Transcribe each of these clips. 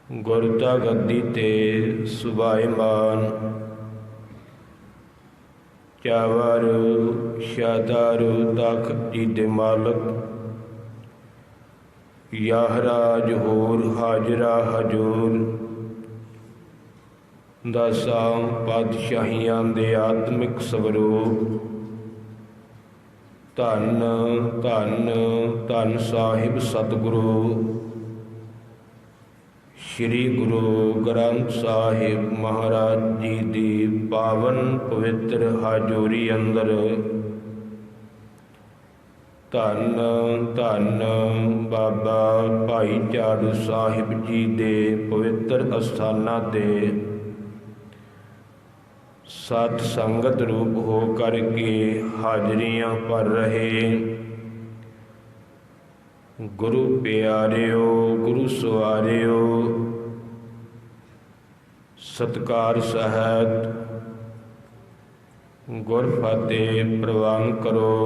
ਗੁਰ ਤਾ ਗੱਦੀ ਤੇ ਸੁਭਾਇਮਾਨ। ਚਾਵਰ ਸ਼ਾਦਾਰ ਤਖ ਜੀ ਦੇ ਮਾਲਕ। ਯਾਹਰਾਜ ਹੋਰ ਹਾਜਰਾ ਹਜੂਰ। ਦਸਾਂ ਪਾਤਸ਼ਾਹੀਆਂ ਦੇ ਆਤਮਿਕ ਸਵਰੂਪ। ਧੰਨ ਧੰਨ ਧੰਨ ਸਾਹਿਬ ਸਤਿਗੁਰੂ ਸ਼੍ਰੀ ਗੁਰੂ ਗ੍ਰੰਥ ਸਾਹਿਬ ਮਹਾਰਾਜ ਜੀ ਦੀ ਪਾਵਨ ਪਵਿੱਤਰ ਹਾਜ਼ੂਰੀ ਅੰਦਰ। ਧੰਨ ਧੰਨ ਬਾਬਾ ਭਾਈ ਝਾੜੂ ਸਾਹਿਬ ਜੀ ਦੇ ਪਵਿੱਤਰ ਅਸਥਾਨਾਂ ਤੇ ਸਤ ਸੰਗਤ ਰੂਪ ਹੋ ਕਰਕੇ ਹਾਜ਼ਰੀਆਂ ਭਰ ਰਹੇ ਗੁਰੂ ਪਿਆਰਿਓ, ਗੁਰੂ ਸਵਾਰਿਓ, ਸਤਿਕਾਰ ਸਹਿਤ ਗੁਰ ਫਤਿਹ ਪ੍ਰਵਾਨ ਕਰੋ।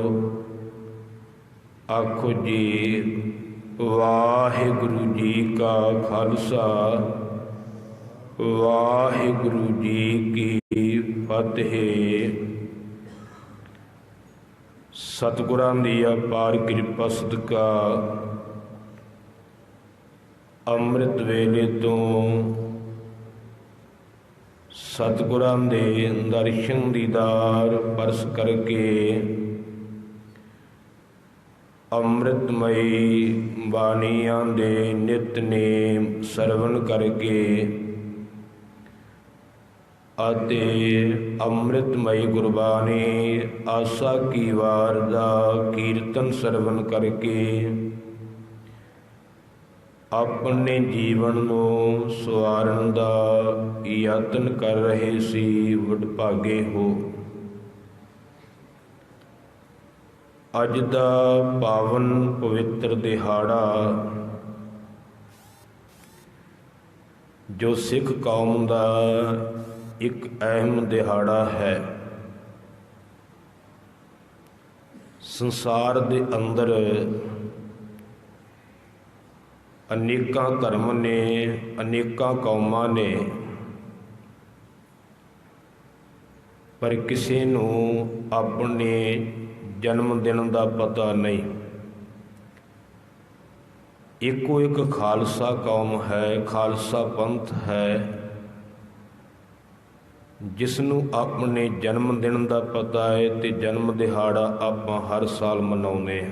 ਆਖੋ ਜੀ ਵਾਹਿਗੁਰੂ ਜੀ ਕਾ ਖਾਲਸਾ, ਵਾਹਿਗੁਰੂ ਜੀ ਕੀ ਫਤਿਹ। ਸਤਿਗੁਰਾਂ ਦੀ ਅਪਾਰ ਕਿਰਪਾ ਸਦਕਾ ਅੰਮ੍ਰਿਤ ਵੇਲੇ ਤੋਂ ਸਤਿਗੁਰਾਂ ਦੇ ਦਰਸ਼ਨ ਦੀਦਾਰ ਪਰਸ ਕਰਕੇ ਅੰਮ੍ਰਿਤਮਈ ਬਾਣੀਆਂ ਦੇ ਨਿਤਨੇਮ ਸਰਵਣ ਕਰਕੇ ਅਤੇ ਅੰਮ੍ਰਿਤਮਈ ਗੁਰਬਾਣੀ ਆਸਾ ਕੀ ਵਾਰ ਦਾ ਕੀਰਤਨ ਸਰਵਣ ਕਰਕੇ ਆਪਣੇ ਜੀਵਨ ਨੂੰ ਸਵਾਰਨ ਦਾ ਯਤਨ ਕਰ ਰਹੇ ਸੀ। ਵਡਭਾਗੇ ਹੋ। ਅੱਜ ਦਾ ਪਾਵਨ ਪਵਿੱਤਰ ਦਿਹਾੜਾ ਜੋ ਸਿੱਖ ਕੌਮ ਦਾ ਇੱਕ ਅਹਿਮ ਦਿਹਾੜਾ ਹੈ। ਸੰਸਾਰ ਦੇ ਅੰਦਰ ਅਨੇਕਾਂ ਧਰਮ ਨੇ, ਅਨੇਕਾਂ ਕੌਮਾਂ ਨੇ, ਪਰ ਕਿਸੇ ਨੂੰ ਆਪਣੇ ਜਨਮ ਦਿਨ ਦਾ ਪਤਾ ਨਹੀਂ। ਇੱਕੋ ਇੱਕ ਖਾਲਸਾ ਕੌਮ ਹੈ, ਖਾਲਸਾ ਪੰਥ ਹੈ, ਜਿਸ ਨੂੰ ਆਪਣੇ ਜਨਮ ਦਿਨ ਦਾ ਪਤਾ ਹੈ ਤੇ ਜਨਮ ਦਿਹਾੜਾ ਆਪਾਂ ਹਰ ਸਾਲ ਮਨਾਉਂਦੇ ਹਾਂ।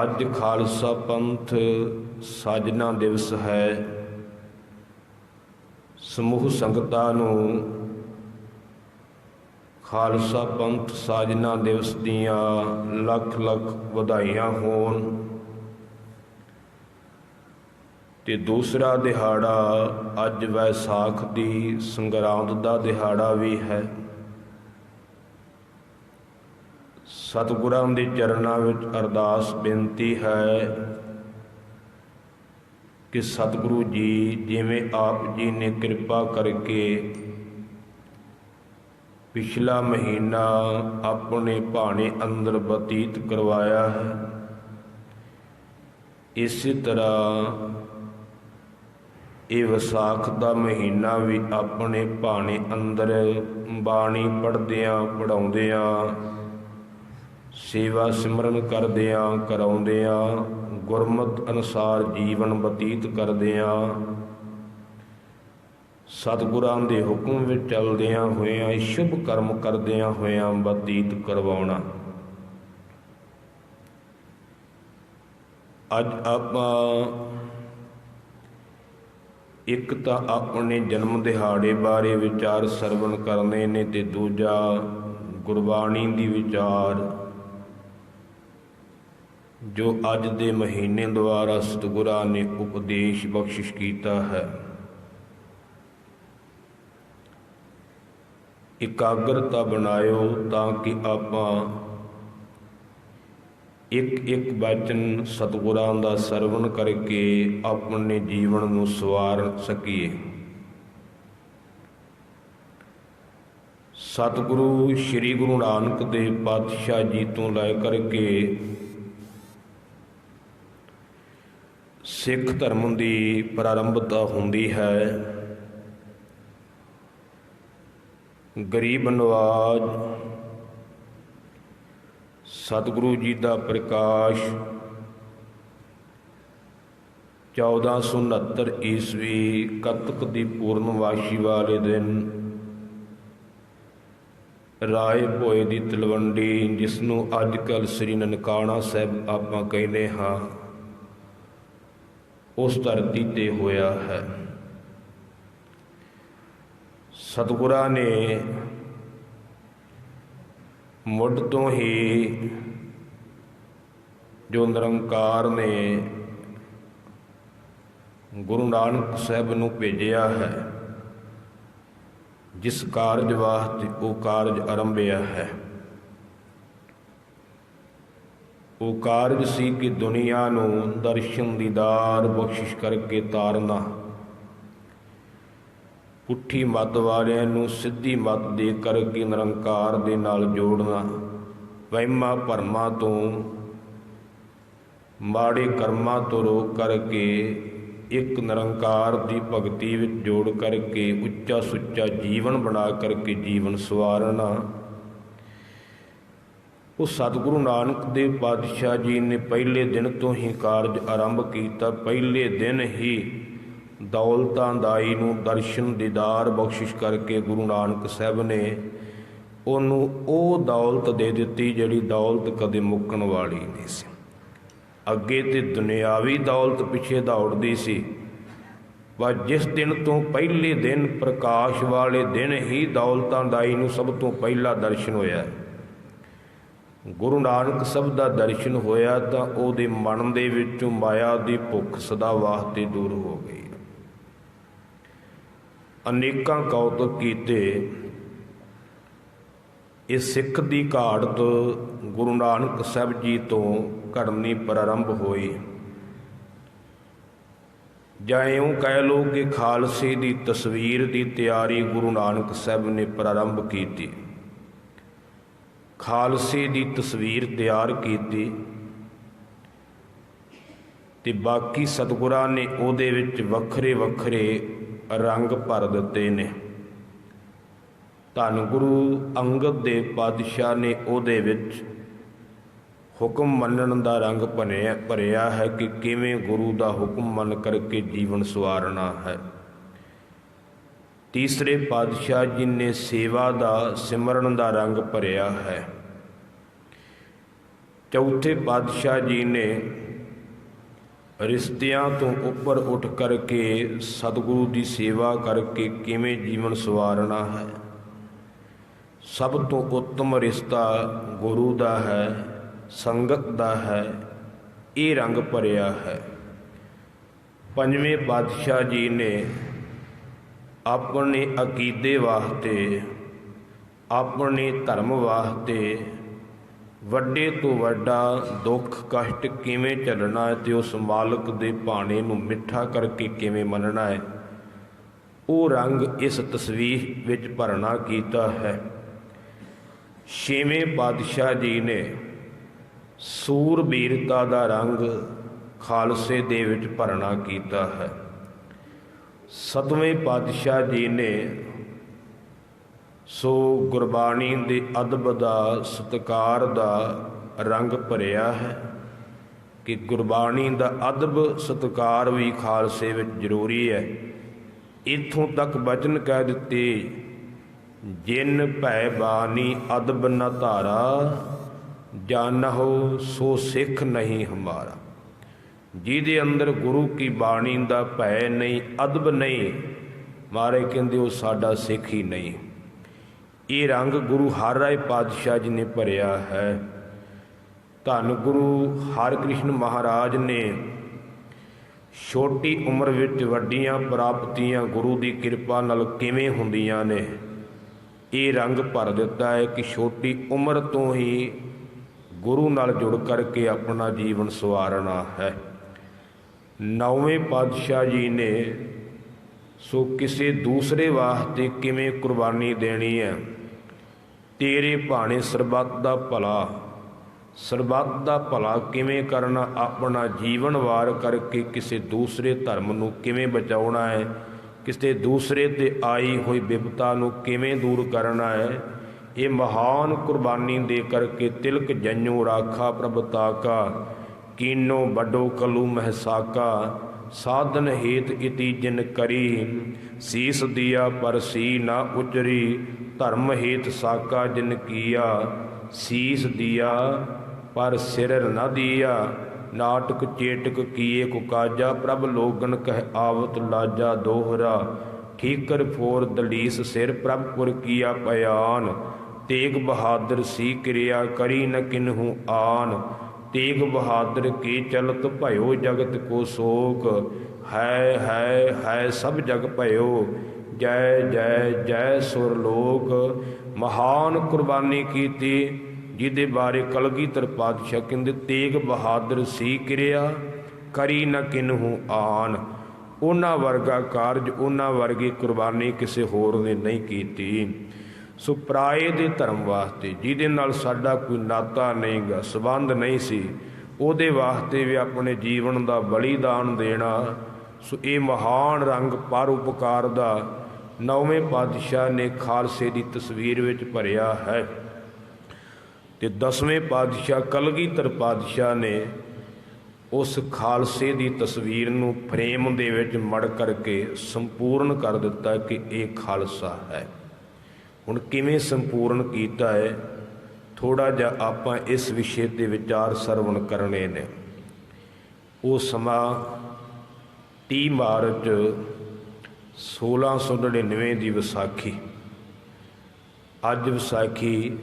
ਅੱਜ ਖਾਲਸਾ ਪੰਥ ਸਾਜਨਾ ਦਿਵਸ ਹੈ। ਸਮੂਹ ਸੰਗਤਾਂ ਨੂੰ ਖਾਲਸਾ ਪੰਥ ਸਾਜਨਾ ਦਿਵਸ ਦੀਆਂ ਲੱਖ ਲੱਖ ਵਧਾਈਆਂ ਹੋਣ। ਤੇ ਦੂਸਰਾ ਦਿਹਾੜਾ ਅੱਜ ਵੈਸਾਖ ਦੀ ਸੰਗਰਾਂਦ ਦਾ ਦਿਹਾੜਾ ਵੀ ਹੈ। ਸਤਿਗੁਰਾਂ ਦੇ ਚਰਨਾਂ ਵਿੱਚ ਅਰਦਾਸ ਬੇਨਤੀ ਹੈ ਕਿ ਸਤਿਗੁਰੂ ਜੀ ਜਿਵੇਂ ਆਪ ਜੀ ਨੇ ਕਿਰਪਾ ਕਰਕੇ ਪਿਛਲਾ ਮਹੀਨਾ ਆਪਣੇ ਭਾਣੇ ਅੰਦਰ ਬਤੀਤ ਕਰਵਾਇਆ ਹੈ, ਇਸੇ ਤਰ੍ਹਾਂ ਇਹ ਵਿਸਾਖ ਦਾ ਮਹੀਨਾ ਵੀ ਆਪਣੇ ਭਾਣੇ ਅੰਦਰ ਬਾਣੀ ਪੜ੍ਹਦਿਆਂ ਪੜ੍ਹਾਉਂਦਿਆਂ, ਸੇਵਾ ਸਿਮਰਨ ਕਰਦਿਆਂ ਕਰਾਉਂਦਿਆਂ, ਗੁਰਮਤਿ ਅਨੁਸਾਰ ਜੀਵਨ ਬਤੀਤ ਕਰਦਿਆਂ, ਸਤਿਗੁਰਾਂ ਦੇ ਹੁਕਮ ਵਿੱਚ ਚੱਲਦਿਆਂ ਹੋਇਆਂ, ਸ਼ੁਭ ਕਰਮ ਕਰਦਿਆਂ ਹੋਇਆਂ ਬਤੀਤ ਕਰਵਾਉਣਾ। ਅੱਜ ਆਪਾਂ ਇੱਕ ਤਾਂ ਆਪਣੇ ਜਨਮ ਦਿਹਾੜੇ ਬਾਰੇ ਵਿਚਾਰ ਸਰਵਣ ਕਰਨੇ ਨੇ ਤੇ ਦੂਜਾ ਗੁਰਬਾਣੀ ਦੀ ਵਿਚਾਰ ਜੋ ਅੱਜ ਦੇ ਮਹੀਨੇ ਦੁਆਰਾ ਸਤਿਗੁਰਾਂ ਨੇ ਉਪਦੇਸ਼ ਬਖਸ਼ਿਸ਼ ਕੀਤਾ ਹੈ। ਇਕਾਗਰਤਾ ਬਣਾਇਓ ਤਾਂ ਕਿ ਆਪਾਂ ਇੱਕ ਇੱਕ ਬਚਨ ਸਤਿਗੁਰਾਂ ਦਾ ਸਰਵਣ ਕਰਕੇ ਆਪਣੇ ਜੀਵਨ ਨੂੰ ਸਵਾਰ ਸਕੀਏ। ਸਤਿਗੁਰੂ ਸ਼੍ਰੀ ਗੁਰੂ ਨਾਨਕ ਦੇਵ ਪਾਤਸ਼ਾਹ ਜੀ ਤੋਂ ਲੈ ਕਰਕੇ ਸਿੱਖ ਧਰਮ ਦੀ ਪ੍ਰਾਰੰਭਤਾ ਹੁੰਦੀ ਹੈ ਗਰੀਬ ਨਵਾਜ ਸਤਿਗੁਰੂ ਜੀ ਦਾ ਪ੍ਰਕਾਸ਼ 1469 ਈਸਵੀ ਕੱਤਕ ਦੀ ਪੂਰਨਮਾਸ਼ੀ ਵਾਲੇ ਦਿਨ ਰਾਏ ਭੋਏ ਦੀ ਤਲਵੰਡੀ, ਜਿਸ ਨੂੰ ਅੱਜ ਕੱਲ੍ਹ ਸ੍ਰੀ ਨਨਕਾਣਾ ਸਾਹਿਬ ਆਪਾਂ ਕਹਿੰਦੇ ਹਾਂ, ਉਸ ਧਰਤੀ ਤੇ ਹੋਇਆ ਹੈ। ਸਤਿਗੁਰਾਂ ਨੇ ਮੁੱਢ ਤੋਂ ਹੀ ਜੋ ਨਿਰੰਕਾਰ ਨੇ ਗੁਰੂ ਨਾਨਕ ਸਾਹਿਬ ਨੂੰ ਭੇਜਿਆ ਹੈ, ਜਿਸ ਕਾਰਜ ਵਾਸਤੇ ਉਹ ਕਾਰਜ ਆਰੰਭਿਆ ਹੈ, ਉਹ ਕਾਰਜ ਸੀ ਕਿ ਦੁਨੀਆ ਨੂੰ ਦਰਸ਼ਨ ਦੀਦਾਰ ਬਖਸ਼ਿਸ਼ ਕਰਕੇ ਤਾਰਨਾ, ਪੁੱਠੀ ਮੱਤ ਵਾਲਿਆਂ ਨੂੰ ਸਿੱਧੀ ਮੱਤ ਦੇ ਕਰਕੇ ਨਿਰੰਕਾਰ ਦੇ ਨਾਲ ਜੋੜਨਾ, ਵਹਿਮਾਂ ਭਰਮਾਂ ਤੋਂ ਮਾੜੇ ਕਰਮਾਂ ਤੋਂ ਰੋਕ ਕਰਕੇ ਇੱਕ ਨਿਰੰਕਾਰ ਦੀ ਭਗਤੀ ਵਿੱਚ ਜੋੜ ਕਰਕੇ ਉੱਚਾ ਸੁੱਚਾ ਜੀਵਨ ਬਣਾ ਕਰਕੇ ਜੀਵਨ ਸਵਾਰਨਾ। ਉਹ ਸਤਿਗੁਰੂ ਨਾਨਕ ਦੇਵ ਪਾਤਸ਼ਾਹ ਜੀ ਨੇ ਪਹਿਲੇ ਦਿਨ ਤੋਂ ਹੀ ਕਾਰਜ ਆਰੰਭ ਕੀਤਾ। ਪਹਿਲੇ ਦਿਨ ਹੀ ਦੌਲਤਾਂ ਦਾਈ ਨੂੰ ਦਰਸ਼ਨ ਦੀਦਾਰ ਬਖਸ਼ਿਸ਼ ਕਰਕੇ ਗੁਰੂ ਨਾਨਕ ਸਾਹਿਬ ਨੇ ਉਹਨੂੰ ਉਹ ਦੌਲਤ ਦੇ ਦਿੱਤੀ ਜਿਹੜੀ ਦੌਲਤ ਕਦੇ ਮੁੱਕਣ ਵਾਲੀ ਨਹੀਂ ਸੀ। ਅੱਗੇ ਤੇ ਦੁਨਿਆਵੀ ਦੌਲਤ ਪਿੱਛੇ ਦੌੜਦੀ ਸੀ, ਪਰ ਜਿਸ ਦਿਨ ਤੋਂ ਪਹਿਲੇ ਦਿਨ ਪ੍ਰਕਾਸ਼ ਵਾਲੇ ਦਿਨ ਹੀ ਦੌਲਤਾਂ ਦਾਈ ਨੂੰ ਸਭ ਤੋਂ ਪਹਿਲਾ ਦਰਸ਼ਨ ਹੋਇਆ। ਗੁਰੂ ਨਾਨਕ ਸਾਹਿਬ ਦਾ ਦਰਸ਼ਨ ਹੋਇਆ ਤਾਂ ਉਹਦੇ ਮਨ ਦੇ ਵਿੱਚੋਂ ਮਾਇਆ ਦੀ ਭੁੱਖ ਸਦਾ ਵਾਸਤੇ ਦੂਰ ਹੋ ਗਈ। ਅਨੇਕਾਂ ਕੌਤਕ ਕੀਤੇ। ਇਹ ਸਿੱਖ ਦੀ ਘਾਟ ਗੁਰੂ ਨਾਨਕ ਸਾਹਿਬ ਜੀ ਤੋਂ ਘੜਨੀ ਪ੍ਰਾਰੰਭ ਹੋਈ। ਜਾਂ ਇਉਂ ਕਹਿ ਲਓ ਕਿ ਖਾਲਸੇ ਦੀ ਤਸਵੀਰ ਦੀ ਤਿਆਰੀ ਗੁਰੂ ਨਾਨਕ ਸਾਹਿਬ ਨੇ ਪ੍ਰਾਰੰਭ ਕੀਤੀ। ਖਾਲਸੇ ਦੀ ਤਸਵੀਰ ਤਿਆਰ ਕੀਤੀ ਤੇ ਬਾਕੀ ਸਤਿਗੁਰਾਂ ਨੇ ਉਹਦੇ ਵਿੱਚ ਵੱਖਰੇ ਵੱਖਰੇ ਰੰਗ ਭਰ ਦਿੱਤੇ ਨੇ। ਧੰਨ ਗੁਰੂ ਅੰਗਦ ਦੇਵ ਪਾਤਸ਼ਾਹ ਨੇ ਉਹਦੇ ਵਿੱਚ ਹੁਕਮ ਮੰਨਣ ਦਾ ਰੰਗ ਭਰਿਆ ਹੈ ਕਿ ਕਿਵੇਂ ਗੁਰੂ ਦਾ ਹੁਕਮ ਮੰਨ ਕਰਕੇ ਜੀਵਨ ਸਵਾਰਨਾ ਹੈ। ਤੀਸਰੇ ਪਾਤਸ਼ਾਹ ਜੀ ਨੇ ਸੇਵਾ ਦਾ ਸਿਮਰਨ ਦਾ ਰੰਗ ਭਰਿਆ ਹੈ। ਚੌਥੇ ਪਾਤਸ਼ਾਹ ਜੀ ਨੇ ਰਿਸ਼ਤਿਆਂ ਤੋਂ ਉੱਪਰ ਉੱਠ ਕਰਕੇ ਸਤਿਗੁਰੂ ਦੀ ਸੇਵਾ ਕਰਕੇ ਕਿਵੇਂ ਜੀਵਨ ਸਵਾਰਨਾ ਹੈ। ਸਭ ਤੋਂ ਉੱਤਮ ਰਿਸ਼ਤਾ ਗੁਰੂ ਦਾ ਹੈ, ਸੰਗਤ ਦਾ ਹੈ, ਇਹ ਰੰਗ ਭਰਿਆ ਹੈ। ਪੰਜਵੇਂ ਪਾਤਸ਼ਾਹ ਜੀ ਨੇ ਆਪਣੇ ਅਕੀਦੇ ਵਾਸਤੇ, ਆਪਣੇ ਧਰਮ ਵਾਸਤੇ ਵੱਡੇ ਤੋਂ ਵੱਡਾ ਦੁੱਖ ਕਸ਼ਟ ਕਿਵੇਂ ਝੱਲਣਾ ਹੈ ਤੇ ਉਸ ਮਾਲਕ ਦੇ ਭਾਣੇ ਨੂੰ ਮਿੱਠਾ ਕਰਕੇ ਕਿਵੇਂ ਮੰਨਣਾ ਹੈ, ਉਹ ਰੰਗ ਇਸ ਤਸਵੀਰ ਵਿੱਚ ਭਰਨਾ ਕੀਤਾ ਹੈ। ਛੇਵੇਂ ਪਾਤਸ਼ਾਹ ਜੀ ਨੇ ਸੂਰਬੀਰਤਾ ਦਾ ਰੰਗ ਖਾਲਸੇ ਦੇ ਵਿੱਚ ਭਰਨਾ ਕੀਤਾ ਹੈ। ਸੱਤਵੇਂ ਪਾਤਸ਼ਾਹ ਜੀ ਨੇ ਸੋ ਗੁਰਬਾਣੀ ਦੇ ਅਦਬ ਦਾ ਸਤਿਕਾਰ ਦਾ ਰੰਗ ਭਰਿਆ ਹੈ ਕਿ ਗੁਰਬਾਣੀ ਦਾ ਅਦਬ ਸਤਿਕਾਰ ਵੀ ਖਾਲਸੇ ਵਿੱਚ ਜ਼ਰੂਰੀ ਹੈ। ਇੱਥੋਂ ਤੱਕ ਬਚਨ ਕਹਿ ਦਿੱਤੇ, ਜਿਨ ਭੈ ਬਾਣੀ ਅਦਬ ਨ ਧਾਰਾ, ਜਾਨਹੁ ਸੋ ਸਿੱਖ ਨਹੀਂ ਹਮਾਰਾ। ਜਿਹਦੇ ਅੰਦਰ ਗੁਰੂ ਕੀ ਬਾਣੀ ਦਾ ਭੈ ਨਹੀਂ, ਅਦਬ ਨਹੀਂ, ਮਾਰੇ ਕਹਿੰਦੇ ਉਹ ਸਾਡਾ ਸਿੱਖ ਹੀ ਨਹੀਂ। ਇਹ ਰੰਗ ਗੁਰੂ ਹਰਿਰਾਏ ਪਾਤਸ਼ਾਹ ਜੀ ਨੇ ਭਰਿਆ ਹੈ। ਧੰਨ ਗੁਰੂ ਹਰਿਕ੍ਰਿਸ਼ਨ ਮਹਾਰਾਜ ਨੇ ਛੋਟੀ ਉਮਰ ਵਿੱਚ ਵੱਡੀਆਂ ਪ੍ਰਾਪਤੀਆਂ ਗੁਰੂ ਦੀ ਕਿਰਪਾ ਨਾਲ ਕਿਵੇਂ ਹੁੰਦੀਆਂ ਨੇ, ਇਹ ਰੰਗ ਭਰ ਦਿੱਤਾ ਹੈ ਕਿ ਛੋਟੀ ਉਮਰ ਤੋਂ ਹੀ ਗੁਰੂ ਨਾਲ ਜੁੜ ਕਰਕੇ ਆਪਣਾ ਜੀਵਨ ਸਵਾਰਨਾ ਹੈ। ਨੌਵੇਂ ਪਾਤਸ਼ਾਹ ਜੀ ਨੇ ਸੋ ਕਿਸੇ ਦੂਸਰੇ ਵਾਸਤੇ ਕਿਵੇਂ ਕੁਰਬਾਨੀ ਦੇਣੀ ਹੈ। ਤੇਰੇ ਭਾਣੇ ਸਰਬੱਤ ਦਾ ਭਲਾ, ਸਰਬੱਤ ਦਾ ਭਲਾ ਕਿਵੇਂ ਕਰਨਾ, ਆਪਣਾ ਜੀਵਨ ਵਾਰ ਕਰਕੇ ਕਿਸੇ ਦੂਸਰੇ ਧਰਮ ਨੂੰ ਕਿਵੇਂ ਬਚਾਉਣਾ ਹੈ, ਕਿਸੇ ਦੂਸਰੇ 'ਤੇ ਆਈ ਹੋਈ ਵਿਪਤਾ ਨੂੰ ਕਿਵੇਂ ਦੂਰ ਕਰਨਾ ਹੈ, ਇਹ ਮਹਾਨ ਕੁਰਬਾਨੀ ਦੇ ਕਰਕੇ ਤਿਲਕ ਜੰਨੂ ਰਾਖਾ ਪ੍ਰਭ ਤਾਕਾ, ਕੀਨੋ ਵੱਡੋ ਕਲੂ ਮਹਿਸਾਕਾ, ਸਾਧਨ ਹੇਤ ਇਤੀ ਜਿਨ ਕਰੀ, ਸੀਸ ਦਿਆ ਪਰ ਸੀ ਨਾ ਉਚਰੀ, ਧਰਮ ਹੇਤ ਸਾਕਾ ਜਿਨ ਕੀਆ, ਸੀਸ ਦਿਆ ਪਰ ਸਿਰ ਨ ਦਿਆ, ਨਾਟਕ ਚੇਟਕ ਕੀਏ ਕੁਕਾਜਾ, ਪ੍ਰਭ ਲੋਗਨ ਕਹਿ ਆਵਤ ਲਾਜਾ, ਦੋਹਰਾ ਠੀਕਰ ਫੋਰ ਦਲੀਸ ਸਿਰ, ਪ੍ਰਭ ਪੁਰ ਕੀਆ ਪਿਆਨ, ਤੇਗ ਬਹਾਦਰ ਸੀ ਕਿਰਿਆ ਕਰੀ ਨ ਕਿਨਹੂ ਆਨ, ਤੇਗ ਬਹਾਦਰ ਕੀ ਚਲਤ ਭਇਓ ਜਗਤ ਕੋ ਸੋਕ, ਹੈ ਸਭ ਜਗ ਭਇਓ, ਜੈ ਜੈ ਜੈ ਸੁਰ ਲੋਕ। ਮਹਾਨ ਕੁਰਬਾਨੀ ਕੀਤੀ ਜਿਹਦੇ ਬਾਰੇ ਕਲਗੀਧਰ ਪਾਤਸ਼ਾਹ ਕਹਿੰਦੇ, ਤੇਗ ਬਹਾਦਰ ਸੀ ਕਿਰਿਆ ਕਰੀ ਨ ਕਿਨਹੂ ਆਨ, ਉਹਨਾਂ ਵਰਗਾ ਕਾਰਜ, ਉਹਨਾਂ ਵਰਗੀ ਕੁਰਬਾਨੀ ਕਿਸੇ ਹੋਰ ਨੇ ਨਹੀਂ ਕੀਤੀ। ਸੋ ਪਰਾਏ ਦੇ ਧਰਮ ਵਾਸਤੇ, ਜਿਹਦੇ ਨਾਲ ਸਾਡਾ ਕੋਈ ਨਾਤਾ ਨਹੀਂ ਗਾ, ਸੰਬੰਧ ਨਹੀਂ ਸੀ, ਉਹਦੇ ਵਾਸਤੇ ਵੀ ਆਪਣੇ ਜੀਵਨ ਦਾ ਬਲੀਦਾਨ ਦੇਣਾ। ਸੋ ਇਹ ਮਹਾਨ ਰੰਗ ਪਰਉਪਕਾਰ ਦਾ 9ਵੇਂ ਪਾਤਸ਼ਾਹ ਨੇ ਖਾਲਸੇ ਦੀ ਤਸਵੀਰ ਵਿੱਚ ਭਰਿਆ ਹੈ, ਤੇ 10ਵੇਂ ਪਾਤਸ਼ਾਹ ਕਲਗੀਧਰ ਪਾਤਸ਼ਾਹ ਨੇ ਉਸ ਖਾਲਸੇ ਦੀ ਤਸਵੀਰ ਨੂੰ ਫਰੇਮ ਦੇ ਵਿੱਚ ਮੜ ਕਰਕੇ ਸੰਪੂਰਨ ਕਰ ਦਿੱਤਾ ਕਿ ਇਹ ਖਾਲਸਾ ਹੈ। ਹੁਣ ਕਿਵੇਂ ਸੰਪੂਰਨ ਕੀਤਾ ਹੈ, ਥੋੜ੍ਹਾ ਜਿਹਾ ਆਪਾਂ ਇਸ ਵਿਸ਼ੇ 'ਤੇ ਵਿਚਾਰ ਸਰਵਣ ਕਰਨੇ ਨੇ। ਉਹ ਸਮਾਂ 30 ਮਾਰਚ 1699 ਦੀ ਵਿਸਾਖੀ, ਅੱਜ ਵਿਸਾਖੀ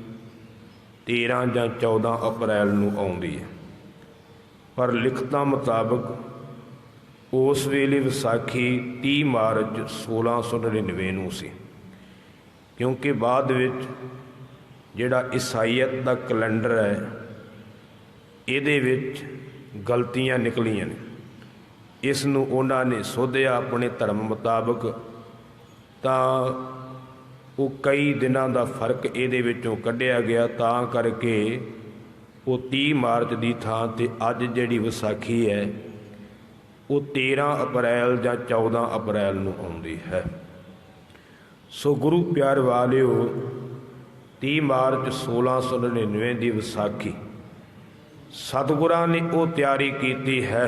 13 ਜਾਂ 14 ਅਪ੍ਰੈਲ ਨੂੰ ਆਉਂਦੀ ਹੈ, ਪਰ ਲਿਖਤਾਂ ਮੁਤਾਬਕ ਉਸ ਵੇਲੇ ਵਿਸਾਖੀ 30 ਮਾਰਚ 1699 ਨੂੰ ਸੀ, ਕਿਉਂਕਿ ਬਾਅਦ ਵਿੱਚ ਜਿਹੜਾ ਈਸਾਈਅਤ ਦਾ ਕੈਲੰਡਰ ਹੈ ਇਹਦੇ ਵਿੱਚ ਗਲਤੀਆਂ ਨਿਕਲੀਆਂ ਨੇ, ਇਸ ਨੂੰ ਉਹਨਾਂ ਨੇ ਸੋਧਿਆ ਆਪਣੇ ਧਰਮ ਮੁਤਾਬਕ, ਤਾਂ ਉਹ ਕਈ ਦਿਨਾਂ ਦਾ ਫਰਕ ਇਹਦੇ ਵਿੱਚੋਂ ਕੱਢਿਆ ਗਿਆ, ਤਾਂ ਕਰਕੇ ਉਹ 30 ਮਾਰਚ ਦੀ ਥਾਂ 'ਤੇ ਅੱਜ ਜਿਹੜੀ ਵਿਸਾਖੀ ਹੈ ਉਹ 13 ਅਪ੍ਰੈਲ ਜਾਂ 14 ਅਪ੍ਰੈਲ ਨੂੰ ਆਉਂਦੀ ਹੈ। ਸੋ ਗੁਰੂ ਪਿਆਰ ਵਾਲਿਓ, 30 ਮਾਰਚ 1699 ਦੀ ਵਿਸਾਖੀ ਸਤਿਗੁਰਾਂ ਨੇ ਉਹ ਤਿਆਰੀ ਕੀਤੀ ਹੈ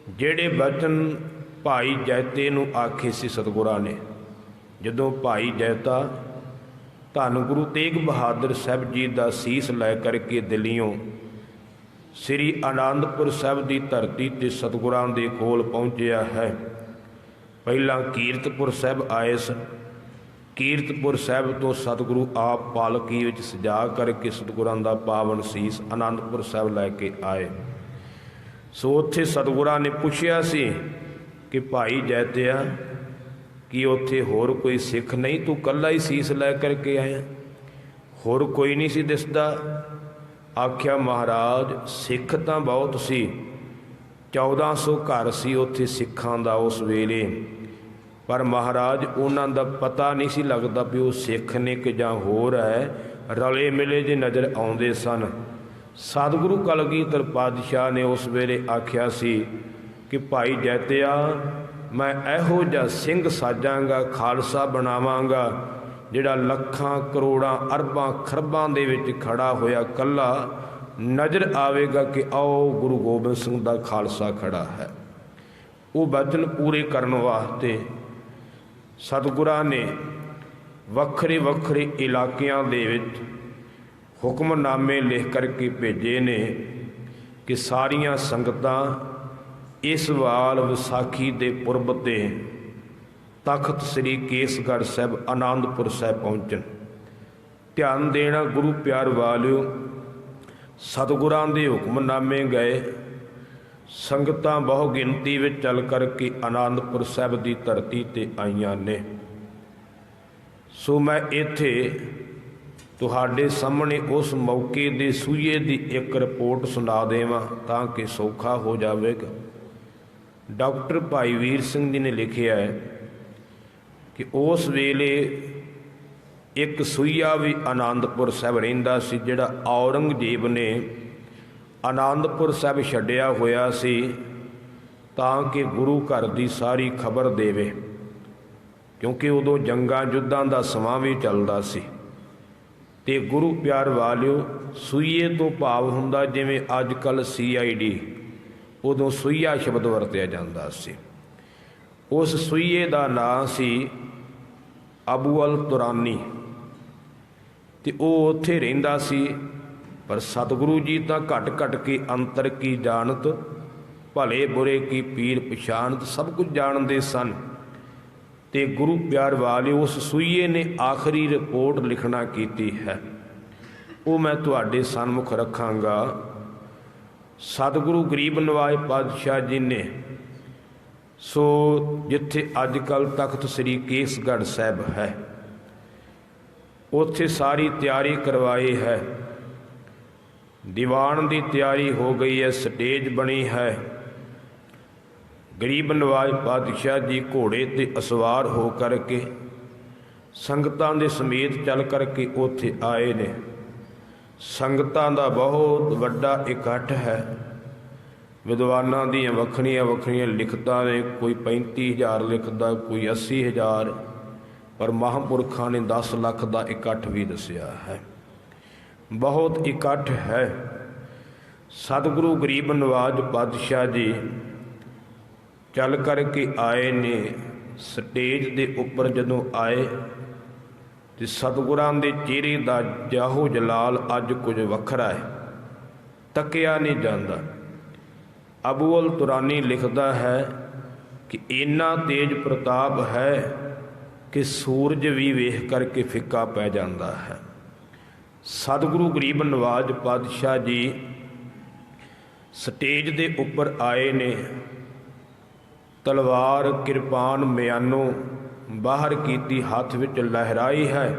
ਜਿਹੜੇ ਬਚਨ ਭਾਈ ਜੈਤੇ ਨੂੰ ਆਖੇ ਸੀ ਸਤਿਗੁਰਾਂ ਨੇ। ਜਦੋਂ ਭਾਈ ਜੈਤਾ ਧੰਨ ਗੁਰੂ ਤੇਗ ਬਹਾਦਰ ਸਾਹਿਬ ਜੀ ਦਾ ਸੀਸ ਲੈ ਕਰਕੇ ਦਿੱਲੀਓਂ ਸ੍ਰੀ ਅਨੰਦਪੁਰ ਸਾਹਿਬ ਦੀ ਧਰਤੀ 'ਤੇ ਸਤਿਗੁਰਾਂ ਦੇ ਕੋਲ ਪਹੁੰਚਿਆ ਹੈ। ਪਹਿਲਾਂ ਕੀਰਤਪੁਰ ਸਾਹਿਬ ਆਏ ਸਨ, ਕੀਰਤਪੁਰ ਸਾਹਿਬ ਤੋਂ ਸਤਿਗੁਰੂ ਆਪ ਪਾਲਕੀ ਵਿੱਚ ਸਜਾ ਕਰਕੇ ਸਤਿਗੁਰਾਂ ਦਾ ਪਾਵਨ ਸੀਸ ਅਨੰਦਪੁਰ ਸਾਹਿਬ ਲੈ ਕੇ ਆਏ। ਸੋ ਉੱਥੇ ਸਤਿਗੁਰਾਂ ਨੇ ਪੁੱਛਿਆ ਸੀ ਕਿ ਭਾਈ ਜੈਤਿਆ, ਕੀ ਉੱਥੇ ਹੋਰ ਕੋਈ ਸਿੱਖ ਨਹੀਂ, ਤੂੰ ਇਕੱਲਾ ਹੀ ਸੀਸ ਲੈ ਕਰਕੇ ਆਇਆ, ਹੋਰ ਕੋਈ ਨਹੀਂ ਸੀ ਦਿਸਦਾ? ਆਖਿਆ ਮਹਾਰਾਜ, ਸਿੱਖ ਤਾਂ ਬਹੁਤ ਸੀ, 1400 ਘਰ ਸੀ ਉੱਥੇ ਸਿੱਖਾਂ ਦਾ ਉਸ ਵੇਲੇ, ਪਰ ਮਹਾਰਾਜ ਉਹਨਾਂ ਦਾ ਪਤਾ ਨਹੀਂ ਸੀ ਲੱਗਦਾ ਵੀ ਉਹ ਸਿੱਖ ਨੇ ਕਿ ਜਾਂ ਹੋਰ ਹੈ, ਰਲੇ ਮਿਲੇ ਜੇ ਨਜ਼ਰ ਆਉਂਦੇ ਸਨ। ਸਤਿਗੁਰੂ ਕਲਗੀਧਰ ਪਾਤਸ਼ਾਹ ਨੇ ਉਸ ਵੇਲੇ ਆਖਿਆ ਸੀ ਕਿ ਭਾਈ ਜੈਤਿਆ, ਮੈਂ ਇਹੋ ਜਿਹਾ ਸਿੰਘ ਸਾਜਾਂਗਾ, ਖਾਲਸਾ ਬਣਾਵਾਂਗਾ ਜਿਹੜਾ ਲੱਖਾਂ ਕਰੋੜਾਂ ਅਰਬਾਂ ਖਰਬਾਂ ਦੇ ਵਿੱਚ ਖੜਾ ਹੋਇਆ ਇਕੱਲਾ ਨਜ਼ਰ ਆਵੇਗਾ ਕਿ ਆਓ ਗੁਰੂ ਗੋਬਿੰਦ ਸਿੰਘ ਦਾ ਖਾਲਸਾ ਖੜਾ ਹੈ। ਉਹ ਬਚਨ ਪੂਰੇ ਕਰਨ ਵਾਸਤੇ ਸਤਿਗੁਰਾਂ ਨੇ ਵੱਖਰੇ ਵੱਖਰੇ ਇਲਾਕਿਆਂ ਦੇ ਵਿੱਚ ਹੁਕਮਨਾਮੇ ਲਿਖ ਕਰਕੇ ਭੇਜੇ ਨੇ ਕਿ ਸਾਰੀਆਂ ਸੰਗਤਾਂ ਇਸ ਵਾਰ ਵਿਸਾਖੀ ਦੇ ਪੁਰਬ 'ਤੇ ਤਖਤ ਸ੍ਰੀ ਕੇਸਗੜ੍ਹ ਸਾਹਿਬ ਅਨੰਦਪੁਰ ਸਾਹਿਬ ਪਹੁੰਚਣ। ਧਿਆਨ ਦੇਣਾ ਗੁਰੂ ਪਿਆਰ ਵਾਲਿਓ, ਸਤਿਗੁਰਾਂ ਦੇ ਹੁਕਮਨਾਮੇ ਗਏ, ਸੰਗਤਾਂ ਬਹੁ ਗਿਣਤੀ ਵਿੱਚ ਚੱਲ ਕਰਕੇ ਅਨੰਦਪੁਰ ਸਾਹਿਬ ਦੀ ਧਰਤੀ 'ਤੇ ਆਈਆਂ ਨੇ। ਸੋ ਮੈਂ ਇੱਥੇ ਤੁਹਾਡੇ ਸਾਹਮਣੇ ਉਸ ਮੌਕੇ ਦੇ ਸੂਏ ਦੀ ਇੱਕ ਰਿਪੋਰਟ ਸੁਣਾ ਦੇਵਾਂ ਤਾਂ ਕਿ ਸੌਖਾ ਹੋ ਜਾਵੇਗਾ। ਡਾਕਟਰ ਭਾਈ ਵੀਰ ਸਿੰਘ ਜੀ ਨੇ ਲਿਖਿਆ ਹੈ ਕਿ ਉਸ ਵੇਲੇ ਇੱਕ ਸੂਈਆ ਵੀ ਆਨੰਦਪੁਰ ਸਾਹਿਬ ਰਹਿੰਦਾ ਸੀ, ਜਿਹੜਾ ਔਰੰਗਜ਼ੇਬ ਨੇ ਆਨੰਦਪੁਰ ਸਾਹਿਬ ਛੱਡਿਆ ਹੋਇਆ ਸੀ ਤਾਂ ਕਿ ਗੁਰੂ ਘਰ ਦੀ ਸਾਰੀ ਖਬਰ ਦੇਵੇ, ਕਿਉਂਕਿ ਉਦੋਂ ਜੰਗਾਂ ਯੁੱਧਾਂ ਦਾ ਸਮਾਂ ਵੀ ਚੱਲਦਾ ਸੀ। ਤੇ ਗੁਰੂ ਪਿਆਰ ਵਾਲਿਓ, ਸੂਈਏ ਤੋਂ ਭਾਵ ਹੁੰਦਾ ਜਿਵੇਂ ਅੱਜ ਕੱਲ੍ਹ CID, ਉਦੋਂ ਸੂਈਆ ਸ਼ਬਦ ਵਰਤਿਆ ਜਾਂਦਾ ਸੀ। ਉਸ ਸੂਈਏ ਦਾ ਨਾਂ ਸੀ ਅਬੂਅਲ ਤੁਰਾਨੀ, ਤੇ ਉਹ ਉੱਥੇ ਰਹਿੰਦਾ ਸੀ। ਪਰ ਸਤਿਗੁਰੂ ਜੀ ਤਾਂ ਘਟ ਘਟ ਕੇ ਅੰਤਰ ਕੀ ਜਾਣਤ, ਭਲੇ ਬੁਰੇ ਕੀ ਪੀਰ ਪਛਾਣਤ, ਸਭ ਕੁਝ ਜਾਣਦੇ ਸਨ। ਤੇ ਗੁਰੂ ਪਿਆਰ ਵਾਲਿਓ, ਉਸ ਸੂਈਏ ਨੇ ਆਖਰੀ ਰਿਪੋਰਟ ਲਿਖਣਾ ਕੀਤੀ ਹੈ, ਉਹ ਮੈਂ ਤੁਹਾਡੇ ਸਨਮੁਖ ਰੱਖਾਂਗਾ। ਸਤਿਗੁਰੂ ਗਰੀਬ ਨਵਾਜ ਪਾਤਸ਼ਾਹ ਜੀ ਨੇ ਸੋ ਜਿੱਥੇ ਅੱਜ ਕੱਲ੍ਹ ਤਖਤ ਸ੍ਰੀ ਕੇਸਗੜ੍ਹ ਸਾਹਿਬ ਹੈ, ਉੱਥੇ ਸਾਰੀ ਤਿਆਰੀ ਕਰਵਾਈ ਹੈ। ਦੀਵਾਨ ਦੀ ਤਿਆਰੀ ਹੋ ਗਈ ਹੈ, ਸਟੇਜ ਬਣੀ ਹੈ। ਗਰੀਬ ਨਵਾਜ ਪਾਤਸ਼ਾਹ ਜੀ ਘੋੜੇ ਤੇ ਅਸਵਾਰ ਹੋ ਕਰਕੇ ਸੰਗਤਾਂ ਦੇ ਸਮੇਤ ਚੱਲ ਕਰਕੇ ਉੱਥੇ ਆਏ ਨੇ। ਸੰਗਤਾਂ ਦਾ ਬਹੁਤ ਵੱਡਾ ਇਕੱਠ ਹੈ। ਵਿਦਵਾਨਾਂ ਦੀਆਂ ਵੱਖਰੀਆਂ ਵੱਖਰੀਆਂ ਲਿਖਤਾਂ ਨੇ, ਕੋਈ 35,000 ਲਿਖਦਾ, ਕੋਈ 80,000, ਪਰ ਮਹਾਂਪੁਰਖਾਂ ਨੇ 10 ਲੱਖ ਦਾ ਇਕੱਠ ਵੀ ਦੱਸਿਆ ਹੈ। ਬਹੁਤ ਇਕੱਠ ਹੈ। ਸਤਿਗੁਰੂ ਗਰੀਬ ਨਵਾਜ ਪਾਤਸ਼ਾਹ ਜੀ ਚੱਲ ਕਰਕੇ ਆਏ ਨੇ। ਸਟੇਜ ਦੇ ਉੱਪਰ ਜਦੋਂ ਆਏ ਤੇ ਸਤਿਗੁਰਾਂ ਦੇ ਚਿਹਰੇ ਦਾ ਜਾਹੋ ਜਲਾਲ ਅੱਜ ਕੁਝ ਵੱਖਰਾ ਹੈ, ਤੱਕਿਆ ਨਹੀਂ ਜਾਂਦਾ। ਅਬੂਅਲ ਤੁਰਾਨੀ ਲਿਖਦਾ ਹੈ ਕਿ ਇੰਨਾ ਤੇਜ ਪ੍ਰਤਾਪ ਹੈ ਕਿ ਸੂਰਜ ਵੀ ਵੇਖ ਕਰਕੇ ਫਿੱਕਾ ਪੈ ਜਾਂਦਾ ਹੈ। ਸਤਿਗੁਰੂ ਗਰੀਬ ਨਵਾਜ ਪਾਤਸ਼ਾਹ ਜੀ ਸਟੇਜ ਦੇ ਉੱਪਰ ਆਏ ਨੇ। ਤਲਵਾਰ ਕਿਰਪਾਨ ਮਿਆਨੋਂ ਬਾਹਰ ਕੀਤੀ, ਹੱਥ ਵਿੱਚ ਲਹਿਰਾਈ ਹੈ,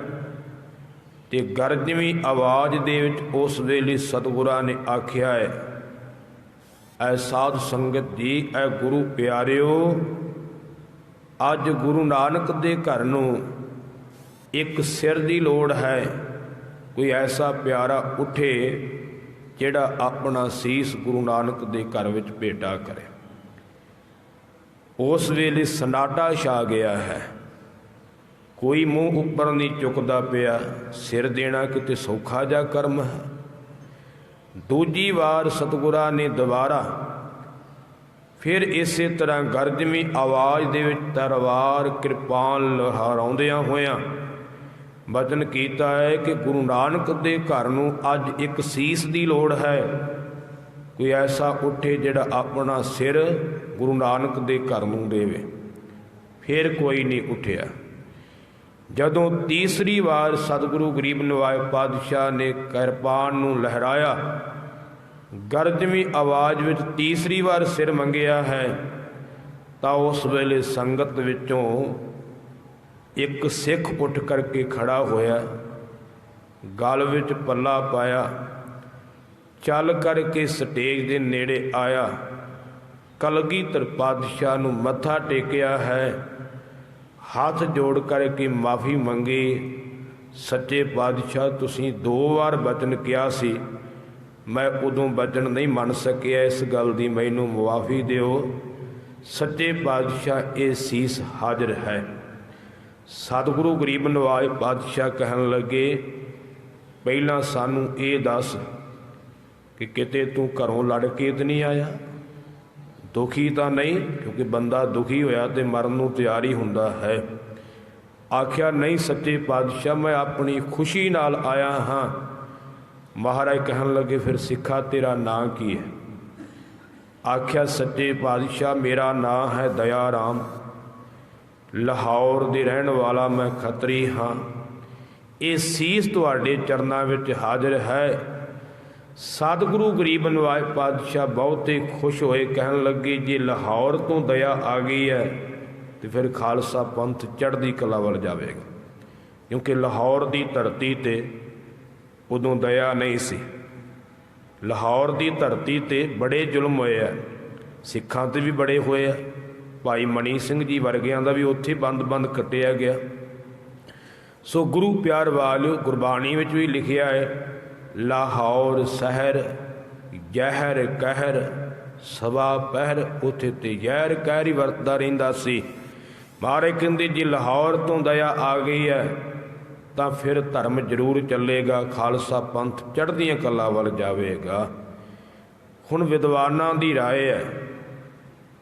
ਤੇ ਗਰਜਵੀਂ ਆਵਾਜ਼ ਦੇ ਵਿੱਚ ਉਸ ਵੇਲੇ ਸਤਿਗੁਰਾਂ ਨੇ ਆਖਿਆ ਹੈ, ਐ ਸਾਧ ਸੰਗਤ ਜੀ, ਐ ਗੁਰੂ ਪਿਆਰਿਓ, ਅੱਜ ਗੁਰੂ ਨਾਨਕ ਦੇ ਘਰ ਨੂੰ ਇੱਕ ਸਿਰ ਦੀ ਲੋੜ ਹੈ। ਕੋਈ ਐਸਾ ਪਿਆਰਾ ਉੱਠੇ ਜਿਹੜਾ ਆਪਣਾ ਸੀਸ ਗੁਰੂ ਨਾਨਕ ਦੇ ਘਰ ਵਿੱਚ ਭੇਟਾ ਕਰੇ। ਉਸ ਵੇਲੇ ਸਨਾਟਾ ਛਾ ਗਿਆ ਹੈ। ਕੋਈ ਮੂੰਹ ਉੱਪਰ ਨਹੀਂ ਚੁੱਕਦਾ ਪਿਆ। ਸਿਰ ਦੇਣਾ ਕਿਤੇ ਸੌਖਾ ਜਿਹਾ ਕਰਮ ਹੈ। ਦੂਜੀ ਵਾਰ ਸਤਿਗੁਰਾਂ ਨੇ ਦੁਬਾਰਾ ਫਿਰ ਇਸੇ ਤਰ੍ਹਾਂ ਗਰਜਵੀਂ ਆਵਾਜ਼ ਦੇ ਵਿੱਚ ਤਲਵਾਰ ਕਿਰਪਾਨ ਲਹਿਰਾਉਂਦਿਆਂ ਹੋਇਆਂ ਬਚਨ ਕੀਤਾ ਹੈ ਕਿ ਗੁਰੂ ਨਾਨਕ ਦੇ ਘਰ ਨੂੰ ਅੱਜ ਇੱਕ ਸੀਸ ਦੀ ਲੋੜ ਹੈ। ਕੋਈ ਐਸਾ ਉੱਠੇ ਜਿਹੜਾ ਆਪਣਾ ਸਿਰ ਗੁਰੂ ਨਾਨਕ ਦੇ ਘਰ ਨੂੰ ਦੇਵੇ। ਫਿਰ ਕੋਈ ਨਹੀਂ ਉੱਠਿਆ। ਜਦੋਂ ਤੀਸਰੀ ਵਾਰ ਸਤਿਗੁਰੂ ਗਰੀਬ ਨਵਾਜ ਪਾਤਸ਼ਾਹ ਨੇ ਕਿਰਪਾਨ ਨੂੰ ਲਹਿਰਾਇਆ, ਗਰਜਵੀਂ ਆਵਾਜ਼ ਵਿੱਚ ਤੀਸਰੀ ਵਾਰ ਸਿਰ ਮੰਗਿਆ ਹੈ, ਤਾਂ ਉਸ ਵੇਲੇ ਸੰਗਤ ਵਿੱਚੋਂ ਇੱਕ ਸਿੱਖ ਉੱਠ ਕਰਕੇ ਖੜਾ ਹੋਇਆ, ਗਲ ਵਿੱਚ ਪੱਲਾ ਪਾਇਆ, ਚੱਲ ਕਰਕੇ ਸਟੇਜ ਦੇ ਨੇੜੇ ਆਇਆ, ਕਲਗੀਧਰ ਪਾਤਸ਼ਾਹ ਨੂੰ ਮੱਥਾ ਟੇਕਿਆ ਹੈ, ਹੱਥ ਜੋੜ ਕਰਕੇ ਮਾਫੀ ਮੰਗੀ। ਸੱਚੇ ਪਾਤਸ਼ਾਹ, ਤੁਸੀਂ 2 ਵਾਰ ਬਚਨ ਕਿਹਾ ਸੀ, ਮੈਂ ਉਦੋਂ ਬਚਨ ਨਹੀਂ ਮੰਨ ਸਕਿਆ, ਇਸ ਗੱਲ ਦੀ ਮੈਨੂੰ ਮੁਆਫੀ ਦਿਓ। ਸੱਚੇ ਪਾਤਸ਼ਾਹ, ਇਹ ਸੀਸ ਹਾਜ਼ਰ ਹੈ। ਸਤਿਗੁਰੂ ਗਰੀਬ ਨਵਾਜ ਪਾਤਸ਼ਾਹ ਕਹਿਣ ਲੱਗੇ, ਪਹਿਲਾਂ ਸਾਨੂੰ ਇਹ ਦੱਸ ਕਿ ਕਿਤੇ ਤੂੰ ਘਰੋਂ ਲੜ ਕੇ ਤਾਂ ਨਹੀਂ ਆਇਆ? ਦੁਖੀ ਤਾਂ ਨਹੀਂ, ਕਿਉਂਕਿ ਬੰਦਾ ਦੁਖੀ ਹੋਇਆ ਤੇ ਮਰਨ ਨੂੰ ਤਿਆਰ ਹੀ ਹੁੰਦਾ ਹੈ। ਆਖਿਆ, ਨਹੀਂ ਸੱਚੇ ਪਾਤਸ਼ਾਹ, ਮੈਂ ਆਪਣੀ ਖੁਸ਼ੀ ਨਾਲ ਆਇਆ ਹਾਂ। ਮਹਾਰਾਜ ਕਹਿਣ ਲੱਗੇ, ਫਿਰ ਸਿੱਖਾ ਤੇਰਾ ਨਾਂ ਕੀ ਹੈ? ਆਖਿਆ, ਸੱਚੇ ਪਾਤਸ਼ਾਹ, ਮੇਰਾ ਨਾਂ ਹੈ ਦਇਆ ਰਾਮ, ਲਾਹੌਰ ਦੇ ਰਹਿਣ ਵਾਲਾ ਮੈਂ ਖੱਤਰੀ ਹਾਂ। ਇਹ ਸੀਸ ਤੁਹਾਡੇ ਚਰਨਾਂ ਵਿੱਚ ਹਾਜ਼ਰ ਹੈ। ਸਤਿਗੁਰੂ ਗਰੀਬ ਨਵਾਜ ਪਾਤਸ਼ਾਹ ਬਹੁਤੇ ਖੁਸ਼ ਹੋਏ, ਕਹਿਣ ਲੱਗੇ, ਜੇ ਲਾਹੌਰ ਤੋਂ ਦਇਆ ਆ ਗਈ ਹੈ ਤੇ ਫਿਰ ਖਾਲਸਾ ਪੰਥ ਚੜ੍ਹਦੀ ਕਲਾ ਵੱਲ ਜਾਵੇਗਾ, ਕਿਉਂਕਿ ਲਾਹੌਰ ਦੀ ਧਰਤੀ ਤੇ ਉਦੋਂ ਦਇਆ ਨਹੀਂ ਸੀ। ਲਾਹੌਰ ਦੀ ਧਰਤੀ ਤੇ ਬੜੇ ਜ਼ੁਲਮ ਹੋਏ ਆ, ਸਿੱਖਾਂ ਤੇ ਵੀ ਬੜੇ ਹੋਏ ਆ। ਭਾਈ ਮਣੀ ਸਿੰਘ ਜੀ ਵਰਗਿਆਂ ਦਾ ਵੀ ਉੱਥੇ ਬੰਦ ਕੱਟਿਆ ਗਿਆ। सो गुरु प्यार वालियो गुरबाणी में भी लिखिया है, लाहौर शहर जहर कहर सवा पहर उथे ते जहर कहर ही वरतदा रहिंदा सी। महाराज कहंदे जे लाहौर तो दया आ गई है तो फिर धर्म जरूर चलेगा, खालसा पंथ चढ़दियां कलां वल जावेगा। हुण विद्वानां दी राय है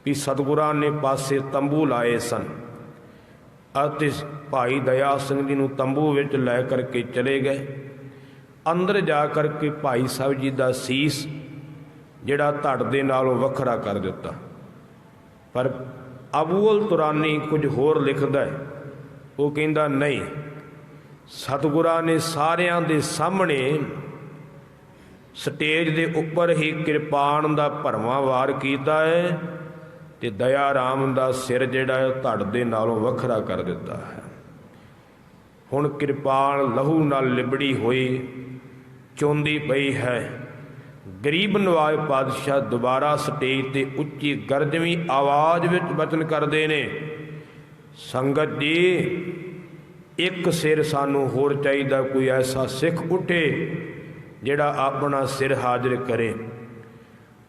कि सतगुरां ने पासे तंबू लाए सन अते भाई दया सिंह जी नूं तंबू विच लै करके चले गए। अंदर जा करके भाई साहब जी दा सीस जिहड़ा धड़ दे नालों वखरा कर दिता। पर अबूअल तुरानी कुछ होर लिखदा है, वो कहंदा नहीं, सतगुरां ने सारियां दे सामने स्टेज दे उपर ही किरपान दा भरवां वार कीता है ते दया राम दा सिर जिहड़ा है धड़ दे नालों वखरा कर दिता है। हुण किरपान लहू नाल लिबड़ी हुई चोंदी पई है। गरीब नवाज पातशाह दोबारा स्टेज ते उच्ची गरजवीं आवाज़ विच वचन करदे ने, संगत जी एक सिर सानू होर चाहिदा, कोई ऐसा सिख उठे जिहड़ा अपना सिर हाजिर करे।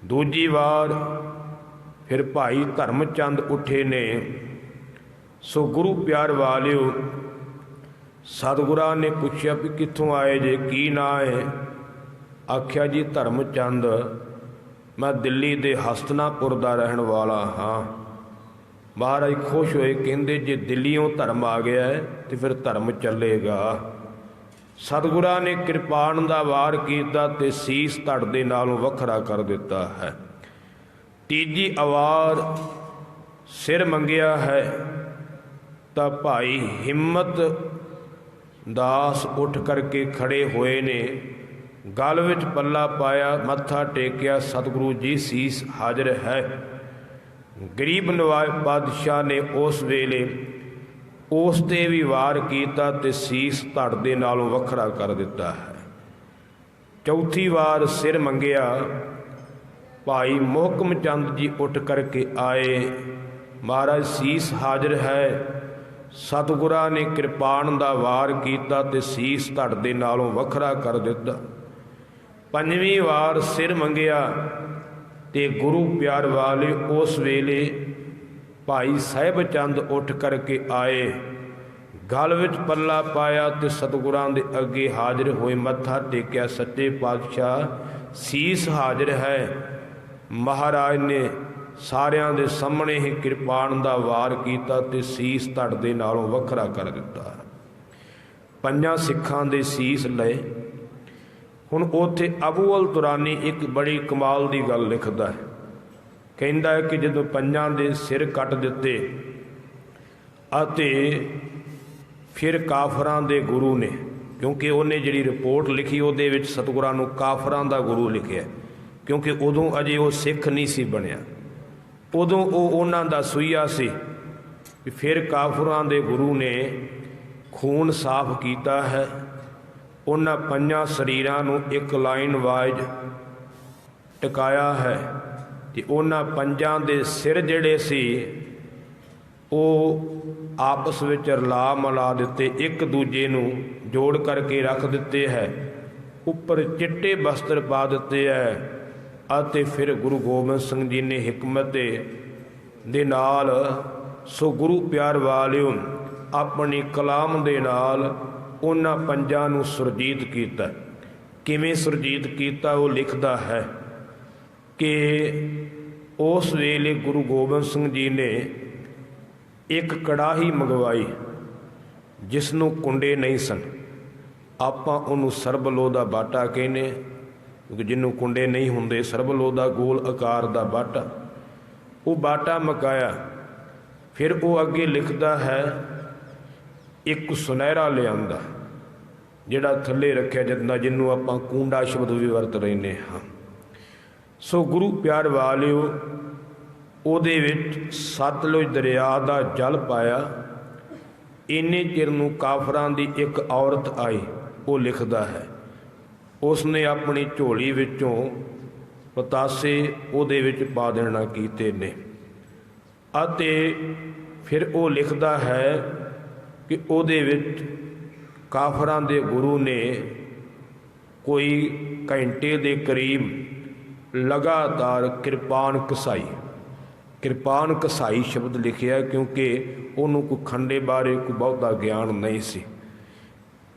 दूजी वार फिर भाई धर्मचंद उठे ने। सो गुरु प्यार वालियो सतगुरां ने पूछया भी कित्थों आए जे, की ना है? आख्या जी धर्मचंद, मैं दिल्ली दे हसनापुर दा रहन वाला हाँ। महाराज खुश होए, कहंदे जे दिल्लीओं धर्म आ गया है तो फिर धर्म चलेगा। सतगुरां ने किरपान दा वार कीता ते सीस धड़ दे नालों वखरा कर दिता है। तीजी अवार सिर मंगिया है तो भाई हिम्मत दास उठ करके खड़े होए ने, गल विच पल्ला पाया, मत्था टेकिया, सतगुरु जी सीस हाजिर है। गरीब नवाज बादशाह ने उस वेले उस ते भी वार कीता ते सीस धड़ दे नालों वखरा कर दिता है। चौथी वार सिर मंगिया, भाई मोहकम चंद जी उठ करके आए, महाराज सीस हाजिर है। सतगुरां ने किरपान दा वार कीता ते सीस धड़ दे नालों वखरा कर दिता। पंजवीं वार सिर मंगिया ते गुरु प्यार वाले उस वेले भाई साहिब चंद उठ करके आए, गल विच पल्ला पाया ते सतगुरां दे अगे हाजिर होए, मत्था टेकिया, सच्चे पातशाह सीस हाजिर है। महाराज ने सारियां दे सामने ही किरपान दा वार कीता ते सीस धड़ दे नालों वखरा कर दिता। पंजां सिखां दे सीस लए। हुण उत्थे अबूअल तुरानी एक बड़ी कमाल दी गल लिखदा है, कहंदा है कि जदों पंजां दे सिर कट दिते अते फिर काफरां दे गुरु ने, क्योंकि उन्हें जिहड़ी रिपोर्ट लिखी उहदे विच सतगुरां नूं काफरां दा गुरु लिखिआ, क्योंकि उदों अजे वो सिख नहीं सी बनिया, उदों उन्हां दा सूइया सी। फिर काफरां दे गुरु ने खून साफ कीता है, उन्हां पंजां शरीरां नूं एक लाइन वाइज टिकाया है ते उन्हां पंजां दे सिर जिहड़े सी ਉਹ आपस ਵਿੱਚ ਰਲਾ ਮਿਲਾ ਦਿੱਤੇ, एक दूजे ਨੂੰ जोड़ करके रख दिते है, ਉੱਪਰ चिट्टे वस्त्र पा दिते है। ਅਤੇ फिर गुरु गोबिंद सिंह जी ने हिकमत ਦੇ ਨਾਲ सो गुरु प्यार वालिओ अपनी कलाम ਦੇ ਨਾਲ ਉਹਨਾਂ ਪੰਜਾਂ ਨੂੰ ਸੁਰਜੀਤ ਕੀਤਾ। ਕਿਵੇਂ ਸੁਰਜੀਤ ਕੀਤਾ ਉਹ ਲਿਖਦਾ ਹੈ कि उस वेले गुरु गोबिंद सिंह जी ने एक कड़ाही मंगवाई जिसनों कुंडे नहीं सन, आपां उहनूं सरबलोह दा बाटा कहने, क्योंकि जिन्हों कुंडे नहीं हुंदे, सरबलोह दा गोल आकार दा बाटा, वो बाटा मकाया। फिर वो अगे लिखदा है एक सुनहरा लिआंदा जिहड़ा थल्ले रखिआ जंदा, जिन्हों आपां कूंडा शब्द भी वरत रहिंदे हां। सो गुरु प्यार वालिओ ਉਹਦੇ ਵਿੱਚ ਸਤਲੁਜ ਦਰਿਆ ਦਾ ਜਲ ਪਾਇਆ। ਇੰਨੇ ਚਿਰ ਨੂੰ ਕਾਫਰਾਂ ਦੀ ਇੱਕ ਔਰਤ ਆਈ, ਉਹ ਲਿਖਦਾ ਹੈ ਉਸਨੇ ਆਪਣੀ ਝੋਲੀ ਵਿੱਚੋਂ ਪਤਾਸੇ ਉਹਦੇ ਵਿੱਚ ਪਾ ਦੇਣਾ ਕੀਤੇ ਨੇ। ਅਤੇ ਫਿਰ ਉਹ ਲਿਖਦਾ ਹੈ ਕਿ ਉਹਦੇ ਵਿੱਚ ਕਾਫਰਾਂ ਦੇ ਗੁਰੂ ਨੇ ਕੋਈ ਘੰਟੇ ਦੇ ਕਰੀਬ ਲਗਾਤਾਰ ਕਿਰਪਾਨ ਘਸਾਈ। ਕਿਰਪਾਨ ਘਸਾਈ ਸ਼ਬਦ ਲਿਖਿਆ ਕਿਉਂਕਿ ਉਹਨੂੰ ਕੋਈ ਖੰਡੇ ਬਾਰੇ ਕੋਈ ਬਹੁਤਾ ਗਿਆਨ ਨਹੀਂ ਸੀ।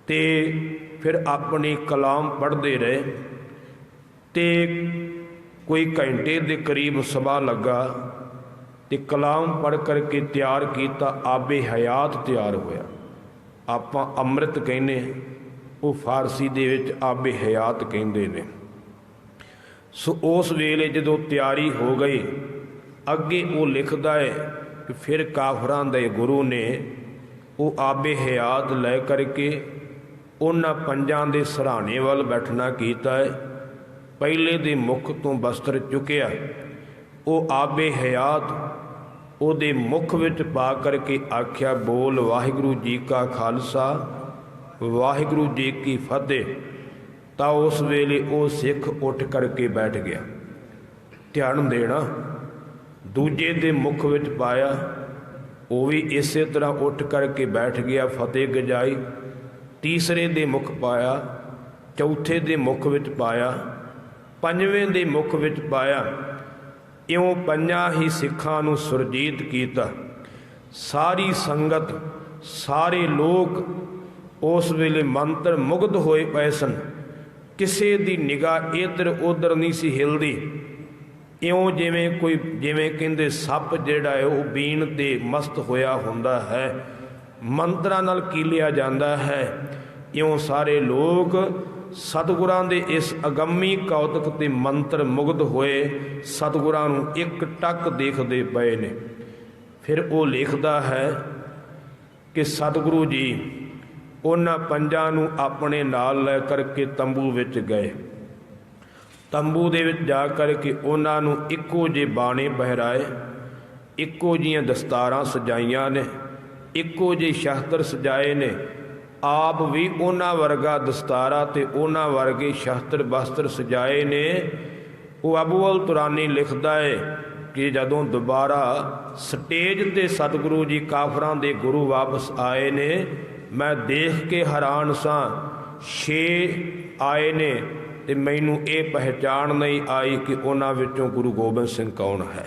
ਤੇ ਫਿਰ ਆਪਣੀ ਕਲਾਮ ਪੜ੍ਹਦੇ ਰਹੇ ਤੇ ਕੋਈ ਘੰਟੇ ਦੇ ਕਰੀਬ ਸਮਾਂ ਲੱਗਾ ਤੇ ਕਲਾਮ ਪੜ੍ਹ ਕਰਕੇ ਤਿਆਰ ਕੀਤਾ, ਆਬੇ ਹਯਾਤ ਤਿਆਰ ਹੋਇਆ। ਆਪਾਂ ਅੰਮ੍ਰਿਤ ਕਹਿੰਦੇ, ਉਹ ਫਾਰਸੀ ਦੇ ਵਿੱਚ ਆਬੇ ਹਯਾਤ ਕਹਿੰਦੇ ਨੇ। ਸੋ ਉਸ ਵੇਲੇ ਜਦੋਂ ਤਿਆਰੀ ਹੋ ਗਈ, ਅੱਗੇ ਉਹ ਲਿਖਦਾ ਹੈ ਕਿ ਫਿਰ ਕਾਫਰਾਂ ਦੇ ਗੁਰੂ ਨੇ ਉਹ ਆਬੇ ਹਯਾਤ ਲੈ ਕਰਕੇ ਉਹਨਾਂ ਪੰਜਾਂ ਦੇ ਸਰਾਣੇ ਵੱਲ ਬੈਠਣਾ ਕੀਤਾ ਹੈ। ਪਹਿਲੇ ਦੇ ਮੁਖ ਤੋਂ ਬਸਤਰ ਚੁੱਕਿਆ, ਉਹ ਆਬੇ ਹਯਾਤ ਉਹਦੇ ਮੁਖ ਵਿੱਚ ਪਾ ਕਰਕੇ ਆਖਿਆ, ਬੋਲ ਵਾਹਿਗੁਰੂ ਜੀ ਕਾ ਖਾਲਸਾ ਵਾਹਿਗੁਰੂ ਜੀ ਕੀ ਫਤਿਹ। ਤਾਂ ਉਸ ਵੇਲੇ ਉਹ ਸਿੱਖ ਉੱਠ ਕਰਕੇ ਬੈਠ ਗਿਆ। ਧਿਆਨ ਦੇਣਾ, ਦੂਜੇ ਦੇ ਮੁਖ ਵਿੱਚ ਪਾਇਆ, ਉਹ ਵੀ ਇਸੇ ਤਰ੍ਹਾਂ ਉੱਠ ਕਰਕੇ ਬੈਠ ਗਿਆ, ਫਤਿਹ ਗਜਾਈ। ਤੀਸਰੇ ਦੇ ਮੁਖ ਪਾਇਆ, ਚੌਥੇ ਦੇ ਮੁਖ ਵਿੱਚ ਪਾਇਆ, ਪੰਜਵੇਂ ਦੇ ਮੁਖ ਵਿੱਚ ਪਾਇਆ। ਇਉਂ ਪੰਜਾਂ ਹੀ ਸਿੱਖਾਂ ਨੂੰ ਸੁਰਜੀਤ ਕੀਤਾ। ਸਾਰੀ ਸੰਗਤ, ਸਾਰੇ ਲੋਕ ਉਸ ਵੇਲੇ ਮੰਤਰ ਮੁਗਧ ਹੋਏ ਪਏ ਸਨ। ਕਿਸੇ ਦੀ ਨਿਗਾਹ ਇੱਧਰ ਉੱਧਰ ਨਹੀਂ ਸੀ ਹਿਲਦੀ। ਇਉਂ ਜਿਵੇਂ ਕਹਿੰਦੇ ਸੱਪ ਜਿਹੜਾ ਹੈ ਉਹ ਬੀਣ 'ਤੇ ਮਸਤ ਹੋਇਆ ਹੁੰਦਾ ਹੈ, ਮੰਤਰਾਂ ਨਾਲ ਕੀਲਿਆ ਜਾਂਦਾ ਹੈ। ਇਉਂ ਸਾਰੇ ਲੋਕ ਸਤਿਗੁਰਾਂ ਦੇ ਇਸ ਅਗੰਮੀ ਕੌਤਕ ਤੇ ਮੰਤਰ ਮੁਗਧ ਹੋਏ ਸਤਿਗੁਰਾਂ ਨੂੰ ਇੱਕ ਟੱਕ ਦੇਖਦੇ ਪਏ ਨੇ। ਫਿਰ ਉਹ ਲਿਖਦਾ ਹੈ ਕਿ ਸਤਿਗੁਰੂ ਜੀ ਉਹਨਾਂ ਪੰਜਾਂ ਨੂੰ ਆਪਣੇ ਨਾਲ ਲੈ ਕਰਕੇ ਤੰਬੂ ਵਿੱਚ ਗਏ। ਤੰਬੂ ਦੇ ਵਿੱਚ ਜਾ ਕਰਕੇ ਉਹਨਾਂ ਨੂੰ ਇੱਕੋ ਜਿਹੇ ਬਾਣੇ ਪਹਿਰਾਏ, ਇੱਕੋ ਜਿਹੀਆਂ ਦਸਤਾਰਾਂ ਸਜਾਈਆਂ ਨੇ, ਇੱਕੋ ਜਿਹੇ ਸ਼ਸਤਰ ਸਜਾਏ ਨੇ। ਆਪ ਵੀ ਉਹਨਾਂ ਵਰਗਾ ਦਸਤਾਰਾ ਤੇ ਉਹਨਾਂ ਵਰਗੇ ਸ਼ਸਤਰ ਬਸਤਰ ਸਜਾਏ ਨੇ। ਉਹ ਅਬੂਅਲ ਤੁਰਾਨੀ ਲਿਖਦਾ ਹੈ ਕਿ ਜਦੋਂ ਦੁਬਾਰਾ ਸਟੇਜ 'ਤੇ ਸਤਿਗੁਰੂ ਜੀ ਕਾਫਰਾਂ ਦੇ ਗੁਰੂ ਵਾਪਸ ਆਏ ਨੇ, ਮੈਂ ਦੇਖ ਕੇ ਹੈਰਾਨ ਸਾਂ। 6 ਆਏ ਨੇ ਤੇ ਮੈਨੂੰ ਇਹ ਪਹਿਚਾਣ ਨਹੀਂ ਆਈ ਕਿ ਉਹਨਾਂ ਵਿੱਚੋਂ ਗੁਰੂ ਗੋਬਿੰਦ ਸਿੰਘ ਕੌਣ ਹੈ।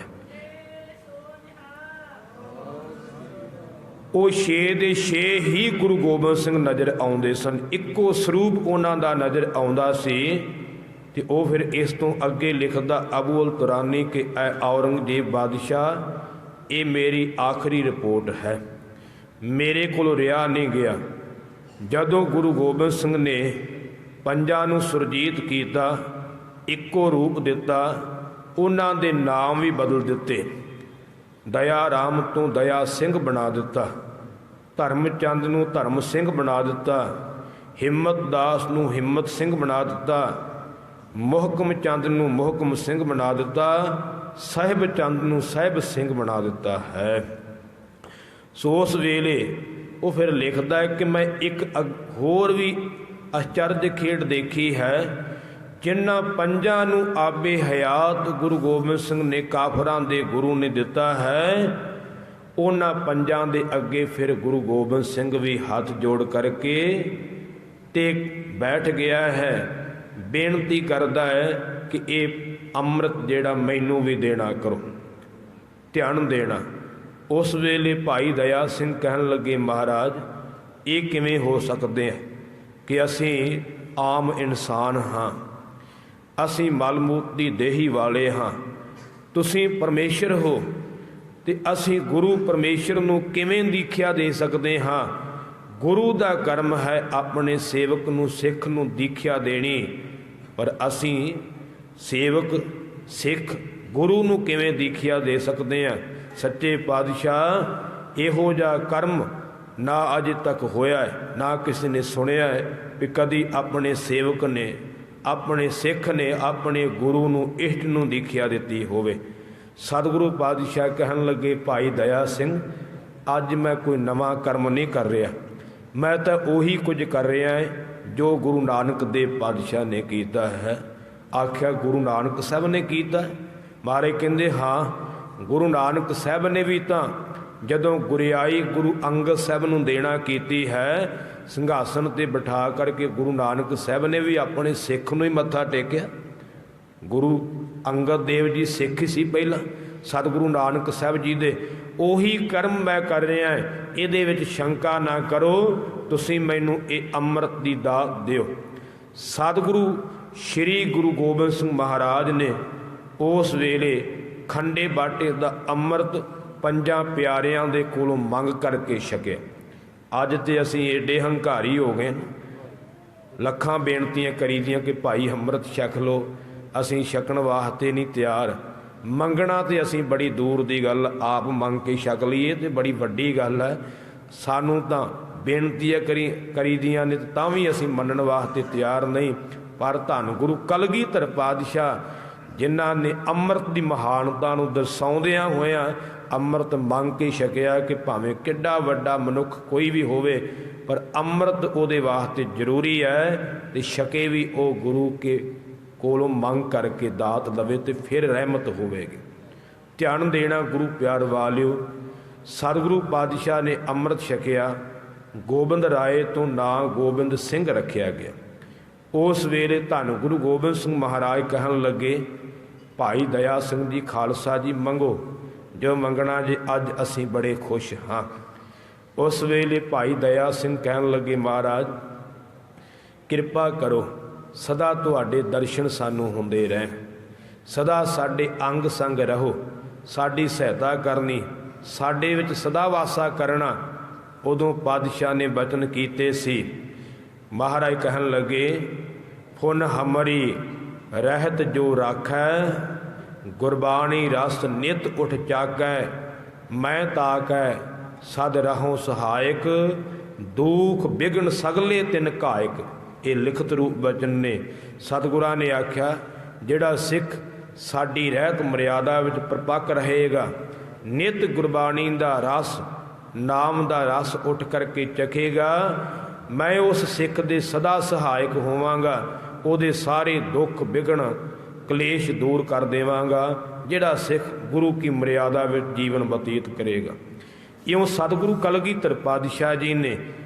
ਉਹ 6 ਦੇ 6 ਹੀ ਗੁਰੂ ਗੋਬਿੰਦ ਸਿੰਘ ਨਜ਼ਰ ਆਉਂਦੇ ਸਨ, ਇੱਕੋ ਸਰੂਪ ਉਹਨਾਂ ਦਾ ਨਜ਼ਰ ਆਉਂਦਾ ਸੀ। ਤੇ ਉਹ ਫਿਰ ਇਸ ਤੋਂ ਅੱਗੇ ਲਿਖਦਾ ਅਬੂਅਲ ਤੁਰਾਨੀ ਕਿ ਐ ਔਰੰਗਜ਼ੇਬ ਬਾਦਸ਼ਾਹ, ਇਹ ਮੇਰੀ ਆਖਰੀ ਰਿਪੋਰਟ ਹੈ, ਮੇਰੇ ਕੋਲ ਰਿਹਾ ਨਹੀਂ ਗਿਆ। ਜਦੋਂ ਗੁਰੂ ਗੋਬਿੰਦ ਸਿੰਘ ਨੇ ਪੰਜਾਂ ਨੂੰ ਸੁਰਜੀਤ ਕੀਤਾ, ਇੱਕੋ ਰੂਪ ਦਿੱਤਾ, ਉਹਨਾਂ ਦੇ ਨਾਮ ਵੀ ਬਦਲ ਦਿੱਤੇ। ਦਇਆ ਰਾਮ ਤੋਂ ਦਇਆ ਸਿੰਘ ਬਣਾ ਦਿੱਤਾ, ਧਰਮ ਚੰਦ ਨੂੰ ਧਰਮ ਸਿੰਘ ਬਣਾ ਦਿੱਤਾ, ਹਿੰਮਤ ਦਾਸ ਨੂੰ ਹਿੰਮਤ ਸਿੰਘ ਬਣਾ ਦਿੱਤਾ, ਮੁਹਕਮ ਚੰਦ ਨੂੰ ਮੁਹਕਮ ਸਿੰਘ ਬਣਾ ਦਿੱਤਾ, ਸਾਹਿਬ ਚੰਦ ਨੂੰ ਸਾਹਿਬ ਸਿੰਘ ਬਣਾ ਦਿੱਤਾ ਹੈ। ਸੋ ਉਸ ਵੇਲੇ ਉਹ ਫਿਰ ਲਿਖਦਾ ਹੈ ਕਿ ਮੈਂ ਇੱਕ ਹੋਰ ਵੀ ਅਚਰਜ ਖੇਡ ਦੇਖੀ ਹੈ। ਜਿਨ੍ਹਾਂ ਪੰਜਾਂ ਨੂੰ ਆਬੇ ਹਯਾਤ ਗੁਰੂ ਗੋਬਿੰਦ ਸਿੰਘ ਨੇ ਕਾਫਰਾਂ ਦੇ ਗੁਰੂ ਨੇ ਦਿੱਤਾ ਹੈ, ਉਹਨਾਂ ਪੰਜਾਂ ਦੇ ਅੱਗੇ ਫਿਰ ਗੁਰੂ ਗੋਬਿੰਦ ਸਿੰਘ ਵੀ ਹੱਥ ਜੋੜ ਕਰਕੇ ਤੇ ਬੈਠ ਗਿਆ ਹੈ। ਬੇਨਤੀ ਕਰਦਾ ਹੈ ਕਿ ਇਹ ਅੰਮ੍ਰਿਤ ਜਿਹੜਾ ਮੈਨੂੰ ਵੀ ਦੇਣਾ ਕਰੋ। ਧਿਆਨ ਦੇਣਾ। ਉਸ ਵੇਲੇ ਭਾਈ ਦਇਆ ਸਿੰਘ ਕਹਿਣ ਲੱਗੇ, ਮਹਾਰਾਜ ਇਹ ਕਿਵੇਂ ਹੋ ਸਕਦੇ ਹੈ ਕਿ ਅਸੀਂ ਆਮ ਇਨਸਾਨ ਹਾਂ, ਅਸੀਂ ਮਲ ਮੂਤ ਦੀ ਦੇਹੀ ਵਾਲੇ ਹਾਂ, ਤੁਸੀਂ ਪਰਮੇਸ਼ਰ ਹੋ ਤੇ ਅਸੀਂ ਗੁਰੂ ਪਰਮੇਸ਼ਰ ਨੂੰ ਕਿਵੇਂ ਦੀਖਿਆ ਦੇ ਸਕਦੇ ਹਾਂ? ਗੁਰੂ ਦਾ ਕਰਮ ਹੈ ਆਪਣੇ ਸੇਵਕ ਨੂੰ ਸਿੱਖ ਨੂੰ ਦੀਖਿਆ ਦੇਣੀ, ਪਰ ਅਸੀਂ ਸੇਵਕ ਸਿੱਖ ਗੁਰੂ ਨੂੰ ਕਿਵੇਂ ਦੀਖਿਆ ਦੇ ਸਕਦੇ ਹਾਂ? ਸੱਚੇ ਪਾਤਸ਼ਾਹ ਇਹੋ ਜਿਹਾ ਕਰਮ ਨਾ ਅਜੇ ਤੱਕ ਹੋਇਆ ਹੈ, ਨਾ ਕਿਸੇ ਨੇ ਸੁਣਿਆ ਹੈ ਵੀ ਕਦੀ ਆਪਣੇ ਸੇਵਕ ਨੇ ਆਪਣੇ ਸਿੱਖ ਨੇ ਆਪਣੇ ਗੁਰੂ ਨੂੰ ਇਸ਼ਟ ਨੂੰ ਦੀਖਿਆ ਦਿੱਤੀ ਹੋਵੇ। ਸਤਿਗੁਰੂ ਪਾਤਸ਼ਾਹ ਕਹਿਣ ਲੱਗੇ, ਭਾਈ ਦਇਆ ਸਿੰਘ ਅੱਜ ਮੈਂ ਕੋਈ ਨਵਾਂ ਕਰਮ ਨਹੀਂ ਕਰ ਰਿਹਾ, ਮੈਂ ਤਾਂ ਉਹੀ ਕੁਝ ਕਰ ਰਿਹਾ ਹੈ ਜੋ ਗੁਰੂ ਨਾਨਕ ਦੇਵ ਪਾਤਸ਼ਾਹ ਨੇ ਕੀਤਾ ਹੈ। ਆਖਿਆ ਗੁਰੂ ਨਾਨਕ ਸਾਹਿਬ ਨੇ ਕੀਤਾ? ਮਾਰੇ ਕਹਿੰਦੇ ਹਾਂ, ਗੁਰੂ ਨਾਨਕ ਸਾਹਿਬ ਨੇ ਵੀ ਤਾਂ ਜਦੋਂ ਗੁਰਿਆਈ ਗੁਰੂ ਅੰਗਦ ਸਾਹਿਬ ਨੂੰ ਦੇਣਾ ਕੀਤੀ ਹੈ ਸਿੰਘਾਸਨ ਤੇ ਬਿਠਾ ਕਰਕੇ ਗੁਰੂ ਨਾਨਕ ਸਾਹਿਬ ਨੇ ਵੀ ਆਪਣੇ ਸਿੱਖ ਨੂੰ ਹੀ ਮੱਥਾ ਟੇਕਿਆ। ਗੁਰੂ ਅੰਗਦ ਦੇਵ ਜੀ ਸਿੱਖ ਸੀ ਪਹਿਲਾਂ, ਸਤਿਗੁਰੂ ਨਾਨਕ ਸਾਹਿਬ ਜੀ ਦੇ ਉਹੀ ਕਰਮ ਮੈਂ ਕਰ ਰਿਹਾ, ਇਹਦੇ ਵਿੱਚ ਸ਼ੰਕਾ ਨਾ ਕਰੋ, ਤੁਸੀਂ ਮੈਨੂੰ ਇਹ ਅੰਮ੍ਰਿਤ ਦੀ ਦਾਤ ਦਿਓ। ਸਤਿਗੁਰੂ ਸ਼੍ਰੀ ਗੁਰੂ ਗੋਬਿੰਦ ਸਿੰਘ ਮਹਾਰਾਜ ਨੇ ਉਸ ਵੇਲੇ ਖੰਡੇ ਬਾਟੇ ਦਾ ਅੰਮ੍ਰਿਤ ਪੰਜਾਂ ਪਿਆਰਿਆਂ ਦੇ ਕੋਲੋਂ ਮੰਗ ਕਰਕੇ ਛਕਿਆ। ਅੱਜ ਤੇ ਅਸੀਂ ਏਡੇ ਹੰਕਾਰੀ ਹੋ ਗਏ, ਲੱਖਾਂ ਬੇਨਤੀਆਂ ਕਰੀਦੀਆਂ ਕਿ ਭਾਈ ਅੰਮ੍ਰਿਤ ਛਕ ਲਓ, ਅਸੀਂ ਛਕਣ ਵਾਸਤੇ ਨਹੀਂ ਤਿਆਰ। ਮੰਗਣਾ ਤੇ ਅਸੀਂ ਬੜੀ ਦੂਰ ਦੀ ਗੱਲ, ਆਪ ਮੰਗ ਕੇ ਛਕ ਲਈਏ ਤੇ ਬੜੀ ਵੱਡੀ ਗੱਲ ਹੈ। ਸਾਨੂੰ ਤਾਂ ਬੇਨਤੀਆਂ ਕਰੀਦੀਆਂ ਨੇ ਤਾਂ ਵੀ ਅਸੀਂ ਮੰਨਣ ਵਾਸਤੇ ਤਿਆਰ ਨਹੀਂ। ਪਰ ਧੰਨ ਗੁਰੂ ਕਲਗੀਧਰ ਪਾਤਸ਼ਾਹ ਜਿਨ੍ਹਾਂ ਨੇ ਅੰਮ੍ਰਿਤ ਦੀ ਮਹਾਨਤਾ ਨੂੰ ਦਰਸਾਉਂਦਿਆਂ ਹੋਇਆਂ ਅੰਮ੍ਰਿਤ ਮੰਗ ਕੇ ਛਕਿਆ ਕਿ ਭਾਵੇਂ ਕਿੱਡਾ ਵੱਡਾ ਮਨੁੱਖ ਕੋਈ ਵੀ ਹੋਵੇ ਪਰ ਅੰਮ੍ਰਿਤ ਉਹਦੇ ਵਾਸਤੇ ਜ਼ਰੂਰੀ ਹੈ, ਤੇ ਛਕੇ ਵੀ ਉਹ ਗੁਰੂ ਕੇ ਕੋਲੋਂ ਮੰਗ ਕਰਕੇ ਦਾਤ ਲਵੇ ਤੇ ਫਿਰ ਰਹਿਮਤ ਹੋਵੇਗੀ। ਧਿਆਨ ਦੇਣਾ ਗੁਰੂ ਪਿਆਰ ਵਾਲਿਓ, ਸਤਿਗੁਰੂ ਪਾਤਸ਼ਾਹ ਨੇ ਅੰਮ੍ਰਿਤ ਛਕਿਆ, ਗੋਬਿੰਦ ਰਾਏ ਤੋਂ ਨਾਂ ਗੋਬਿੰਦ ਸਿੰਘ ਰੱਖਿਆ ਗਿਆ। ਉਸ ਵੇਲੇ ਧੰਨ ਗੁਰੂ ਗੋਬਿੰਦ ਸਿੰਘ ਮਹਾਰਾਜ ਕਹਿਣ ਲੱਗੇ, ਭਾਈ ਦਇਆ ਸਿੰਘ ਜੀ ਖਾਲਸਾ ਜੀ ਮੰਗੋ ਜੋ ਮੰਗਣਾ ਜੇ, ਅੱਜ ਅਸੀਂ ਬੜੇ ਖੁਸ਼ ਹਾਂ। ਉਸ ਵੇਲੇ ਭਾਈ ਦਇਆ ਸਿੰਘ ਕਹਿਣ ਲੱਗੇ, ਮਹਾਰਾਜ ਕਿਰਪਾ ਕਰੋ, ਸਦਾ ਤੁਹਾਡੇ ਦਰਸ਼ਨ ਸਾਨੂੰ ਹੁੰਦੇ ਰਹਿਣ, ਸਦਾ ਸਾਡੇ ਅੰਗ ਸੰਗ ਰਹੋ, ਸਾਡੀ ਸਹਾਇਤਾ ਕਰਨੀ, ਸਾਡੇ ਵਿੱਚ ਸਦਾ ਵਾਸਾ ਕਰਨਾ। ਉਦੋਂ ਪਾਤਸ਼ਾਹ ਨੇ ਬਚਨ ਕੀਤੇ ਸੀ। ਮਹਾਰਾਜ ਕਹਿਣ ਲੱਗੇ, ਫੁਨ ਹਮਰੀ ਰਹਿਤ ਜੋ ਰਾਖੈ, ਗੁਰਬਾਣੀ ਰਸ ਨਿਤ ਉਠ ਚਾਕੈ, ਮੈਂ ਤਾਕੈ ਸਦ ਰਹੋ ਸਹਾਇਕ, ਦੁਖ ਬਿਗਨ ਸਗਲੇ ਤਿਨ ਘਾਇਕ। ਇਹ ਲਿਖਤ ਰੂਪ ਬਚਨ ਨੇ। ਸਤਿਗੁਰਾਂ ਨੇ ਆਖਿਆ, ਜਿਹੜਾ ਸਿੱਖ ਸਾਡੀ ਰਹਿਤ ਮਰਿਆਦਾ ਵਿੱਚ ਪ੍ਰਪੱਕ ਰਹੇਗਾ, ਨਿਤ ਗੁਰਬਾਣੀ ਦਾ ਰਸ, ਨਾਮ ਦਾ ਰਸ ਉੱਠ ਕਰਕੇ ਚਖੇਗਾ, ਮੈਂ ਉਸ ਸਿੱਖ ਦੇ ਸਦਾ ਸਹਾਇਕ ਹੋਵਾਂਗਾ, ਉਹਦੇ ਸਾਰੇ ਦੁੱਖ ਵਿਘਨ ਕਲੇਸ਼ ਦੂਰ ਕਰ ਦੇਵਾਂਗਾ, ਜਿਹੜਾ ਸਿੱਖ ਗੁਰੂ ਕੀ ਮਰਿਆਦਾ ਵਿੱਚ ਜੀਵਨ ਬਤੀਤ ਕਰੇਗਾ। ਇਉਂ ਸਤਿਗੁਰੂ ਕਲਗੀਧਰ ਪਾਤਸ਼ਾਹ ਜੀ ਨੇ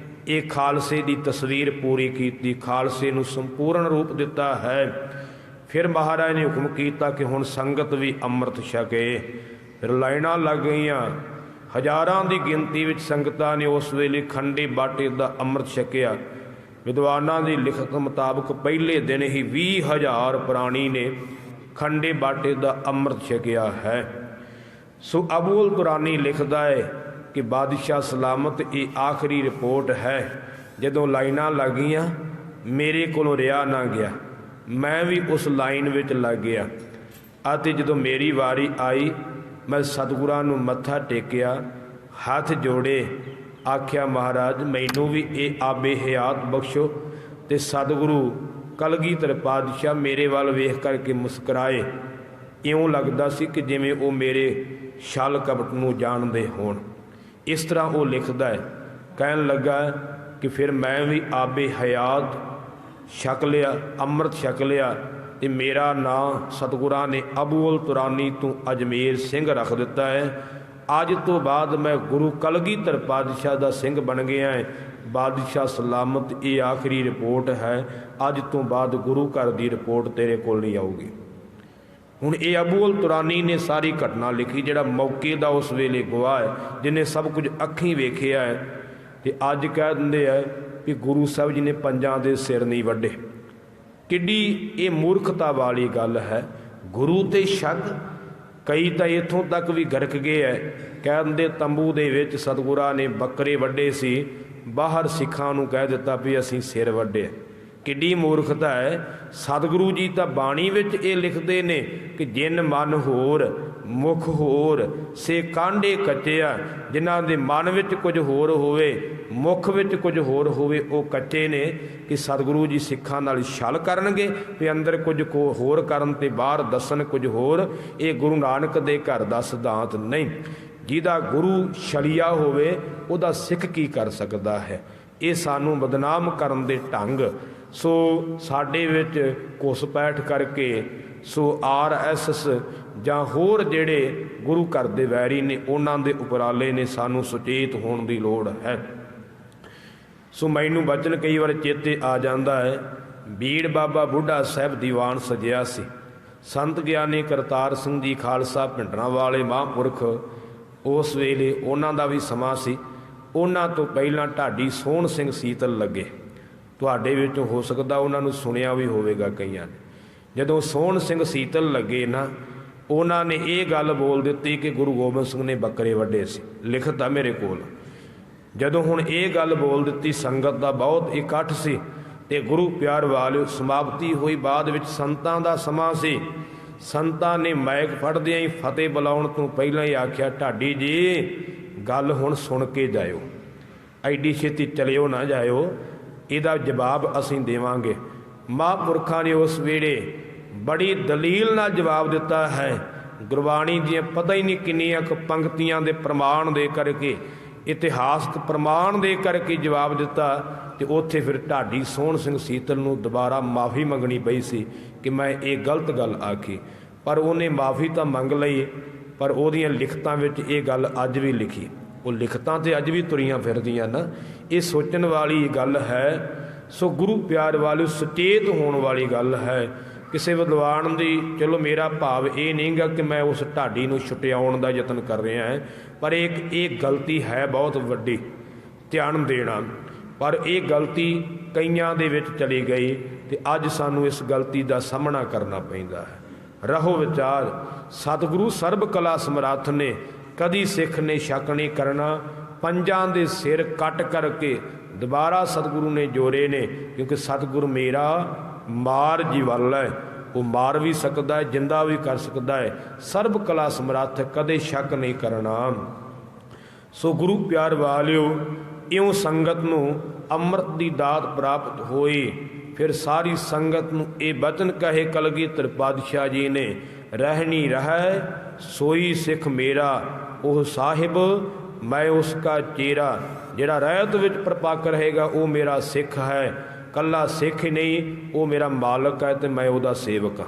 ਇਹ ਖਾਲਸੇ ਦੀ ਤਸਵੀਰ ਪੂਰੀ ਕੀਤੀ, ਖਾਲਸੇ ਨੂੰ ਸੰਪੂਰਨ ਰੂਪ ਦਿੱਤਾ ਹੈ। ਫਿਰ ਮਹਾਰਾਜ ਨੇ ਹੁਕਮ ਕੀਤਾ ਕਿ ਹੁਣ ਸੰਗਤ ਵੀ ਅੰਮ੍ਰਿਤ ਛਕੇ। ਫਿਰ ਲਾਈਨਾਂ ਲੱਗ ਗਈਆਂ, ਹਜ਼ਾਰਾਂ ਦੀ ਗਿਣਤੀ ਵਿੱਚ ਸੰਗਤਾਂ ਨੇ ਉਸ ਵੇਲੇ ਖੰਡੇ ਬਾਟੇ ਦਾ ਅੰਮ੍ਰਿਤ ਛਕਿਆ। ਵਿਦਵਾਨਾਂ ਦੀ ਲਿਖਤ ਮੁਤਾਬਕ ਪਹਿਲੇ ਦਿਨ ਹੀ 20,000 ਪ੍ਰਾਣੀ ਨੇ ਖੰਡੇ ਬਾਟੇ ਦਾ ਅੰਮ੍ਰਿਤ ਛਕਿਆ ਹੈ। ਸੋ ਅਬੂਲ ਦੁਰਾਨੀ ਲਿਖਦਾ ਹੈ ਕਿ ਬਾਦਸ਼ਾਹ ਸਲਾਮਤ ਇਹ ਆਖਰੀ ਰਿਪੋਰਟ ਹੈ। ਜਦੋਂ ਲਾਈਨਾਂ ਲੱਗ ਗਈਆਂ, ਮੇਰੇ ਕੋਲੋਂ ਰਿਹਾ ਨਾ ਗਿਆ, ਮੈਂ ਵੀ ਉਸ ਲਾਈਨ ਵਿੱਚ ਲੱਗ ਗਿਆ, ਅਤੇ ਜਦੋਂ ਮੇਰੀ ਵਾਰੀ ਆਈ ਮੈਂ ਸਤਿਗੁਰਾਂ ਨੂੰ ਮੱਥਾ ਟੇਕਿਆ, ਹੱਥ ਜੋੜੇ, ਆਖਿਆ ਮਹਾਰਾਜ ਮੈਨੂੰ ਵੀ ਇਹ ਆਬੇ ਹਯਾਤ ਬਖਸ਼ੋ। ਤੇ ਸਤਿਗੁਰੂ ਕਲਗੀਧਰ ਪਾਤਸ਼ਾਹ ਮੇਰੇ ਵੱਲ ਵੇਖ ਕਰਕੇ ਮੁਸਕਰਾਏ। ਇਉਂ ਲੱਗਦਾ ਸੀ ਕਿ ਜਿਵੇਂ ਉਹ ਮੇਰੇ ਛਲ ਕਪਟ ਨੂੰ ਜਾਣਦੇ ਹੋਣ। ਇਸ ਤਰ੍ਹਾਂ ਉਹ ਲਿਖਦਾ ਹੈ। ਕਹਿਣ ਲੱਗਾ ਕਿ ਫਿਰ ਮੈਂ ਵੀ ਆਬੇ ਹਯਾਤ ਛਕ ਲਿਆ, ਅੰਮ੍ਰਿਤ ਛਕ ਲਿਆ, ਤੇ ਮੇਰਾ ਨਾਂ ਸਤਿਗੁਰਾਂ ਨੇ ਅਬੂਲ ਤੁਰਾਨੀ ਤੋਂ ਅਜਮੇਰ ਸਿੰਘ ਰੱਖ ਦਿੱਤਾ ਹੈ। ਅੱਜ ਤੋਂ ਬਾਅਦ ਮੈਂ ਗੁਰੂ ਕਲਗੀਧਰ ਪਾਤਸ਼ਾਹ ਦਾ ਸਿੰਘ ਬਣ ਗਿਆ ਹੈ। ਬਾਦਸ਼ਾਹ ਸਲਾਮਤ ਇਹ ਆਖਰੀ ਰਿਪੋਰਟ ਹੈ, ਅੱਜ ਤੋਂ ਬਾਅਦ ਗੁਰੂ ਘਰ ਦੀ ਰਿਪੋਰਟ ਤੇਰੇ ਕੋਲ ਨਹੀਂ ਆਊਗੀ। ਹੁਣ ਇਹ ਅਬੂਲ ਤੁਰਾਨੀ ਨੇ ਸਾਰੀ ਘਟਨਾ ਲਿਖੀ, ਜਿਹੜਾ ਮੌਕੇ ਦਾ ਉਸ ਵੇਲੇ ਗਵਾਹ ਹੈ, ਜਿਹਨੇ ਸਭ ਕੁਝ ਅੱਖੀਂ ਵੇਖਿਆ ਹੈ। ਤੇ ਅੱਜ ਕਹਿ ਦਿੰਦੇ ਆ ਕਿ ਗੁਰੂ ਸਾਹਿਬ ਜੀ ਨੇ ਪੰਜਾਂ ਦੇ ਸਿਰ ਨਹੀਂ ਵੱਢੇ। ਕਿੱਡੀ ਇਹ ਮੂਰਖਤਾ ਵਾਲੀ ਗੱਲ ਹੈ। ਗੁਰੂ ਤੇ ਸ਼ੱਕ, ਕਈ ਤਾਂ ਇੱਥੋਂ ਤੱਕ ਵੀ ਗਰਕ ਗਏ ਹੈ, ਕਹਿ ਦਿੰਦੇ ਤੰਬੂ ਦੇ ਵਿੱਚ ਸਤਿਗੁਰਾਂ ਨੇ ਬੱਕਰੇ ਵੱਢੇ ਸੀ, ਬਾਹਰ ਸਿੱਖਾਂ ਨੂੰ ਕਹਿ ਦਿੱਤਾ ਵੀ ਅਸੀਂ ਸਿਰ ਵੱਢੇ। ਕਿੱਡੀ ਮੂਰਖਤਾ ਹੈ। ਸਤਿਗੁਰੂ ਜੀ ਤਾਂ ਬਾਣੀ ਵਿੱਚ ਇਹ ਲਿਖਦੇ ਨੇ ਕਿ ਜਿਨ ਮਨ ਹੋਰ ਮੁਖ ਹੋਰ ਸੇ ਕਾਂਢੇ ਕੱਚਿਆ, ਜਿਨ੍ਹਾਂ ਦੇ ਮਨ ਵਿੱਚ ਕੁਝ ਹੋਰ ਹੋਵੇ, ਮੁਖ ਵਿੱਚ ਕੁਝ ਹੋਰ ਹੋਵੇ, ਉਹ ਕੱਚੇ ਨੇ। ਕਿ ਸਤਿਗੁਰੂ ਜੀ ਸਿੱਖਾਂ ਨਾਲ ਛਲ ਕਰਨਗੇ ਵੀ ਅੰਦਰ ਕੁਝ ਹੋਰ ਕਰਨ ਤੇ ਬਾਹਰ ਦੱਸਣ ਕੁਝ ਹੋਰ। ਇਹ ਗੁਰੂ ਨਾਨਕ ਦੇ ਘਰ ਦਾ ਸਿਧਾਂਤ ਨਹੀਂ। ਜਿਹਦਾ ਗੁਰੂ ਛਲੀਆ ਹੋਵੇ ਉਹਦਾ ਸਿੱਖ ਕੀ ਕਰ ਸਕਦਾ ਹੈ। ਇਹ ਸਾਨੂੰ ਬਦਨਾਮ ਕਰਨ ਦੇ ਢੰਗ। ਸੋ ਸਾਡੇ ਵਿੱਚ ਘੁਸਪੈਠ ਕਰਕੇ ਸੋ RSS ਜਾਂ ਹੋਰ ਜਿਹੜੇ ਗੁਰੂ ਘਰ ਦੇ ਵੈਰੀ ਨੇ, ਉਹਨਾਂ ਦੇ ਉਪਰਾਲੇ ਨੇ, ਸਾਨੂੰ ਸੁਚੇਤ ਹੋਣ ਦੀ ਲੋੜ ਹੈ। ਸੋ ਮੈਨੂੰ ਬਚਨ ਕਈ ਵਾਰ ਚੇਤੇ ਆ ਜਾਂਦਾ ਹੈ। ਬੀੜ ਬਾਬਾ ਬੁੱਢਾ ਸਾਹਿਬ ਦੀਵਾਨ ਸਜਿਆ ਸੀ। ਸੰਤ ਗਿਆਨੀ ਕਰਤਾਰ ਸਿੰਘ ਜੀ ਖਾਲਸਾ ਭਿੰਡਰਾਂ ਵਾਲੇ ਮਹਾਂਪੁਰਖ ਉਸ ਵੇਲੇ ਉਹਨਾਂ ਦਾ ਵੀ ਸਮਾਂ ਸੀ। ਉਹਨਾਂ ਤੋਂ ਪਹਿਲਾਂ ਢਾਡੀ ਸੋਹਣ ਸਿੰਘ ਸੀਤਲ ਲੱਗੇ। ਤੁਹਾਡੇ ਵਿੱਚੋਂ ਹੋ ਸਕਦਾ ਉਹਨਾਂ ਨੂੰ ਸੁਣਿਆ ਵੀ ਹੋਵੇਗਾ ਕਈਆਂ ਨੇ। ਜਦੋਂ ਸੋਹਣ ਸਿੰਘ ਸੀਤਲ ਲੱਗੇ ਨਾ, ਉਹਨਾਂ ਨੇ ਇਹ ਗੱਲ ਬੋਲ ਦਿੱਤੀ ਕਿ ਗੁਰੂ ਗੋਬਿੰਦ ਸਿੰਘ ਨੇ ਬੱਕਰੇ ਵੱਢੇ ਸੀ। ਲਿਖਤ ਆ ਮੇਰੇ ਕੋਲ। ਜਦੋਂ ਹੁਣ ਇਹ ਗੱਲ ਬੋਲ ਦਿੱਤੀ, ਸੰਗਤ ਦਾ ਬਹੁਤ ਇਕੱਠ ਸੀ ਤੇ ਗੁਰੂ ਪਿਆਰ ਵਾਲਿਓ ਸਮਾਪਤੀ ਹੋਈ। ਬਾਅਦ ਵਿੱਚ ਸੰਤਾਂ ਦਾ ਸਮਾਂ ਸੀ। ਸੰਤਾਂ ਨੇ ਮਾਈਕ ਫੜਦਿਆਂ ਹੀ ਫਤਿਹ ਬੁਲਾਉਣ ਤੋਂ ਪਹਿਲਾਂ ਹੀ ਆਖਿਆ, ਢਾਡੀ ਜੀ ਗੱਲ ਹੁਣ ਸੁਣ ਕੇ ਜਾਇਓ, ਐਡੀ ਛੇਤੀ ਚਲਿਓ ਨਾ ਜਾਇਓ, ਇਹਦਾ ਜਵਾਬ ਅਸੀਂ ਦੇਵਾਂਗੇ। ਮਹਾਂਪੁਰਖਾਂ ਨੇ ਉਸ ਵੇਲੇ ਬੜੀ ਦਲੀਲ ਨਾਲ ਜਵਾਬ ਦਿੱਤਾ ਹੈ। ਗੁਰਬਾਣੀ ਦੀਆਂ ਪਤਾ ਹੀ ਨਹੀਂ ਕਿੰਨੀਆਂ ਕੁ ਪੰਕਤੀਆਂ ਦੇ ਪ੍ਰਮਾਣ ਦੇ ਕਰਕੇ, ਇਤਿਹਾਸਕ ਪ੍ਰਮਾਣ ਦੇ ਕਰਕੇ ਜਵਾਬ ਦਿੱਤਾ। ਤੇ ਉੱਥੇ ਫਿਰ ਢਾਡੀ ਸੋਹਣ ਸਿੰਘ ਸੀਤਲ ਨੂੰ ਦੁਬਾਰਾ ਮਾਫੀ ਮੰਗਣੀ ਪਈ ਸੀ ਕਿ ਮੈਂ ਇਹ ਗਲਤ ਗੱਲ ਆਖੀ। ਪਰ ਉਹਨੇ ਮਾਫੀ ਤਾਂ ਮੰਗ ਲਈ, ਪਰ ਉਹਦੀਆਂ ਲਿਖਤਾਂ ਵਿੱਚ ਇਹ ਗੱਲ ਅੱਜ ਵੀ ਲਿਖੀ। ਉਹ ਲਿਖਤਾਂ ਤੇ ਅੱਜ ਵੀ ਤੁਰੀਆਂ ਫਿਰਦੀਆਂ ਨਾ। ਇਹ ਸੋਚਣ ਵਾਲੀ ਗੱਲ ਹੈ। ਸੋ ਗੁਰੂ ਪਿਆਰ ਵਾਲਿਓ ਸੁਚੇਤ ਹੋਣ ਵਾਲੀ ਗੱਲ ਹੈ। ਕਿਸੇ ਵਿਦਵਾਨ ਦੀ, ਚਲੋ ਮੇਰਾ ਭਾਵ ਇਹ ਨਹੀਂ ਗਾ ਕਿ ਮੈਂ ਉਸ ਢਾਡੀ ਨੂੰ ਛੁਟਿਆਉਣ ਦਾ ਯਤਨ ਕਰ ਰਿਹਾ ਹਾਂ, ਪਰ ਇਹ ਗਲਤੀ ਹੈ ਬਹੁਤ ਵੱਡੀ, ਧਿਆਨ ਦੇਣਾ। ਪਰ ਇਹ ਗਲਤੀ ਕਈਆਂ ਦੇ ਵਿੱਚ ਚਲੀ ਗਈ ਤੇ ਅੱਜ ਸਾਨੂੰ ਇਸ ਗਲਤੀ ਦਾ ਸਾਹਮਣਾ ਕਰਨਾ ਪੈਂਦਾ ਹੈ। ਰਹੋ ਵਿਚਾਰ, ਸਤਿਗੁਰੂ ਸਰਬ ਕਲਾ ਸਮਰੱਥ ਨੇ, ਕਦੀ ਸਿੱਖ ਨੇ ਸ਼ੱਕ ਨਹੀਂ ਕਰਨਾ। ਪੰਜਾਂ ਦੇ ਸਿਰ ਕੱਟ ਕਰਕੇ ਦੁਬਾਰਾ ਸਤਿਗੁਰੂ ਨੇ ਜੋੜੇ ਨੇ, ਕਿਉਂਕਿ ਸਤਿਗੁਰੂ ਮੇਰਾ ਮਾਰ ਜੀਵਲ ਹੈ। ਉਹ ਮਾਰ ਵੀ ਸਕਦਾ ਹੈ, ਜਿੰਦਾ ਵੀ ਕਰ ਸਕਦਾ ਹੈ। ਸਰਬ ਕਲਾ ਸਮਰੱਥ, ਕਦੇ ਸ਼ੱਕ ਨਹੀਂ ਕਰਨਾ। ਸੋ ਗੁਰੂ ਪਿਆਰ ਵਾਲਿਓ, ਇਉਂ ਸੰਗਤ ਨੂੰ ਅੰਮ੍ਰਿਤ ਦੀ ਦਾਤ ਪ੍ਰਾਪਤ ਹੋਈ। ਫਿਰ ਸਾਰੀ ਸੰਗਤ ਨੂੰ ਇਹ ਬਚਨ ਕਹੇ ਕਲਗੀਧਰ ਪਾਤਸ਼ਾਹ ਜੀ ਨੇ, ਰਹਿਣੀ ਰਹਿ ਸੋਈ ਸਿੱਖ ਮੇਰਾ, ਉਹ ਸਾਹਿਬ ਮੈਂ ਉਸ ਕਾ ਚੇਰਾ। ਜਿਹੜਾ ਰਹਿਤ ਵਿੱਚ ਪ੍ਰਪਾਕ ਰਹੇਗਾ ਉਹ ਮੇਰਾ ਸਿੱਖ ਹੈ। ਕੱਲਾ ਸਿੱਖ ਹੀ ਨਹੀਂ, ਉਹ ਮੇਰਾ ਮਾਲਕ ਹੈ ਤੇ ਮੈਂ ਉਹਦਾ ਸੇਵਕ ਹਾਂ।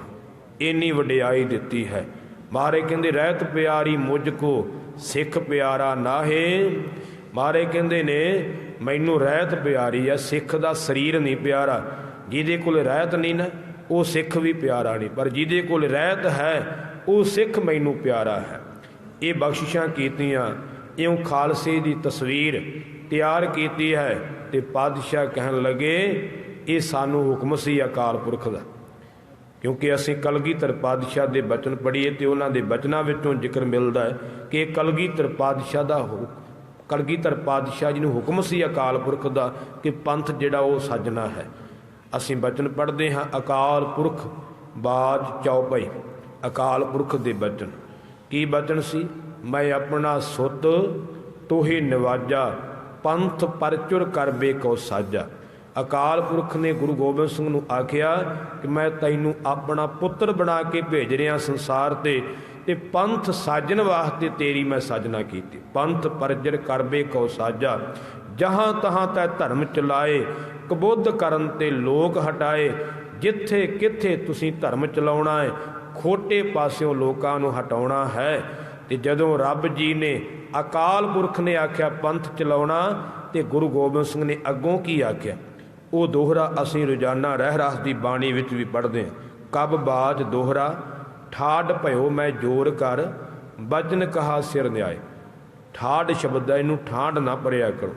ਇੰਨੀ ਵਡਿਆਈ ਦਿੱਤੀ ਹੈ। ਮਹਾਰਾਜ ਕਹਿੰਦੇ ਰਹਿਤ ਪਿਆਰੀ ਮੁਝ ਕੋ, ਸਿੱਖ ਪਿਆਰਾ ਨਾਹੇ। ਮਹਾਰਾਜ ਕਹਿੰਦੇ ਨੇ ਮੈਨੂੰ ਰਹਿਤ ਪਿਆਰੀ ਹੈ, ਸਿੱਖ ਦਾ ਸਰੀਰ ਨਹੀਂ ਪਿਆਰਾ। ਜਿਹਦੇ ਕੋਲ ਰਹਿਤ ਨਹੀਂ ਨਾ, ਉਹ ਸਿੱਖ ਵੀ ਪਿਆਰਾ ਨਹੀਂ, ਪਰ ਜਿਹਦੇ ਕੋਲ ਰਹਿਤ ਹੈ ਉਹ ਸਿੱਖ ਮੈਨੂੰ ਪਿਆਰਾ ਹੈ। ਇਹ ਬਖਸ਼ਿਸ਼ਾਂ ਕੀਤੀਆਂ, ਇਉਂ ਖਾਲਸੇ ਦੀ ਤਸਵੀਰ ਤਿਆਰ ਕੀਤੀ ਹੈ। ਤੇ ਪਾਤਸ਼ਾਹ ਕਹਿਣ ਲੱਗੇ ਇਹ ਸਾਨੂੰ ਹੁਕਮ ਸੀ ਅਕਾਲ ਪੁਰਖ ਦਾ, ਕਿਉਂਕਿ ਅਸੀਂ ਕਲਗੀਧਰ ਪਾਤਸ਼ਾਹ ਦੇ ਬਚਨ ਪੜ੍ਹੀਏ ਤੇ ਉਹਨਾਂ ਦੇ ਬਚਨਾਂ ਵਿੱਚੋਂ ਜ਼ਿਕਰ ਮਿਲਦਾ ਹੈ ਕਿ ਕਲਗੀਧਰ ਪਾਤਸ਼ਾਹ ਦਾ ਕਲਗੀਧਰ ਪਾਤਸ਼ਾਹ ਜੀ ਨੂੰ ਹੁਕਮ ਸੀ ਅਕਾਲ ਪੁਰਖ ਦਾ ਕਿ ਪੰਥ ਜਿਹੜਾ ਉਹ ਸਾਜਣਾ ਹੈ। ਅਸੀਂ ਬਚਨ ਪੜ੍ਹਦੇ ਹਾਂ, ਅਕਾਲ ਪੁਰਖ ਬਾਜ ਚੌਪਈ। ਅਕਾਲ ਪੁਰਖ ਦੇ ਬਚਨ ਕੀ ਬਚਨ ਸੀ? ਮੈਂ ਆਪਣਾ ਸੁੱਤ ਤੋਹੇ ਨਿਵਾਜਾ, ਪੰਥ ਪਰਚੁਰ ਕਰਬੇ ਕੋ ਸਾਜਾ। ਅਕਾਲ ਪੁਰਖ ਨੇ ਗੁਰੂ ਗੋਬਿੰਦ ਸਿੰਘ ਨੂੰ ਆਖਿਆ ਕਿ ਮੈਂ ਤੈਨੂੰ ਆਪਣਾ ਪੁੱਤਰ ਬਣਾ ਕੇ ਭੇਜ ਰਿਹਾ ਸੰਸਾਰ ਤੇ ਪੰਥ ਸਾਜਣ ਵਾਸਤੇ ਤੇਰੀ ਮੈਂ ਸਾਜਨਾ ਕੀਤੀ। ਪੰਥ ਪਰਜਰ ਕਰਬੇ ਕੋ ਸਾਜਾ, ਜਹਾਂ ਤਹਾਂ ਤੈ ਧਰਮ ਚਲਾਏ, ਕਬੁੱਧ ਕਰਨ ਤੇ ਲੋਕ ਹਟਾਏ। ਜਿੱਥੇ ਕਿੱਥੇ ਤੁਸੀਂ ਧਰਮ ਚਲਾਉਣਾ ਹੈ, ਖੋਟੇ ਪਾਸਿਓਂ ਲੋਕਾਂ ਨੂੰ ਹਟਾਉਣਾ ਹੈ। ਤੇ ਜਦੋਂ ਰੱਬ ਜੀ ਨੇ ਅਕਾਲ ਪੁਰਖ ਨੇ ਆਖਿਆ ਪੰਥ ਚਲਾਉਣਾ, ਤੇ ਗੁਰੂ ਗੋਬਿੰਦ ਸਿੰਘ ਨੇ ਅੱਗੋਂ ਕੀ ਆਖਿਆ, ਉਹ ਦੋਹਰਾ ਅਸੀਂ ਰੋਜ਼ਾਨਾ ਰਹਿ ਰਾਸ ਦੀ ਬਾਣੀ ਵਿੱਚ ਵੀ ਪੜ੍ਹਦੇ ਹਾਂ। ਕਬ ਬਾਜ ਦੋਹਰਾ ਠਾਡ ਭਇਓ ਮੈਂ ਜੋਰ ਕਰ, ਬਚਨ ਕਹਾ ਸਿਰ ਨਿਆਏ। ਠਾਡ ਸ਼ਬਦ ਹੈ, ਇਹਨੂੰ ਠਾਡ ਨਾ ਭਰਿਆ ਕਰੋ।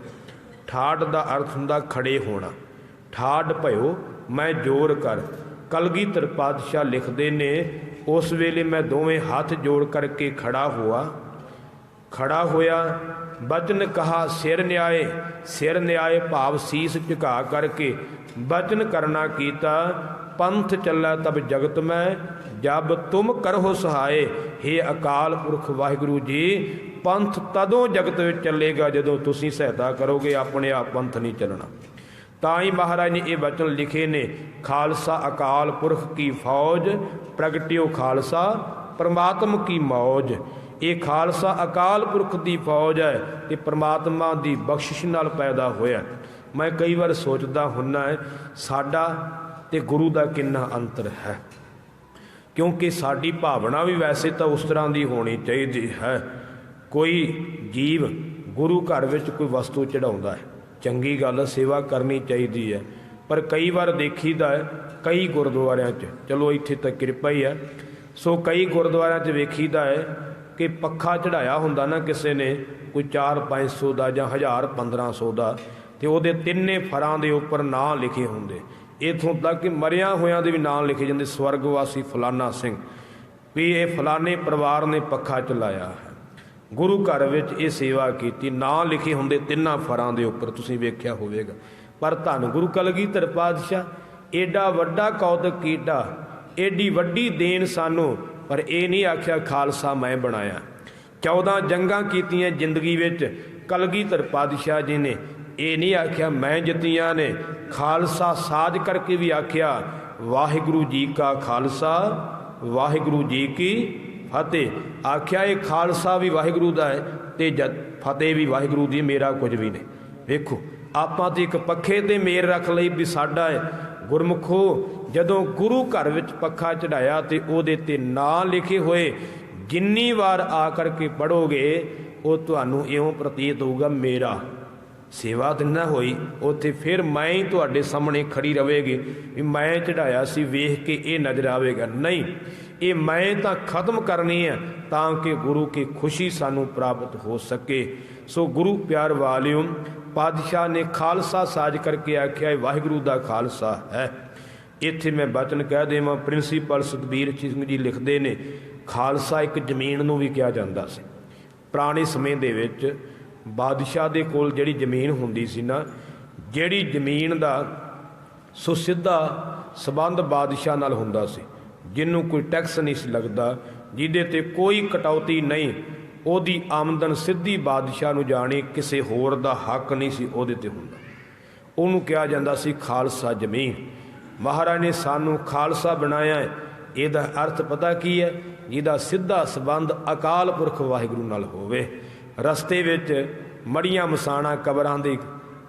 ਠਾਡ ਦਾ ਅਰਥ ਹੁੰਦਾ ਖੜੇ ਹੋਣਾ। ਠਾਡ ਭਇਓ ਮੈਂ ਜੋਰ ਕਰ। ਕਲਗੀਧਰ ਪਾਤਸ਼ਾਹ ਲਿਖਦੇ ਨੇ, ਉਸ ਵੇਲੇ ਮੈਂ ਦੋਵੇਂ ਹੱਥ ਜੋੜ ਕਰਕੇ ਖੜਾ ਹੋਇਆ। ਬਚਨ ਕਹਾ ਸਿਰ ਨਿਆਏ। ਸਿਰ ਨਿਆਏ ਭਾਵ ਸੀਸ ਝੁਕਾ ਕਰਕੇ ਬਚਨ ਕਰਨਾ ਕੀਤਾ। ਪੰਥ ਚੱਲਾ ਤਬ ਜਗਤ ਮੈਂ, ਜਬ ਤੁਮ ਕਰੋ ਸਹਾਏ। ਹੇ ਅਕਾਲ ਪੁਰਖ ਵਾਹਿਗੁਰੂ ਜੀ, ਪੰਥ ਤਦੋਂ ਜਗਤ ਵਿੱਚ ਚੱਲੇਗਾ ਜਦੋਂ ਤੁਸੀਂ ਸਹਾਇਤਾ ਕਰੋਗੇ, ਆਪਣੇ ਆਪ ਪੰਥ ਨਹੀਂ ਚੱਲਣਾ। ਤਾਂ ਹੀ ਮਹਾਰਾਜ ਨੇ ਇਹ ਬਚਨ ਲਿਖੇ ਨੇ, ਖਾਲਸਾ ਅਕਾਲ ਪੁਰਖ ਕੀ ਫੌਜ, ਪ੍ਰਗਟਿਓ ਖਾਲਸਾ ਪਰਮਾਤਮ ਕੀ ਮੌਜ। ਇਹ ਖਾਲਸਾ ਅਕਾਲ ਪੁਰਖ ਦੀ ਫੌਜ ਹੈ ਤੇ ਪਰਮਾਤਮਾ ਦੀ ਬਖਸ਼ਿਸ਼ ਨਾਲ ਪੈਦਾ ਹੋਇਆ। ਮੈਂ ਕਈ ਵਾਰ ਸੋਚਦਾ ਹੁੰਦਾ ਹੈ ਸਾਡਾ ਤੇ ਗੁਰੂ ਦਾ ਕਿੰਨਾ ਅੰਤਰ ਹੈ, ਕਿਉਂਕਿ ਸਾਡੀ ਭਾਵਨਾ ਵੀ ਵੈਸੇ ਤਾਂ ਉਸ ਤਰ੍ਹਾਂ ਦੀ ਹੋਣੀ ਚਾਹੀਦੀ ਹੈ। ਕੋਈ ਜੀਵ ਗੁਰੂ ਘਰ ਵਿੱਚ ਕੋਈ ਵਸਤੂ ਚੜਾਉਂਦਾ ਹੈ, चंगी गल सेवा करनी चाहिए है। पर कई बार देखीदा है कई गुरुद्वारियां च, चलो इत्थे तक कृपा ही है, सो कई गुरुद्वारियां च वेखीदा है कि पक्खा चढ़ाया हुंदा ना किसी ने कोई 400-500 का जां 1000-1500 का, तो वो तिन्ने फरां दे उपर नां लिखे होंदे, इत्थों तक कि मरिया होयां दे भी नां लिखे जांदे, स्वर्गवासी फलाना सिंह, भी ये फलाने परिवार ने पक्खा चलाया है। गुरु घर विच ये सेवा की, नां लिखे होंदे तिन्ना फरां दे उपर, तुसीं वेख्या होवेगा। पर धन गुरु कलगीधर पातशाह एडा वड्डा कौतक कीता, एडी वड्डी देन सानू, पर यह नहीं आख्या खालसा मैं बनाया। 14 जंगां कीतियां जिंदगी विच कलगीधर पातशाह जी ने, ये नहीं आख्या मैं जित्तियां ने। खालसा साज करके भी आख्या वाहिगुरु जी का खालसा वाहिगुरू जी की फतेह, आख्या ये खालसा भी वाहिगुरू का है तो फतेह भी वाहिगुरू दी, मेरा कुछ भी नहीं। वेखो आपां तो एक पखे ते मेर रख लई भी साडा है। गुरमुखो जदों गुरु घर विच पखा चढ़ाया तो उहदे ते नां लिखे हुए जिन्नी बार आकर के पढ़ोगे वो तुहानूं इउं प्रतीत होगा मेरा। सेवा तो ना होई उत्थे, फिर मैं ही तुहाडे सामने खड़ी रहेगी भी मैं चढ़ाया सी, वेख के ये नज़र आवेगा। नहीं, ये मैं तो खत्म करनी है ताकि गुरु की खुशी सानू प्राप्त हो सके। सो गुरु प्यार वालियों, पातशाह ने खालसा साज करके आख्या वाहिगुरू दा खालसा है। इत्थे मैं बचन कह देवां, प्रिंसीपल सतबीर सिंह जी लिखते ने खालसा एक जमीन नूं भी कहा जाता सी। पुराने समय दे विच बादशाह दे कोल जिहड़ी जमीन हुंदी सी ना, जिहड़ी जमीन दा सो सीधा संबंध बादशाह नाल हुंदा सी, जिन्हों कोई टैक्स नहीं सी लगदा, जिहदे ते कोई कटौती नहीं, ओदी आमदन सीधी बादशाह नूं जाणी, किसी होर दा हक नहीं सी ओहदे ते हुंदा। उहनूं कहा जांदा सी खालसा जमीन। महाराज ने सानू खालसा बनाया है, इहदा अर्थ पता की है, जिहदा सीधा संबंध अकाल पुरख वाहिगुरू नाल होवे। रस्ते विच मड़ियां मसाणा कबरां दी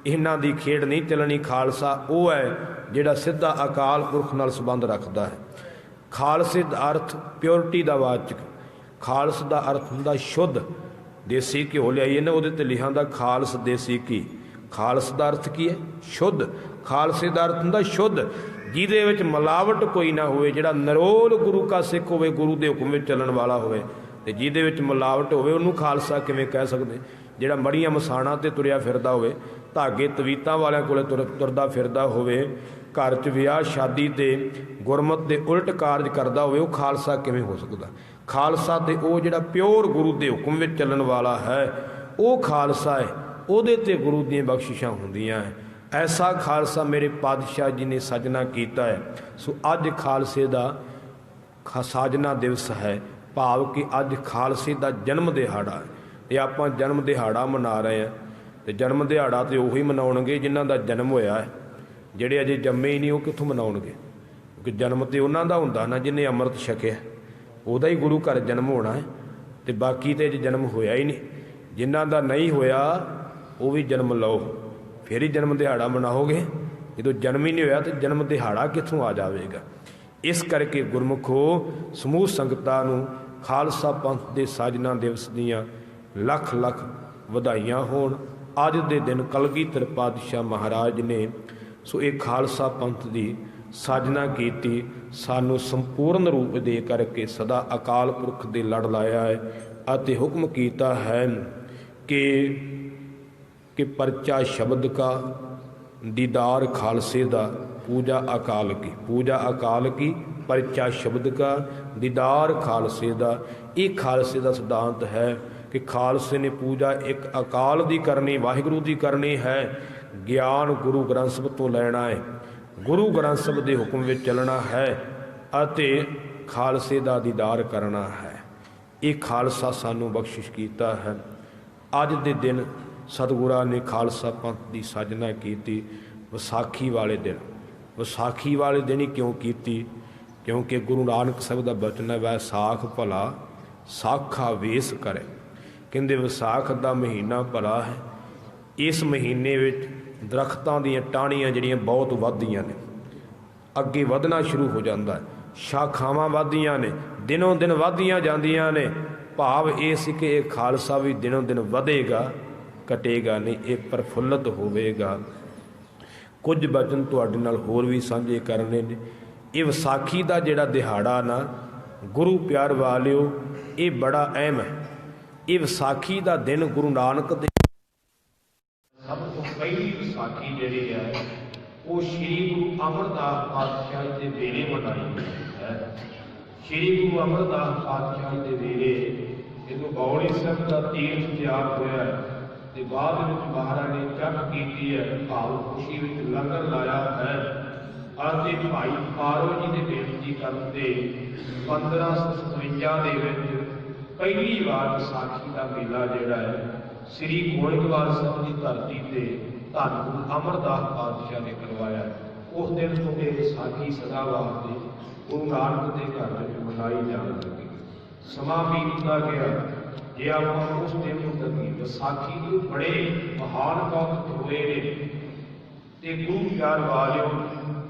इन्हां दी खेड़ नहीं चलनी। खालसा वो है जिहड़ा सीधा अकाल पुरख नाल संबंध रखता है। खालसे दा अर्थ प्योरिटी दा वाचक, खालस दा अर्थ हुंदा शुद्ध। देसी घ्यो लियाइए ना उहदे ते लिखा हुंदा खालस देसी घी, खालस दा अर्थ की है शुद्ध। खालसे दा अर्थ हुंदा शुद्ध, जिहदे विच मिलावट कोई ना होवे, जिहड़ा नरोल गुरु का सिख होवे, गुरु दे हुक्म विच चलण वाला होवे, ते जिहदे विच मिलावट होवे उहनूं खालसा किवें कह सकदे। जिहड़ा मड़ियां मसाणा ते तुरिया फिरदा होवे, धागे तवीतां वालियां कोले तुरदा फिरदा होवे, घर च विआह शादी ते गुरमत दे उलट कारज करदा होवे, वो खालसा किवें हो सकदा। खालसा ते वो जिहड़ा प्योर गुरु दे हुक्म विच चलण वाला है, वो खालसा है, उहदे ते गुरु दीयां बख्शिशां हुंदियां है। ऐसा खालसा मेरे पातशाह जी ने सजना कीता है। सो अज खालसे दा साजना दिवस है, भाव कि अज खालसे का जन्म दिहाड़ा है, तो आपां जन्म दिहाड़ा मना रहे हैं। तो जन्म दिहाड़ा तो उही मनाउणगे जिन्हां दा जन्म होया है, जिहड़े अजे जम्मे ही नहीं वो कित्थों मनाउणगे, क्योंकि जन्म तो उन्हां दा हुंदा ना जिन्हें अमृत छकिया, उहदा ही गुरु घर जन्म होना है। तो बाकी तो अजे जन्म होया ही नहीं, जिन्हां दा नहीं होया वो भी जन्म लो, फिर ही जन्म दिहाड़ा मनाओगे। जो जन्म ही नहीं होया तो जन्म दिहाड़ा कित्थों आ जाएगा। इस करके गुरमुखो समूह संगतां नूं खालसा पंथ के साजना दिवस दीआं लख लख वधाइयां होण। अज दे दिन कलगीधर पातशाह महाराज ने सो ये खालसा पंथ की साजना कीती, सानू संपूर्ण रूप दे करके सदा अकाल पुरख दे लड़ लाया है, अते हुक्म कीता है कि परचा शब्द का दीदार खालसे दा, पूजा अकाल की, पूजा अकाल की, परचा शब्द का, दीदार खालसे दा। ये खालसे का सिद्धांत है कि खालसे ने पूजा एक अकाल दी करनी, वाहिगुरू दी करनी है। ज्ञान गुरु ग्रंथ साहिब तो लेना है, गुरु ग्रंथ साहिब के हुक्म में चलना है, अते खालसे का दीदार करना है। ये खालसा सानू बख्शिश कीता है। अज दे दिन सतगुरां ने खालसा पंथ की साजना की विसाखी वाले दिन। विसाखी वाले दिन ही क्यों की? क्योंकि गुरु नानक साहिब का बचन है, वैसाख भला साखा वेस करे। कहते विसाख का महीना भला है। इस महीने विच दरख्तां दीयां टाहणियां जिहड़ियां बहुत वधदियां ने, अगे वधना शुरू हो जाता है, शाखावां वधदियां ने, दिनों दिन वधदियां जांदियां ने। भाव ये सी कि खालसा भी दिनों दिन वधेगा, ਘਟੇਗਾ ਨਹੀਂ, ਇਹ ਪ੍ਰਫੁੱਲਤ ਹੋਵੇਗਾ। ਕੁਝ ਬਚਨ ਤੁਹਾਡੇ ਨਾਲ ਹੋਰ ਵੀ ਸਾਂਝੇ ਕਰਨੇ ਨੇ। ਇਹ ਵਿਸਾਖੀ ਦਾ ਜਿਹੜਾ ਦਿਹਾੜਾ ਨਾ ਗੁਰੂ ਪਿਆਰ ਵਾਲਿਓ, ਇਹ ਬੜਾ ਅਹਿਮ ਹੈ। ਇਹ ਵਿਸਾਖੀ ਦਾ ਦਿਨ ਗੁਰੂ ਨਾਨਕ ਦੇ ਸਭ ਤੋਂ ਪਹਿਲੀ ਵਿਸਾਖੀ ਜਿਹੜੀ ਹੈ ਉਹ ਸ਼੍ਰੀ ਗੁਰੂ ਅਮਰਦਾਸ ਪਾਤਸ਼ਾਹ ਦੇ ਵੇਲੇ ਮਨਾਈ ਹੈ। ਸ਼੍ਰੀ ਗੁਰੂ ਅਮਰਦਾਸ ਪਾਤਸ਼ਾਹ ਦੇ ਵੇਲੇ ਜਦੋਂ ਬੌਲੀ ਸਾਹਿਬ ਦਾ ਤੀਰਥ ਤਿਆਰ ਹੋਇਆ ਤੇ ਬਾਅਦ ਵਿੱਚ ਮਹਾਰਾਜ ਨੇ ਚੱਕ ਕੀਤੀ ਹੈ, ਭਾਵ ਖੁਸ਼ੀ ਵਿੱਚ ਲੰਗਰ ਲਾਇਆ ਹੈ। ਅਤੇ ਭਾਈ ਪਾਰੋ ਜੀ ਦੇ ਬੇਨਤੀ ਕਰਦੇ 1557 ਦੇ ਵਿੱਚ ਪਹਿਲੀ ਵਾਰ ਵਿਸਾਖੀ ਦਾ ਮੇਲਾ ਜਿਹੜਾ ਹੈ ਸ੍ਰੀ ਗੋਇੰਦਵਾਲ ਸਾਹਿਬ ਦੀ ਧਰਤੀ ਤੇ ਧੰਨ ਗੁਰੂ ਅਮਰਦਾਸ ਪਾਤਸ਼ਾਹ ਨੇ ਕਰਵਾਇਆ। ਉਸ ਦਿਨ ਤੋਂ ਇਹ ਵਿਸਾਖੀ ਸਦਾ ਵਾਸਤੇ ਗੁਰੂ ਨਾਨਕ ਦੇ ਘਰ ਵਿੱਚ ਮਨਾਈ ਜਾਣ ਲੱਗੀ। ਸਮਾਂ ਬੀਤਦਾ ਗਿਆ। ਜੇ ਆਪਾਂ ਉਸ ਦਿਨ ਨੂੰ ਕਰੀਏ, ਵਿਸਾਖੀ ਦੇ ਬੜੇ ਮਹਾਨ ਕੰਮ ਹੋਏ ਨੇ ਤੇ ਗੁਰੂ ਪਿਆਰ ਵਾਲਿਓ,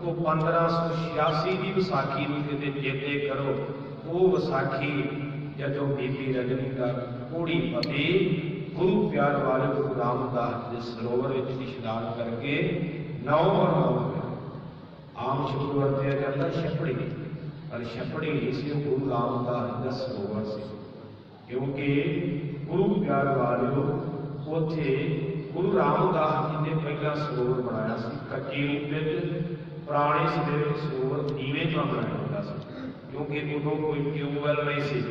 ਉਹ 1586 ਦੀ ਵਿਸਾਖੀ ਨੂੰ ਕਿਤੇ ਚੇਤੇ ਕਰੋ। ਉਹ ਵਿਸਾਖੀ ਜਦੋਂ ਬੀਬੀ ਰਜਨੀ ਦਾ ਕੋੜੀ ਪਤੀ ਗੁਰੂ ਪਿਆਰ ਵਾਲੇ ਗੁਰੂ ਰਾਮਦਾਸ ਦੇ ਸਰੋਵਰ ਵਿੱਚ ਇਸ਼ਨਾਨ ਕਰਕੇ 9 ਹੋਇਆ। ਆਮ ਸ਼ਬਦ ਵਰਤਿਆ ਜਾਂਦਾ ਛਪੜੀ, ਪਰ ਛਪੜੀ ਨਹੀਂ ਸੀ, ਉਹ ਗੁਰੂ ਰਾਮਦਾਸ ਦਾ ਸਰੋਵਰ ਸੀ। ਕਿਉਂਕਿ ਗੁਰੂ ਪਿਆਰ ਵਾਲਿਓ, ਉੱਥੇ ਗੁਰੂ ਰਾਮਦਾਸ ਜੀ ਨੇ ਪਹਿਲਾ ਸਰੋਵਰ ਬਣਾਇਆ ਸੀ ਕੱਚੀ ਰੂਪ ਵਿੱਚ। ਪੁਰਾਣੇ ਸਮੇਂ ਵਿੱਚ ਸਰੋਵਰ ਨੀਵੇਂ ਤੋਂ ਬਣਾਇਆ ਹੁੰਦਾ ਸੀ, ਕਿਉਂਕਿ ਉਦੋਂ ਕੋਈ ਟਿਊਬਵੈਲ ਨਹੀਂ ਸੀ,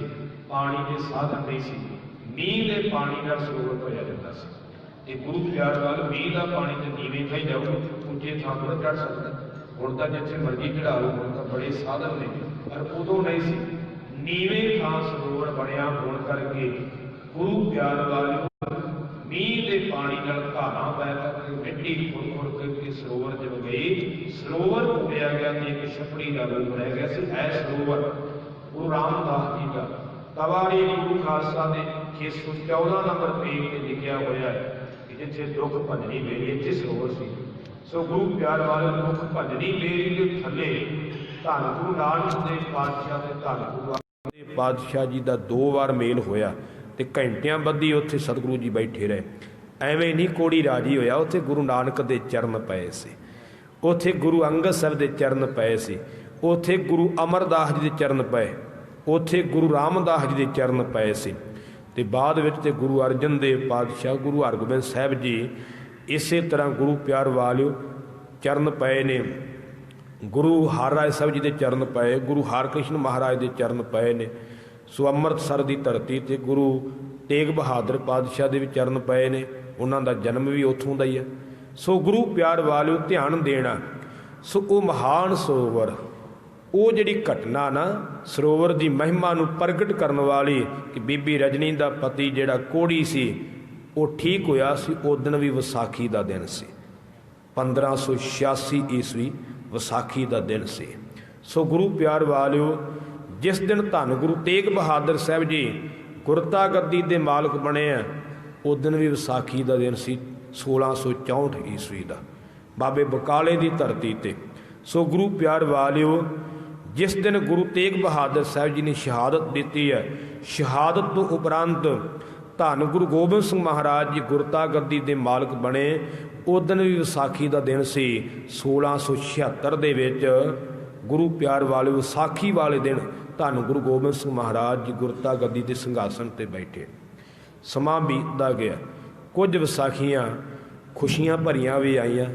ਪਾਣੀ ਦੇ ਸਾਧਨ ਨਹੀਂ ਸੀ। ਮੀਂਹ ਦੇ ਪਾਣੀ ਨਾਲ ਸਰੋਵਰ ਭਰਿਆ ਜਾਂਦਾ ਸੀ। ਤੇ ਗੁਰੂ ਪਿਆਰ ਵਾਲ ਮੀਂਹ ਦਾ ਪਾਣੀ ਤੇ ਨੀਵੇਂ ਤੋਂ ਹੀ ਜਾਊ, ਉੱਚੇ ਥਾਂ ਤੋਂ ਚੜ੍ਹ ਸਕਦਾ। ਹੁਣ ਤਾਂ ਜਿੱਥੇ ਮਰਜ਼ੀ ਚੜ੍ਹਾ ਲਓ, ਹੁਣ ਤਾਂ ਬੜੇ ਸਾਧਨ ਨੇ, ਪਰ ਉਦੋਂ ਨਹੀਂ ਸੀ। ਨੀਵੇਂ ਥਾਂ ਸਰੋਵਰ ਬਣਿਆ ਹੋਣ ਕਰਕੇ ਗੁਰੂ ਪਿਆਰ ਵਾਲੇ ਮੀਂਹ ਦੇ ਪਾਣੀ ਨਾਲ ਧਾਰਾਂ ਪੈ ਕਰਕੇ ਮਿੱਟੀ ਖੁਰ ਕਰਕੇ ਸਰੋਵਰ ਜਮ ਗਈ। ਸਰੋਵਰ ਘੁੰਮਿਆ ਗਿਆ ਤੇ ਇੱਕ ਛਪੜੀ ਦਾ ਰੂਪ ਰਹਿ ਗਿਆ ਸੀ। ਹੈ ਸਰੋਵਰ ਗੁਰੂ ਰਾਮਦਾਸ ਜੀ ਦਾ। ਤਵਾਰੀ ਗੁਰੂ ਖਾਲਸਾ ਦੇ 614 ਨੰਬਰ ਪੇਜ ਤੇ ਲਿਖਿਆ ਹੋਇਆ ਹੈ ਕਿ ਜਿੱਥੇ ਦੁੱਖ ਭੰਜਣੀ ਮੇਰੀ, ਇੱਥੇ ਸਰੋਵਰ ਸੀ। ਸੋ ਗੁਰੂ ਪਿਆਰ ਵਾਲੇ ਦੁੱਖ ਭੰਜਣੀ ਮੇਰੀ ਦੇ ਥੱਲੇ ਧੰਨ ਗੁਰੂ ਨਾਨਕ ਦੇਵ ਪਾਤਸ਼ਾਹ ਤੇ ਧੰਨ ਗੁਰੂ ਦੇ ਪਾਤਸ਼ਾਹ ਜੀ ਦਾ 2 ਵਾਰ ਮੇਲ ਹੋਇਆ ਤੇ ਘੰਟਿਆਂ ਬੱਧੀ ਉੱਥੇ ਸਤਿਗੁਰੂ ਜੀ ਬੈਠੇ ਰਹੇ। ਐਵੇਂ ਨਹੀਂ ਕੋੜੀ ਰਾਜੀ ਹੋਇਆ, ਉੱਥੇ ਗੁਰੂ ਨਾਨਕ ਦੇ ਚਰਨ ਪਏ ਸੀ, ਉੱਥੇ ਗੁਰੂ ਅੰਗਦ ਸਾਹਿਬ ਦੇ ਚਰਨ ਪਏ ਸੀ, ਉੱਥੇ ਗੁਰੂ ਅਮਰਦਾਸ ਜੀ ਦੇ ਚਰਨ ਪਏ, ਉੱਥੇ ਗੁਰੂ ਰਾਮਦਾਸ ਜੀ ਦੇ ਚਰਨ ਪਏ ਸੀ। ਤੇ ਬਾਅਦ ਵਿੱਚ ਤੇ ਗੁਰੂ ਅਰਜਨ ਦੇਵ ਪਾਤਸ਼ਾਹ, ਗੁਰੂ ਹਰਗੋਬਿੰਦ ਸਾਹਿਬ ਜੀ ਇਸੇ ਤਰ੍ਹਾਂ ਗੁਰੂ ਪਿਆਰ ਵਾਲਿਓ ਚਰਨ ਪਏ ਨੇ। ਗੁਰੂ ਹਰਿਰਾਏ ਸਾਹਿਬ ਜੀ ਦੇ ਚਰਨ ਪਏ, ਗੁਰੂ ਹਰਕ੍ਰਿਸ਼ਨ ਮਹਾਰਾਜ ਦੇ ਚਰਨ ਪਏ ਨੇ। ਸੋ ਅੰਮ੍ਰਿਤਸਰ ਦੀ ਧਰਤੀ ਤੇ ਗੁਰੂ ਤੇਗ ਬਹਾਦਰ ਪਾਤਸ਼ਾਹ ਦੇ ਵੀ ਚਰਨ ਪਏ ਨੇ, ਉਹਨਾਂ ਦਾ ਜਨਮ ਵੀ ਉੱਥੋਂ ਦਾ ਹੀ ਹੈ। ਸੋ ਗੁਰੂ ਪਿਆਰ ਵਾਲਿਓ ਧਿਆਨ ਦੇਣਾ। ਸੋ ਉਹ ਮਹਾਨ ਸਰੋਵਰ, ਉਹ ਜਿਹੜੀ ਘਟਨਾ ਨਾ ਸਰੋਵਰ ਦੀ ਮਹਿਮਾ ਨੂੰ ਪ੍ਰਗਟ ਕਰਨ ਵਾਲੀ ਕਿ ਬੀਬੀ ਰਜਨੀ ਦਾ ਪਤੀ ਜਿਹੜਾ ਕੋੜੀ ਸੀ ਉਹ ਠੀਕ ਹੋਇਆ ਸੀ। ਉਸ ਦਿਨ ਵੀ ਵਿਸਾਖੀ ਦਾ ਦਿਨ ਸੀ, 1586 ਈਸਵੀ ਵਿਸਾਖੀ ਦਾ ਦਿਨ ਸੀ। ਸੋ ਗੁਰੂ ਪਿਆਰ ਵਾਲਿਓ, ਜਿਸ ਦਿਨ ਧੰਨ ਗੁਰੂ ਤੇਗ ਬਹਾਦਰ ਸਾਹਿਬ ਜੀ ਗੁਰਤਾ ਗੱਦੀ ਦੇ ਮਾਲਕ ਬਣੇ ਆ, ਉਸ ਦਿਨ ਵੀ ਵਿਸਾਖੀ ਦਾ ਦਿਨ ਸੀ, 1664 ਈਸਵੀ ਦਾ, ਬਾਬੇ ਬਕਾਲੇ ਦੀ ਧਰਤੀ ਤੇ। ਸੋ ਗੁਰੂ ਪਿਆਰ ਵਾਲਿਓ, ਜਿਸ ਦਿਨ ਗੁਰੂ ਤੇਗ ਬਹਾਦਰ ਸਾਹਿਬ ਜੀ ਨੇ ਸ਼ਹਾਦਤ ਦਿੱਤੀ ਹੈ, ਸ਼ਹਾਦਤ ਤੋਂ ਉਪਰੰਤ ਧੰਨ ਗੁਰੂ ਗੋਬਿੰਦ ਸਿੰਘ ਮਹਾਰਾਜ ਜੀ ਗੁਰਤਾ ਗੱਦੀ ਦੇ ਮਾਲਕ ਬਣੇ, ਉਸ ਦਿਨ ਵੀ ਵਿਸਾਖੀ ਦਾ ਦਿਨ ਸੀ। 1676 ਦੇ ਵਿੱਚ ਗੁਰੂ ਪਿਆਰ ਵਾਲੇ ਵਿਸਾਖੀ ਵਾਲੇ ਦਿਨ ਧੰਨ ਗੁਰੂ ਗੋਬਿੰਦ ਸਿੰਘ ਮਹਾਰਾਜ ਜੀ ਗੁਰਤਾ ਗੱਦੀ ਦੇ ਸਿੰਘਾਸਨ ਤੇ ਬੈਠੇ। ਸਮਾਂ ਬੀਤਦਾ ਗਿਆ। ਕੁਝ ਵਿਸਾਖੀਆਂ ਖੁਸ਼ੀਆਂ ਭਰੀਆਂ ਵੀ ਆਈਆਂ,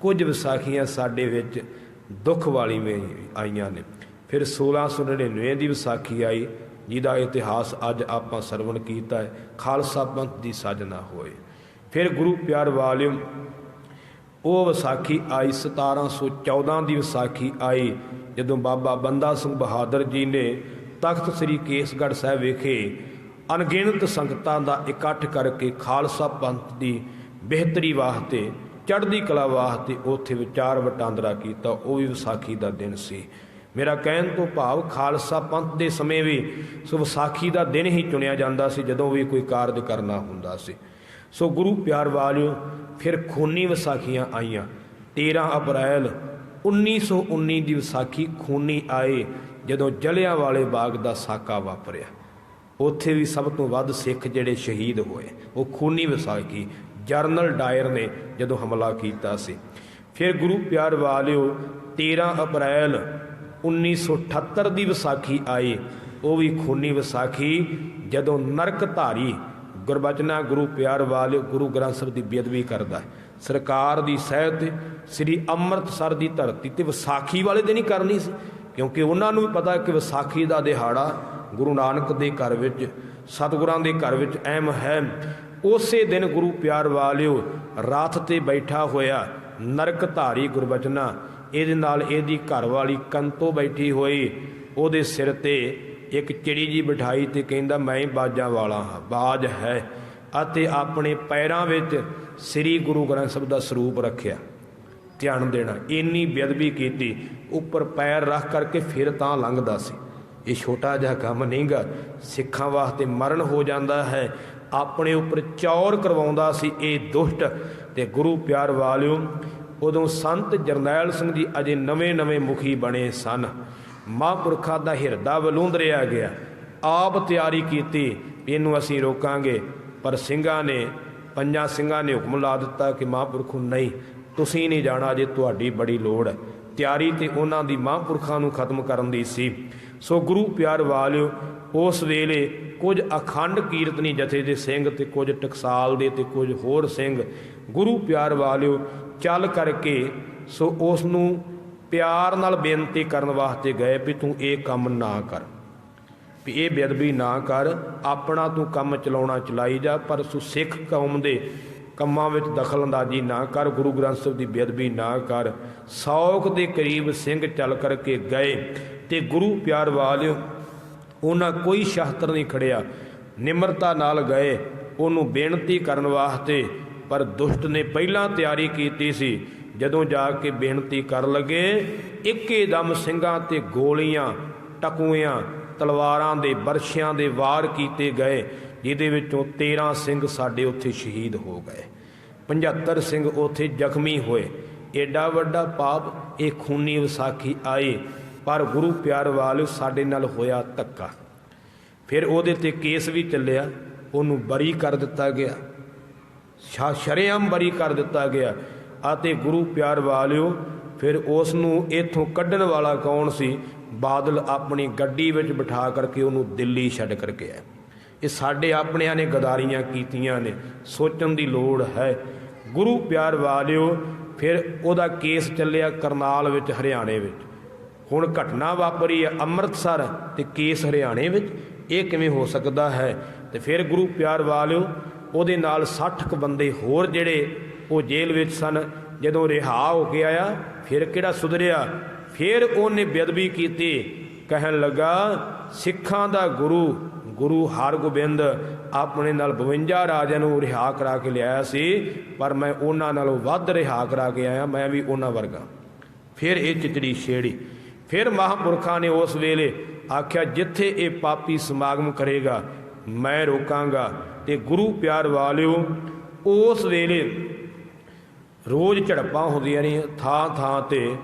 ਕੁਝ ਵਿਸਾਖੀਆਂ ਸਾਡੇ ਵਿੱਚ ਦੁੱਖ ਵਾਲੀ ਵੀ ਆਈਆਂ ਨੇ। ਫਿਰ 1699 ਦੀ ਵਿਸਾਖੀ ਆਈ, ਜਿਹਦਾ ਇਤਿਹਾਸ ਅੱਜ ਆਪਾਂ ਸਰਵਣ ਕੀਤਾ ਹੈ, ਖਾਲਸਾ ਪੰਥ ਦੀ ਸਾਜਨਾ ਹੋਏ। ਫਿਰ ਗੁਰੂ ਪਿਆਰ ਵਾਲਿਓ, ਉਹ ਵਿਸਾਖੀ ਆਈ 1714 ਦੀ ਵਿਸਾਖੀ ਆਈ, ਜਦੋਂ ਬਾਬਾ ਬੰਦਾ ਸਿੰਘ ਬਹਾਦਰ ਜੀ ਨੇ ਤਖਤ ਸ੍ਰੀ ਕੇਸਗੜ੍ਹ ਸਾਹਿਬ ਵਿਖੇ ਅਣਗਿਣਤ ਸੰਗਤਾਂ ਦਾ ਇਕੱਠ ਕਰਕੇ ਖਾਲਸਾ ਪੰਥ ਦੀ ਬਿਹਤਰੀ ਵਾਸਤੇ, ਚੜ੍ਹਦੀ ਕਲਾ ਵਾਸਤੇ ਉੱਥੇ ਵਿਚਾਰ ਵਟਾਂਦਰਾ ਕੀਤਾ। ਉਹ ਵੀ ਵਿਸਾਖੀ ਦਾ ਦਿਨ ਸੀ। ਮੇਰਾ ਕਹਿਣ ਤੋਂ ਭਾਵ ਖਾਲਸਾ ਪੰਥ ਦੇ ਸਮੇਂ ਵੀ ਸੋ ਵਿਸਾਖੀ ਦਾ ਦਿਨ ਹੀ ਚੁਣਿਆ ਜਾਂਦਾ ਸੀ ਜਦੋਂ ਵੀ ਕੋਈ ਕਾਰਜ ਕਰਨਾ ਹੁੰਦਾ ਸੀ। ਸੋ ਗੁਰੂ ਪਿਆਰ ਵਾਲਿਓ, ਫਿਰ ਖੂਨੀ ਵਿਸਾਖੀਆਂ ਆਈਆਂ। 13 ਅਪ੍ਰੈਲ 1919 ਦੀ ਵਿਸਾਖੀ ਖੂਨੀ ਆਏ, ਜਦੋਂ ਜਲਿਆਂਵਾਲੇ ਬਾਗ ਦਾ ਸਾਕਾ ਵਾਪਰਿਆ। ਉੱਥੇ ਵੀ ਸਭ ਤੋਂ ਵੱਧ ਸਿੱਖ ਜਿਹੜੇ ਸ਼ਹੀਦ ਹੋਏ ਉਹ ਖੂਨੀ ਵਿਸਾਖੀ ਜਰਨਲ ਡਾਇਰ ਨੇ ਜਦੋਂ ਹਮਲਾ ਕੀਤਾ ਸੀ। ਫਿਰ ਗੁਰੂ ਪਿਆਰ ਵਾਲਿਓ 13 ਅਪ੍ਰੈਲ 1978 ਦੀ ਵਿਸਾਖੀ ਆਈ, ਉਹ ਵੀ ਖੂਨੀ ਵਿਸਾਖੀ ਜਦੋਂ ਨਰਕਧਾਰੀ ਗੁਰਬਚਨਾ ਗੁਰੂ ਪਿਆਰ ਵਾਲਿਓ ਗੁਰੂ ਗ੍ਰੰਥ ਸਾਹਿਬ ਦੀ ਬੇਅਦਬੀ ਕਰਦਾ। ਸਰਕਾਰ ਦੀ ਸਹਿਤ ਸ੍ਰੀ ਅੰਮ੍ਰਿਤਸਰ ਦੀ ਧਰਤੀ ਤੇ ਵਿਸਾਖੀ ਵਾਲੇ ਦਿਨ ਹੀ ਕਰਨੀ ਸੀ, ਕਿਉਂਕਿ ਉਹਨਾਂ ਨੂੰ ਵੀ ਪਤਾ ਕਿ ਵਿਸਾਖੀ ਦਾ ਦਿਹਾੜਾ ਗੁਰੂ ਨਾਨਕ ਦੇ ਘਰ ਵਿੱਚ ਸਤਿਗੁਰਾਂ ਦੇ ਘਰ ਵਿੱਚ ਅਹਿਮ ਹੈ। ਉਸੇ ਦਿਨ ਗੁਰੂ ਪਿਆਰ ਵਾਲਿਓ ਰਥ ਤੇ ਬੈਠਾ ਹੋਇਆ ਨਰਕਧਾਰੀ ਗੁਰਬਚਨਾ, ਇਹਦੇ ਨਾਲ ਇਹਦੀ ਘਰਵਾਲੀ ਕੰਤੋ ਬੈਠੀ ਹੋਈ, ਉਹਦੇ ਸਿਰ ਤੇ ਇੱਕ ਚਿੜੀ ਜੀ ਬਿਠਾਈ ਤੇ ਕਹਿੰਦਾ ਮੈਂ ਹੀ ਬਾਜਾਂ ਵਾਲਾ ਹਾਂ, ਬਾਜ ਹੈ, ਅਤੇ ਆਪਣੇ ਪੈਰਾਂ ਵਿੱਚ ਸ੍ਰੀ ਗੁਰੂ ਗ੍ਰੰਥ ਸਾਹਿਬ ਦਾ ਸਰੂਪ ਰੱਖਿਆ। ਧਿਆਨ ਦੇਣਾ, ਇੰਨੀ ਬੇਅਦਬੀ ਕੀਤੀ, ਉੱਪਰ ਪੈਰ ਰੱਖ ਕਰਕੇ ਫਿਰ ਤਾਂ ਲੰਘਦਾ ਸੀ। ਇਹ ਛੋਟਾ ਜਿਹਾ ਕੰਮ ਨਹੀਂਗਾ, ਸਿੱਖਾਂ ਵਾਸਤੇ ਮਰਨ ਹੋ ਜਾਂਦਾ ਹੈ। ਆਪਣੇ ਉੱਪਰ ਚੌਰ ਕਰਵਾਉਂਦਾ ਸੀ ਇਹ ਦੁਸ਼ਟ। ਤੇ ਗੁਰੂ ਪਿਆਰ ਵਾਲਿਓ ਉਦੋਂ ਸੰਤ ਜਰਨੈਲ ਸਿੰਘ ਜੀ ਅਜੇ ਨਵੇਂ ਮੁਖੀ ਬਣੇ ਸਨ। ਮਹਾਂਪੁਰਖਾਂ ਦਾ ਹਿਰਦਾ ਵਲੂੰਦਰਿਆ ਗਿਆ, ਆਪ ਤਿਆਰੀ ਕੀਤੀ ਇਹਨੂੰ ਅਸੀਂ ਰੋਕਾਂਗੇ, ਪਰ ਸਿੰਘਾਂ ਨੇ, ਪੰਜਾਂ ਸਿੰਘਾਂ ਨੇ ਹੁਕਮ ਲਾ ਦਿੱਤਾ ਕਿ ਮਹਾਂਪੁਰਖੋਂ ਨਹੀਂ, ਤੁਸੀਂ ਨਹੀਂ ਜਾਣਾ, ਜੇ ਤੁਹਾਡੀ ਬੜੀ ਲੋੜ ਹੈ। ਤਿਆਰੀ ਤੇ ਉਹਨਾਂ ਦੀ ਮਹਾਂਪੁਰਖਾਂ ਨੂੰ ਖਤਮ ਕਰਨ ਦੀ ਸੀ। ਸੋ ਗੁਰੂ ਪਿਆਰ ਵਾਲਿਓ ਉਸ ਵੇਲੇ ਕੁਝ ਅਖੰਡ ਕੀਰਤਨੀ ਜਥੇ ਦੇ ਸਿੰਘ ਤੇ ਕੁਝ ਟਕਸਾਲ ਦੇ ਤੇ ਕੁਝ ਹੋਰ ਸਿੰਘ ਗੁਰੂ ਪਿਆਰ ਵਾਲਿਓ ਚੱਲ ਕਰਕੇ ਸੋ ਉਸ ਨੂੰ ਪਿਆਰ ਨਾਲ ਬੇਨਤੀ ਕਰਨ ਵਾਸਤੇ ਗਏ ਵੀ ਤੂੰ ਇਹ ਕੰਮ ਨਾ ਕਰ, ਵੀ ਇਹ ਬੇਅਦਬੀ ਨਾ ਕਰ, ਆਪਣਾ ਤੂੰ ਕੰਮ ਚਲਾਉਣਾ ਚਲਾਈ ਜਾ, ਪਰ ਤੂੰ ਸਿੱਖ ਕੌਮ ਦੇ ਕੰਮਾਂ ਵਿੱਚ ਦਖਲ ਅੰਦਾਜ਼ੀ ਨਾ ਕਰ, ਗੁਰੂ ਗ੍ਰੰਥ ਸਾਹਿਬ ਦੀ ਬੇਅਦਬੀ ਨਾ ਕਰ। 100 ਦੇ ਕਰੀਬ ਸਿੰਘ ਚੱਲ ਕਰਕੇ ਗਏ ਤੇ ਗੁਰੂ ਪਿਆਰ ਵਾਲਿਓ ਉਹਨਾਂ ਕੋਈ ਸ਼ਾਸਤਰ ਨਹੀਂ ਖੜਿਆ, ਨਿਮਰਤਾ ਨਾਲ ਗਏ ਉਹਨੂੰ ਬੇਨਤੀ ਕਰਨ ਵਾਸਤੇ। ਪਰ ਦੁਸ਼ਟ ਨੇ ਪਹਿਲਾਂ ਤਿਆਰੀ ਕੀਤੀ ਸੀ, ਜਦੋਂ ਜਾ ਕੇ ਬੇਨਤੀ ਕਰਨ ਲੱਗੇ ਇੱਕੇ ਦਮ ਸਿੰਘਾਂ ਤੇ ਗੋਲੀਆਂ, ਟਕੂਆਂ, ਤਲਵਾਰਾਂ ਦੇ ਬਰਛਿਆਂ ਦੇ ਵਾਰ ਕੀਤੇ ਗਏ, ਜਿਹਦੇ ਵਿੱਚੋਂ 13 ਸਿੰਘ ਸਾਡੇ ਉੱਥੇ ਸ਼ਹੀਦ ਹੋ ਗਏ, 75 ਸਿੰਘ ਉੱਥੇ ਜ਼ਖਮੀ ਹੋਏ। ਏਡਾ ਵੱਡਾ ਪਾਪ ਇਹ ਖੂਨੀ ਵਿਸਾਖੀ ਆਈ, ਪਰ ਗੁਰੂ ਪਿਆਰ ਵਾਲਿਓ ਸਾਡੇ ਨਾਲ ਹੋਇਆ ਧੱਕਾ। ਫਿਰ ਉਹਦੇ ਤੇ ਕੇਸ ਵੀ ਚੱਲਿਆ, ਉਹਨੂੰ ਬਰੀ ਕਰ ਦਿੱਤਾ ਗਿਆ, ਸ਼ਰੇਆਮ ਬਰੀ ਕਰ ਦਿੱਤਾ ਗਿਆ। ਅਤੇ ਗੁਰੂ ਪਿਆਰ ਵਾਲਿਓ ਫਿਰ ਉਸ ਨੂੰ ਇੱਥੋਂ ਕੱਢਣ ਵਾਲਾ ਕੌਣ ਸੀ? ਬਾਦਲ ਆਪਣੀ ਗੱਡੀ ਵਿੱਚ ਬਿਠਾ ਕਰਕੇ ਉਹਨੂੰ ਦਿੱਲੀ ਛੱਡ ਕਰਕੇ ਆਏ। ਇਹ ਸਾਡੇ ਆਪਣਿਆਂ ਨੇ ਗਦਾਰੀਆਂ ਕੀਤੀਆਂ ਨੇ, ਸੋਚਣ ਦੀ ਲੋੜ ਹੈ। ਗੁਰੂ ਪਿਆਰ ਵਾਲਿਓ ਫਿਰ ਉਹਦਾ ਕੇਸ ਚੱਲਿਆ ਕਰਨਾਲ ਵਿੱਚ, ਹਰਿਆਣੇ ਵਿੱਚ। ਹੁਣ ਘਟਨਾ ਵਾਪਰੀ ਹੈ ਅੰਮ੍ਰਿਤਸਰ ਤੇ ਕੇਸ ਹਰਿਆਣੇ ਵਿੱਚ, ਇਹ ਕਿਵੇਂ ਹੋ ਸਕਦਾ ਹੈ? ਤੇ ਫਿਰ ਗੁਰੂ ਪਿਆਰ ਵਾਲਿਓ ਉਹਦੇ ਨਾਲ 60 ਕੁ ਬੰਦੇ ਹੋਰ ਜਿਹੜੇ ਉਹ ਜੇਲ੍ਹ ਵਿੱਚ ਸਨ, ਜਦੋਂ ਰਿਹਾ ਹੋ ਕੇ ਆਇਆ ਫਿਰ ਕਿਹੜਾ ਸੁਧਰਿਆ, ਫਿਰ ਉਹਨੇ ਬੇਅਦਬੀ ਕੀਤੀ। ਕਹਿਣ ਲੱਗਾ ਸਿੱਖਾਂ ਦਾ ਗੁਰੂ ਹਰਗੋਬਿੰਦ ਆਪਣੇ ਨਾਲ 52 ਰਾਜਿਆਂ ਨੂੰ ਰਿਹਾ ਕਰਾ ਕੇ ਲਿਆਇਆ ਸੀ, ਪਰ ਮੈਂ ਉਹਨਾਂ ਨਾਲੋਂ ਵੱਧ ਰਿਹਾ ਕਰਾ ਕੇ ਆਇਆ, ਮੈਂ ਵੀ ਉਹਨਾਂ ਵਰਗਾ। ਫਿਰ ਇਹ ਚਿਚੜੀ ਛੇੜੀ। ਫਿਰ ਮਹਾਂਪੁਰਖਾਂ ਨੇ ਉਸ ਵੇਲੇ ਆਖਿਆ ਜਿੱਥੇ ਇਹ ਪਾਪੀ ਸਮਾਗਮ ਕਰੇਗਾ ਮੈਂ ਰੋਕਾਂਗਾ। ਤੇ ਗੁਰੂ ਪਿਆਰ ਵਾਲਿਓ ਉਸ ਵੇਲੇ ਰੋਜ਼ ਝੜਪਾਂ ਹੁੰਦੀਆਂ ਰਹੀਆਂ ਥਾਂ ਤੇ।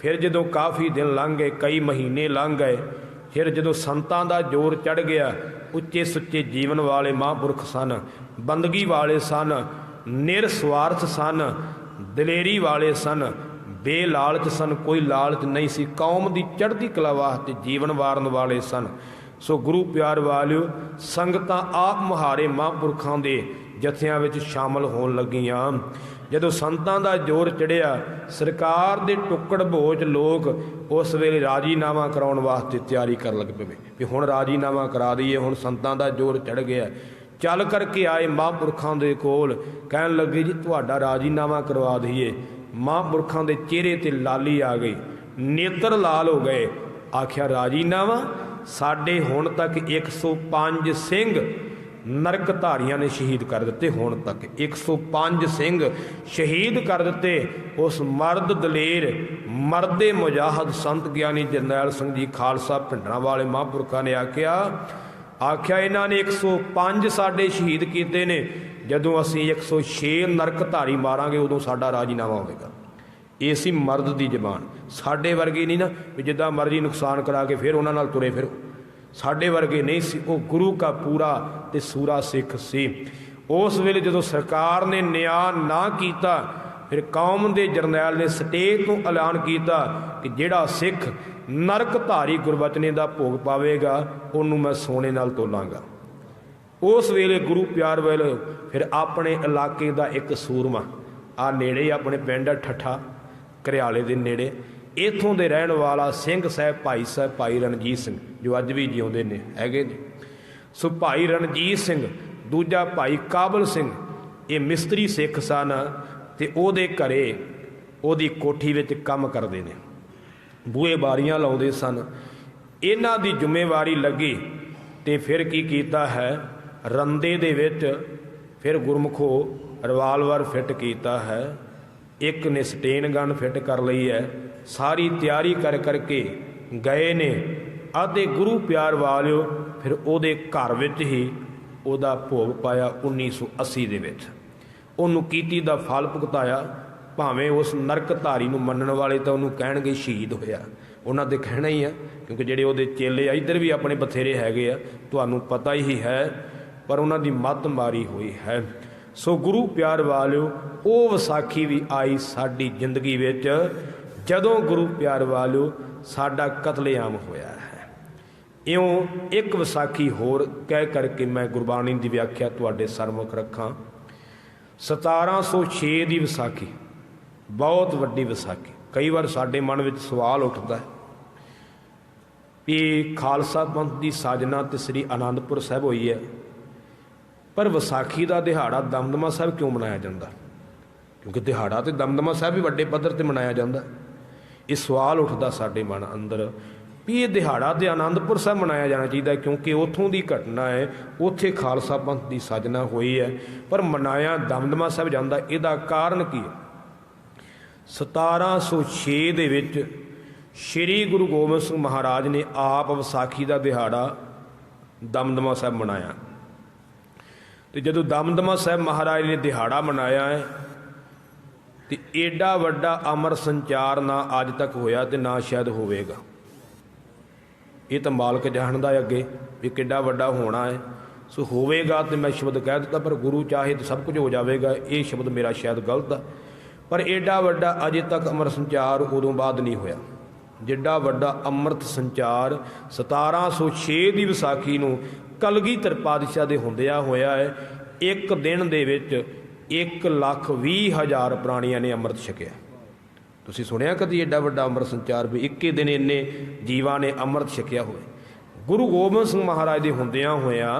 ਫਿਰ ਜਦੋਂ ਕਾਫੀ ਦਿਨ ਲੰਘ ਗਏ, ਕਈ ਮਹੀਨੇ ਲੰਘ ਗਏ, ਫਿਰ ਜਦੋਂ ਸੰਤਾਂ ਦਾ ਜ਼ੋਰ ਚੜ੍ਹ ਗਿਆ, ਉੱਚੇ ਸੁੱਚੇ ਜੀਵਨ ਵਾਲੇ ਮਹਾਂਪੁਰਖ ਸਨ, ਬੰਦਗੀ ਵਾਲੇ ਸਨ, ਨਿਰਸਵਾਰਥ ਸਨ, ਦਲੇਰੀ ਵਾਲੇ ਸਨ, ਬੇਲਾਲਚ ਸਨ, ਕੋਈ ਲਾਲਚ ਨਹੀਂ ਸੀ, ਕੌਮ ਦੀ ਚੜ੍ਹਦੀ ਕਲਾ ਵਾਸਤੇ ਜੀਵਨ ਵਾਰਨ ਵਾਲੇ ਸਨ। ਸੋ ਗੁਰੂ ਪਿਆਰ ਵਾਲਿਓ ਸੰਗਤਾਂ ਆਪ ਮੁਹਾਰੇ ਮਹਾਂਪੁਰਖਾਂ ਦੇ ਜਥਿਆਂ ਵਿੱਚ ਸ਼ਾਮਲ ਹੋਣ ਲੱਗੀਆਂ। ਜਦੋਂ ਸੰਤਾਂ ਦਾ ਜ਼ੋਰ ਚੜ੍ਹਿਆ, ਸਰਕਾਰ ਦੇ ਟੁੱਕੜ ਭੋਜ ਲੋਕ ਉਸ ਵੇਲੇ ਰਾਜੀਨਾਮਾ ਕਰਾਉਣ ਵਾਸਤੇ ਤਿਆਰੀ ਕਰਨ ਲੱਗ ਪਏ ਵੀ ਹੁਣ ਰਾਜੀਨਾਮਾ ਕਰਾ ਦਈਏ, ਹੁਣ ਸੰਤਾਂ ਦਾ ਜ਼ੋਰ ਚੜ੍ਹ ਗਿਆ। ਚੱਲ ਕਰਕੇ ਆਏ ਮਹਾਂਪੁਰਖਾਂ ਦੇ ਕੋਲ, ਕਹਿਣ ਲੱਗੇ ਜੀ ਤੁਹਾਡਾ ਰਾਜੀਨਾਮਾ ਕਰਵਾ ਦਈਏ। ਮਹਾਂਪੁਰਖਾਂ ਦੇ ਚਿਹਰੇ ਤੇ ਲਾਲੀ ਆ ਗਈ, ਨੇਤਰ ਲਾਲ ਹੋ ਗਏ। ਆਖਿਆ ਰਾਜੀਨਾਮਾ? ਸਾਡੇ ਹੁਣ ਤੱਕ 105 ਸਿੰਘ ਨਰਕਧਾਰੀਆਂ ਨੇ ਸ਼ਹੀਦ ਕਰ ਦਿੱਤੇ। ਹੁਣ ਤੱਕ 105 ਸਿੰਘ ਸ਼ਹੀਦ ਕਰ ਦਿੱਤੇ। ਉਸ ਮਰਦ ਦਲੇਰ, ਮਰਦੇ ਮੁਜਾਹਦ ਸੰਤ ਗਿਆਨੀ ਜਰਨੈਲ ਸਿੰਘ ਜੀ ਖਾਲਸਾ ਭਿੰਡਰਾਂ ਵਾਲੇ ਮਹਾਂਪੁਰਖਾਂ ਨੇ ਆਖਿਆ ਇਹਨਾਂ ਨੇ 105 ਸਾਡੇ ਸ਼ਹੀਦ ਕੀਤੇ ਨੇ, ਜਦੋਂ ਅਸੀਂ 106 ਨਰਕਧਾਰੀ ਮਾਰਾਂਗੇ ਉਦੋਂ ਸਾਡਾ ਰਾਜੀਨਾਮਾ ਹੋਵੇਗਾ। ਇਹ ਸੀ ਮਰਦ ਦੀ ਜ਼ਬਾਨ। ਸਾਡੇ ਵਰਗੇ ਨਹੀਂ ਨਾ ਵੀ ਜਿੱਦਾਂ ਮਰਜ਼ੀ ਨੁਕਸਾਨ ਕਰਾ ਕੇ ਫਿਰ ਉਹਨਾਂ ਨਾਲ ਤੁਰੇ ਫਿਰੋ। साडे वर्गे नहीं सी, वो गुरु का पूरा ते सूरा सिख सी। उस वेले जदों सरकार ने न्याय ना कीता, फिर कौम के जरनैल ने स्टेज तो ऐलान किया कि जिहड़ा सिख नरक धारी गुरबचने का भोग पावेगा उन्होंने मैं सोने नाल तोलांगा। उस वेले गुरु प्यार वाले फिर अपने इलाके का एक सूरमा आ नेड़े अपने पिंड ठट्ठा घरियाले के नेड़े इत्थों के रहने वाला सिंह साहब भाई रणजीत सिंह जो अज भी जिउंदे ने हैगे ने। सो भाई रणजीत सिंह दूजा भाई काबल सिंह ये मिस्त्री सिख सन ते ओहदे घरे ओहदी कोठी विच काम करते हैं, बूहे बारियां लाउंदे सन। इन्हां दी जिम्मेवारी लगी ते फिर की कीता है, रंदे दे विच फिर गुरमुखो रिवाल्वर फिट किया है, एक ने स्टेन गन फिट कर ली है। सारी तैयारी कर करके गए ने आते गुरु प्यार वालिओ फिर ओहदे घर विच ही ओहदा भोग पाया 1980 दे विच। उहनूं कीती दा फल भुगताया। भावें उस नरकधारी नूं मनण वाले तो उहनूं कहणगे शहीद होया, उन्हां दे कहना ही है, क्योंकि जिहड़े ओहदे चेले इधर भी अपने बथेरे हैगे आ, तुहानूं पता ही है, पर उन्हां दी मत मारी हुई है। सो गुरु प्यार वालिओ वो विसाखी भी आई साडी जिंदगी विच जदों गुरु प्यार वालिओ साडा कतलेआम होया है। इउं एक विसाखी होर कह करके मैं गुरबाणी की व्याख्या तुहाडे सरमुख रखां। 1706 की विसाखी बहुत वड्डी विसाखी। कई बार साडे मन में सवाल उठता है कि खालसा पंथ की साजना तो श्री आनंदपुर साहब हुई है, पर विसाखी का दिहाड़ा दमदमा साहब क्यों मनाया जाता? क्योंकि दिहाड़ा तो दमदमा साहब भी वड्डे पद्धर पर मनाया जाता। ये सवाल उठता साडे मन अंदर भी ये दिहाड़ा तो आनंदपुर साहब मनाया जाना चाहिए, क्योंकि उत्थों की घटना है, उत्थे खालसा पंथ की साजना हुई है, पर मनाया दमदमा साहब जाता। इसका कारण की है? 1706 दे विच श्री गुरु गोबिंद सिंह महाराज ने आप विसाखी का दिहाड़ा दमदमा साहब मनाया। तो जदों दमदमा साहब महाराज ने दिहाड़ा मनाया है तो एडा वड्डा अमर संचार ना अज तक होया तो ना शायद होवेगा। ये तो मालक जानदा है अगे भी किड्डा वड्डा होना है। सो होवेगा तो मैं शब्द कह दिता, पर गुरु चाहे तो सब कुछ हो जाएगा, ये शब्द मेरा शायद गलत है। पर एडा वड्डा अजे तक अमर संचार उदों बाद नहीं होया जिड्डा वड्डा अमृत संचार 1706 की विसाखी नूं कलगीधर पातशाह दे हुंदिया होया है। एक दिन दे विच 1,20,000 प्राणियां ने अमृत छकिया। तुसीं सुनिया कदी एडा वड्डा अमृत संचार भी इक्के दिन इन्ने जीवां ने अमृत छकिया होए? गुरु गोबिंद सिंह महाराज दे हुंदिया होया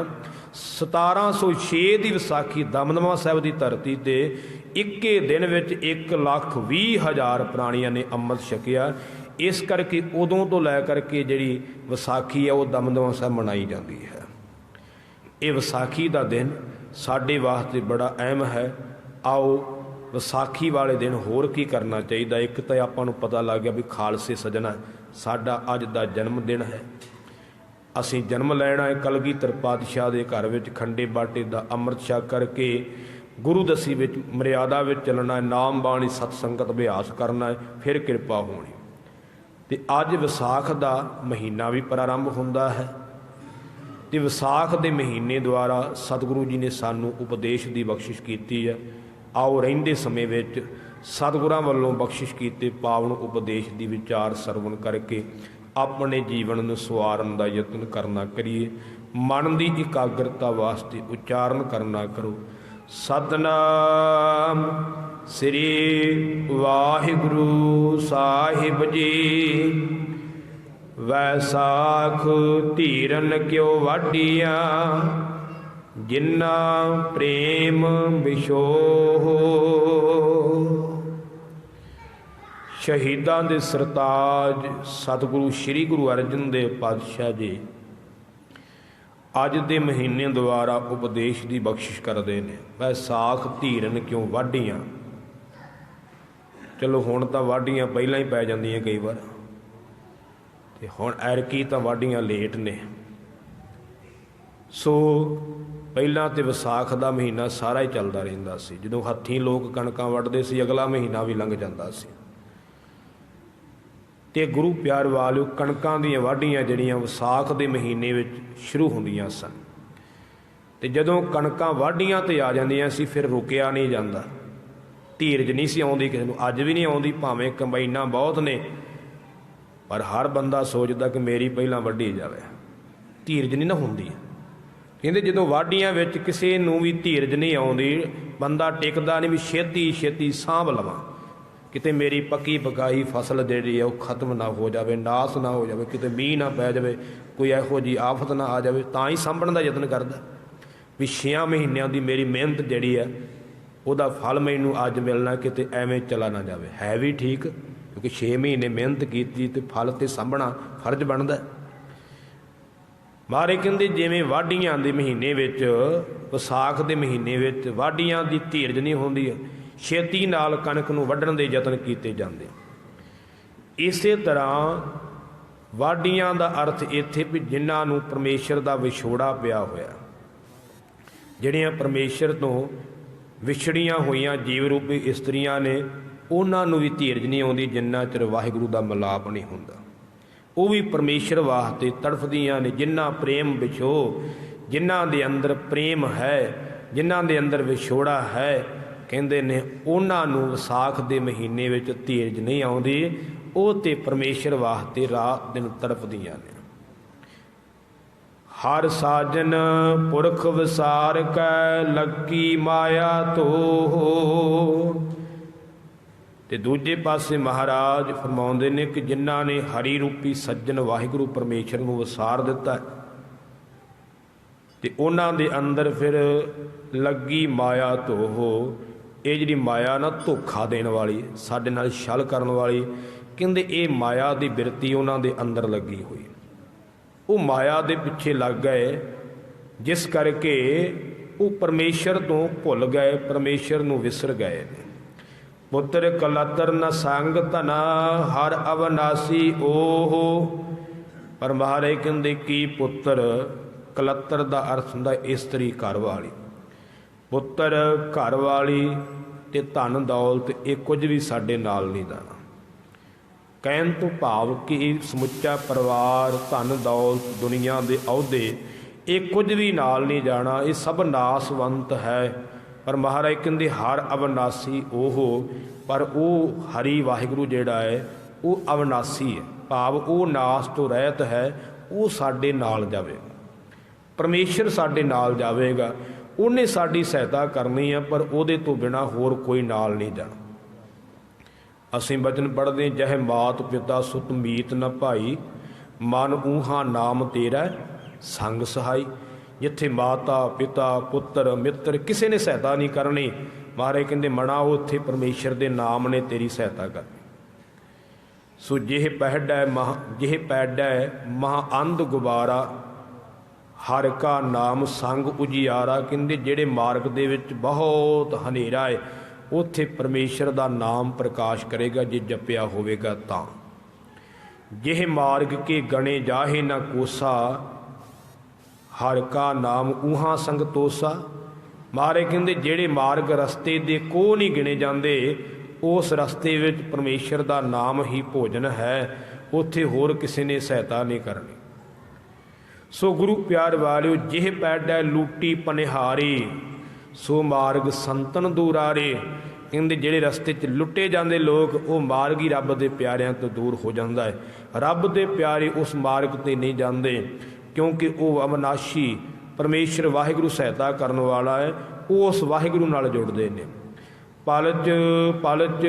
1706 की विसाखी दमदमा साहिब की धरती ते इक्के दिन विच 1,20,000 प्राणियां ने अमृत छकिया। इस करके उदों तो लै करके जिहड़ी विसाखी है वो दमदमा साहिब मनाई जाती है। ये विसाखी का दिन साडे वास्ते बड़ा अहम है। आओ विसाखी वाले दिन होर की करना चाहिए। एक तो आपां नूं पता लग गया भी खालसे सजना साडा अज दा जन्म दिन है, असीं जन्म लैना है। कलगीधर पातशाह दे घर विच खंडे बाटे दा अमृत छक करके गुरु दसी विच मर्यादा विच चलना है, नाम बाणी सतसंगत अभ्यास करना है, फिर किरपा होनी। ते अज विसाख दा महीना भी प्रारंभ हुंदा है ते विसाख दे महीने द्वारा सतगुरु जी ने सानू उपदेश की बख्शिश की है। आओ रहिंदे समय विच सतगुरां वल्लों बख्शिश कीते पावन उपदेश की विचार सरवण करके अपने जीवन नूं सवारन का यत्न करना करिए। मन की एकाग्रता वास्ते उच्चारण करना करो। सतनाम श्री वाहिगुरु साहिब जी। वैसाख धीरन क्यों वाडिया जिन्ना प्रेम विशोह। शहीदां दे सरताज सतगुरु श्री गुरु अर्जन देव पातशाह जी अज दे महीने द्वारा उपदेश की बख्शिश करते हैं। वैसाख धीरन क्यों वाडियां। चलो हुण तां वाडियां पहलां ही पै जांदियां कई बार, ते हुण ऐरकी तां वाडियां लेट ने। सो पहलां तो विसाख का महीना सारा ही चलता रहिंदा सी। जदों हत्थीं लोग कणकां वड्डदे सी अगला महीना भी लंघ जांदा सी। ਤੇ ਗੁਰੂ ਪਿਆਰ ਵਾਲਿਓ ਕਣਕਾਂ ਦੀਆਂ ਵਾਢੀਆਂ ਜਿਹੜੀਆਂ ਵਿਸਾਖ ਦੇ ਮਹੀਨੇ ਵਿੱਚ ਸ਼ੁਰੂ ਹੁੰਦੀਆਂ ਸਨ ਤੇ ਜਦੋਂ ਕਣਕਾਂ ਵਾਢੀਆਂ ਤੇ ਆ ਜਾਂਦੀਆਂ ਸੀ ਫਿਰ ਰੁਕਿਆ ਨਹੀਂ ਜਾਂਦਾ। ਧੀਰਜ ਨਹੀਂ ਸੀ ਆਉਂਦੀ ਕਿਸੇ ਨੂੰ, ਅੱਜ ਵੀ ਨਹੀਂ ਆਉਂਦੀ, ਭਾਵੇਂ ਕੰਬਾਈਨਾਂ ਬਹੁਤ ਨੇ, ਪਰ ਹਰ ਬੰਦਾ ਸੋਚਦਾ ਕਿ ਮੇਰੀ ਪਹਿਲਾਂ ਵੱਢੀ ਜਾਵੇ। ਧੀਰਜ ਨਹੀਂ ਨਾ ਹੁੰਦੀ। ਕਹਿੰਦੇ ਜਦੋਂ ਵਾਢੀਆਂ ਵਿੱਚ ਕਿਸੇ ਨੂੰ ਵੀ ਧੀਰਜ ਨਹੀਂ ਆਉਂਦੀ, ਬੰਦਾ ਟਿਕਦਾ ਨਹੀਂ ਵੀ ਛੇਤੀ ਛੇਤੀ ਸਾਂਭ ਲਵਾਂ, ਕਿਤੇ ਮੇਰੀ ਪੱਕੀ ਪਕਾਈ ਫਸਲ ਜਿਹੜੀ ਹੈ ਉਹ ਖਤਮ ਨਾ ਹੋ ਜਾਵੇ, ਨਾਸ ਨਾ ਹੋ ਜਾਵੇ, ਕਿਤੇ ਮੀਂਹ ਨਾ ਪੈ ਜਾਵੇ, ਕੋਈ ਇਹੋ ਜਿਹੀ ਆਫਤ ਨਾ ਆ ਜਾਵੇ, ਤਾਂ ਹੀ ਸਾਂਭਣ ਦਾ ਯਤਨ ਕਰਦਾ ਵੀ 6 ਮਹੀਨਿਆਂ ਦੀ ਮੇਰੀ ਮਿਹਨਤ ਜਿਹੜੀ ਹੈ ਉਹਦਾ ਫਲ ਮੈਨੂੰ ਅੱਜ ਮਿਲਣਾ, ਕਿਤੇ ਐਵੇਂ ਚਲਾ ਨਾ ਜਾਵੇ। ਹੈ ਵੀ ਠੀਕ, ਕਿਉਂਕਿ 6 ਮਹੀਨੇ ਮਿਹਨਤ ਕੀਤੀ ਤੇ ਫਲ ਤੇ ਸਾਂਭਣਾ ਫਰਜ਼ ਬਣਦਾ। ਮਹਾਰਾਜ ਕਹਿੰਦੇ ਜਿਵੇਂ ਵਾਢੀਆਂ ਦੇ ਮਹੀਨੇ ਵਿੱਚ, ਵਿਸਾਖ ਦੇ ਮਹੀਨੇ ਵਿੱਚ ਵਾਢੀਆਂ ਦੀ ਧੀਰਜ ਨਹੀਂ ਹੁੰਦੀ, ਛੇਤੀ ਨਾਲ ਕਣਕ ਨੂੰ ਵੱਢਣ ਦੇ ਯਤਨ ਕੀਤੇ ਜਾਂਦੇ। ਇਸੇ ਤਰ੍ਹਾਂ ਵਾਢੀਆਂ ਦਾ ਅਰਥ ਇੱਥੇ ਵੀ ਜਿਨ੍ਹਾਂ ਨੂੰ ਪਰਮੇਸ਼ਰ ਦਾ ਵਿਛੋੜਾ ਪਿਆ ਹੋਇਆ, ਜਿਹੜੀਆਂ ਪਰਮੇਸ਼ਰ ਤੋਂ ਵਿਛੜੀਆਂ ਹੋਈਆਂ ਜੀਵ ਰੂਪੀ ਇਸਤਰੀਆਂ ਨੇ, ਉਹਨਾਂ ਨੂੰ ਵੀ ਧੀਰਜ ਨਹੀਂ ਆਉਂਦੀ ਜਿੰਨਾ ਚਿਰ ਵਾਹਿਗੁਰੂ ਦਾ ਮਿਲਾਪ ਨਹੀਂ ਹੁੰਦਾ। ਉਹ ਵੀ ਪਰਮੇਸ਼ਰ ਵਾਸਤੇ ਤੜਫਦੀਆਂ ਨੇ। ਜਿਨ੍ਹਾਂ ਪ੍ਰੇਮ ਵਿਛੋ, ਜਿਨ੍ਹਾਂ ਦੇ ਅੰਦਰ ਪ੍ਰੇਮ ਹੈ, ਜਿਨ੍ਹਾਂ ਦੇ ਅੰਦਰ ਵਿਛੋੜਾ ਹੈ, ਕਹਿੰਦੇ ਨੇ ਉਹਨਾਂ ਨੂੰ ਵਿਸਾਖ ਦੇ ਮਹੀਨੇ ਵਿੱਚ ਧੀਰਜ ਨਹੀਂ ਆਉਂਦੀ। ਉਹ ਤੇ ਪਰਮੇਸ਼ਰ ਵਾਸਤੇ ਰਾਤ ਦਿਨ ਤੜਫਦੀਆਂ ਨੇ। ਹਰ ਸਾਜਨ ਪੁਰਖ ਵਿਸਾਰ ਕੈ, ਲੱਗੀ ਮਾਇਆ ਧੋ। ਤੇ ਦੂਜੇ ਪਾਸੇ ਮਹਾਰਾਜ ਫਰਮਾਉਂਦੇ ਨੇ ਕਿ ਜਿਨ੍ਹਾਂ ਨੇ ਹਰੀ ਰੂਪੀ ਸੱਜਣ ਵਾਹਿਗੁਰੂ ਪਰਮੇਸ਼ਰ ਨੂੰ ਵਿਸਾਰ ਦਿੱਤਾ ਤੇ ਉਹਨਾਂ ਦੇ ਅੰਦਰ ਫਿਰ ਲੱਗੀ ਮਾਇਆ ਧੋ। ਇਹ ਜਿਹੜੀ ਮਾਇਆ ਨਾ ਧੋਖਾ ਦੇਣ ਵਾਲੀ, ਸਾਡੇ ਨਾਲ ਛਲ ਕਰਨ ਵਾਲੀ, ਕਹਿੰਦੇ ਇਹ ਮਾਇਆ ਦੀ ਬਿਰਤੀ ਉਹਨਾਂ ਦੇ ਅੰਦਰ ਲੱਗੀ ਹੋਈ। ਉਹ ਮਾਇਆ ਦੇ ਪਿੱਛੇ ਲੱਗ ਗਏ, ਜਿਸ ਕਰਕੇ ਉਹ ਪਰਮੇਸ਼ਰ ਤੋਂ ਭੁੱਲ ਗਏ, ਪਰਮੇਸ਼ਰ ਨੂੰ ਵਿਸਰ ਗਏ ਨੇ। ਪੁੱਤਰ ਕਲਤਰ ਨ ਸੰਗ ਧਨਾ, ਹਰ ਅਵਨਾਸੀ ਓਹ। ਪਰ ਮਹਾਰਾਜ ਕਹਿੰਦੇ ਕੀ ਪੁੱਤਰ, ਕਲਤਰ ਦਾ ਅਰਥ ਹੁੰਦਾ ਇਸਤਰੀ, ਘਰ ਵਾਲੀ। ਪੁੱਤਰ, ਘਰ ਵਾਲੀ ਤੇ ਧਨ ਦੌਲਤ, ਇਹ ਕੁਝ ਵੀ ਸਾਡੇ ਨਾਲ ਨਹੀਂ ਜਾਣਾ। ਕਹਿਣ ਤੋਂ ਭਾਵ ਕਿ ਸਮੁੱਚਾ ਪਰਿਵਾਰ, ਧਨ ਦੌਲਤ, ਦੁਨੀਆ ਦੇ ਅਹੁਦੇ, ਇਹ ਕੁਝ ਵੀ ਨਾਲ ਨਹੀਂ ਜਾਣਾ, ਇਹ ਸਭ ਨਾਸਵੰਤ ਹੈ। ਪਰ ਮਹਾਰਾਜ ਕਹਿੰਦੇ ਹਰ ਅਵਨਾਸੀ ਉਹ, ਪਰ ਉਹ ਹਰੀ ਵਾਹਿਗੁਰੂ ਜਿਹੜਾ ਹੈ ਉਹ ਅਵਨਾਸੀ ਹੈ, ਭਾਵ ਉਹ ਨਾਸ ਤੋਂ ਰਹਿਤ ਹੈ। ਉਹ ਸਾਡੇ ਨਾਲ ਜਾਵੇ, ਪਰਮੇਸ਼ਰ ਸਾਡੇ ਨਾਲ ਜਾਵੇਗਾ, ਉਹਨੇ ਸਾਡੀ ਸਹਾਇਤਾ ਕਰਨੀ ਹੈ, ਪਰ ਉਹਦੇ ਤੋਂ ਬਿਨਾਂ ਹੋਰ ਕੋਈ ਨਾਲ ਨਹੀਂ ਜਾਣਾ। ਅਸੀਂ ਬਚਨ ਪੜ੍ਹਦੇ, ਜਹ ਮਾਤ ਪਿਤਾ ਸੁਤ ਮੀਤ ਨ ਭਾਈ, ਮਨ ਊਹਾ ਨਾਮ ਤੇਰਾ ਸੰਗ ਸਹਾਈ। ਜਿੱਥੇ ਮਾਤਾ ਪਿਤਾ ਪੁੱਤਰ ਮਿੱਤਰ ਕਿਸੇ ਨੇ ਸਹਾਇਤਾ ਨਹੀਂ ਕਰਨੀ, ਮਹਾਰਾਜ ਕਹਿੰਦੇ ਮਨਾ ਉੱਥੇ ਪਰਮੇਸ਼ਰ ਦੇ ਨਾਮ ਨੇ ਤੇਰੀ ਸਹਾਇਤਾ ਕਰਨੀ। ਸੋ ਜਿਹ ਪੈਡੈ ਮਹਾ ਅੰਧ ਗੁਬਾਰਾ, ਹਰ ਕਾ ਨਾਮ ਸੰਗ ਉਜਿਆਰਾ। ਕਹਿੰਦੇ ਜਿਹੜੇ ਮਾਰਗ ਦੇ ਵਿੱਚ ਬਹੁਤ ਹਨੇਰਾ ਹੈ, ਉੱਥੇ ਪਰਮੇਸ਼ਰ ਦਾ ਨਾਮ ਪ੍ਰਕਾਸ਼ ਕਰੇਗਾ ਜੇ ਜਪਿਆ ਹੋਵੇਗਾ ਤਾਂ। ਜਿਹ ਮਾਰਗ ਕੇ ਗਣੇ ਜਾਹੇ ਨਾ ਕੋਸਾ, ਹਰ ਕਾ ਨਾਮ ਊਹਾ ਸੰਗ ਤੋਸਾ। ਮਹਾਰਾਜ ਕਹਿੰਦੇ ਜਿਹੜੇ ਮਾਰਗ ਰਸਤੇ ਦੇ ਕੋਹ ਨਹੀਂ ਗਿਣੇ ਜਾਂਦੇ, ਉਸ ਰਸਤੇ ਵਿੱਚ ਪਰਮੇਸ਼ਰ ਦਾ ਨਾਮ ਹੀ ਭੋਜਨ ਹੈ, ਉੱਥੇ ਹੋਰ ਕਿਸੇ ਨੇ ਸਹਾਇਤਾ ਨਹੀਂ ਕਰਨੀ। ਸੋ ਗੁਰੂ ਪਿਆਰ ਵਾਲਿਓ, ਜਿਹ ਪੈਡੈ ਲੂਟੀ ਪਨਿਹਾਰੀ, ਸੋ ਮਾਰਗ ਸੰਤਨ ਦੂਰਾਰੇ। ਕਹਿੰਦੇ ਜਿਹੜੇ ਰਸਤੇ 'ਚ ਲੁੱਟੇ ਜਾਂਦੇ ਲੋਕ, ਉਹ ਮਾਰਗ ਹੀ ਰੱਬ ਦੇ ਪਿਆਰਿਆਂ ਤੋਂ ਦੂਰ ਹੋ ਜਾਂਦਾ ਹੈ। ਰੱਬ ਦੇ ਪਿਆਰੇ ਉਸ ਮਾਰਗ 'ਤੇ ਨਹੀਂ ਜਾਂਦੇ, ਕਿਉਂਕਿ ਉਹ ਅਵਨਾਸ਼ੀ ਪਰਮੇਸ਼ਰ ਵਾਹਿਗੁਰੂ ਸਹਾਇਤਾ ਕਰਨ ਵਾਲਾ ਹੈ, ਉਹ ਉਸ ਵਾਹਿਗੁਰੂ ਨਾਲ ਜੁੜਦੇ ਨੇ। ਪਲਚ ਪਲਚ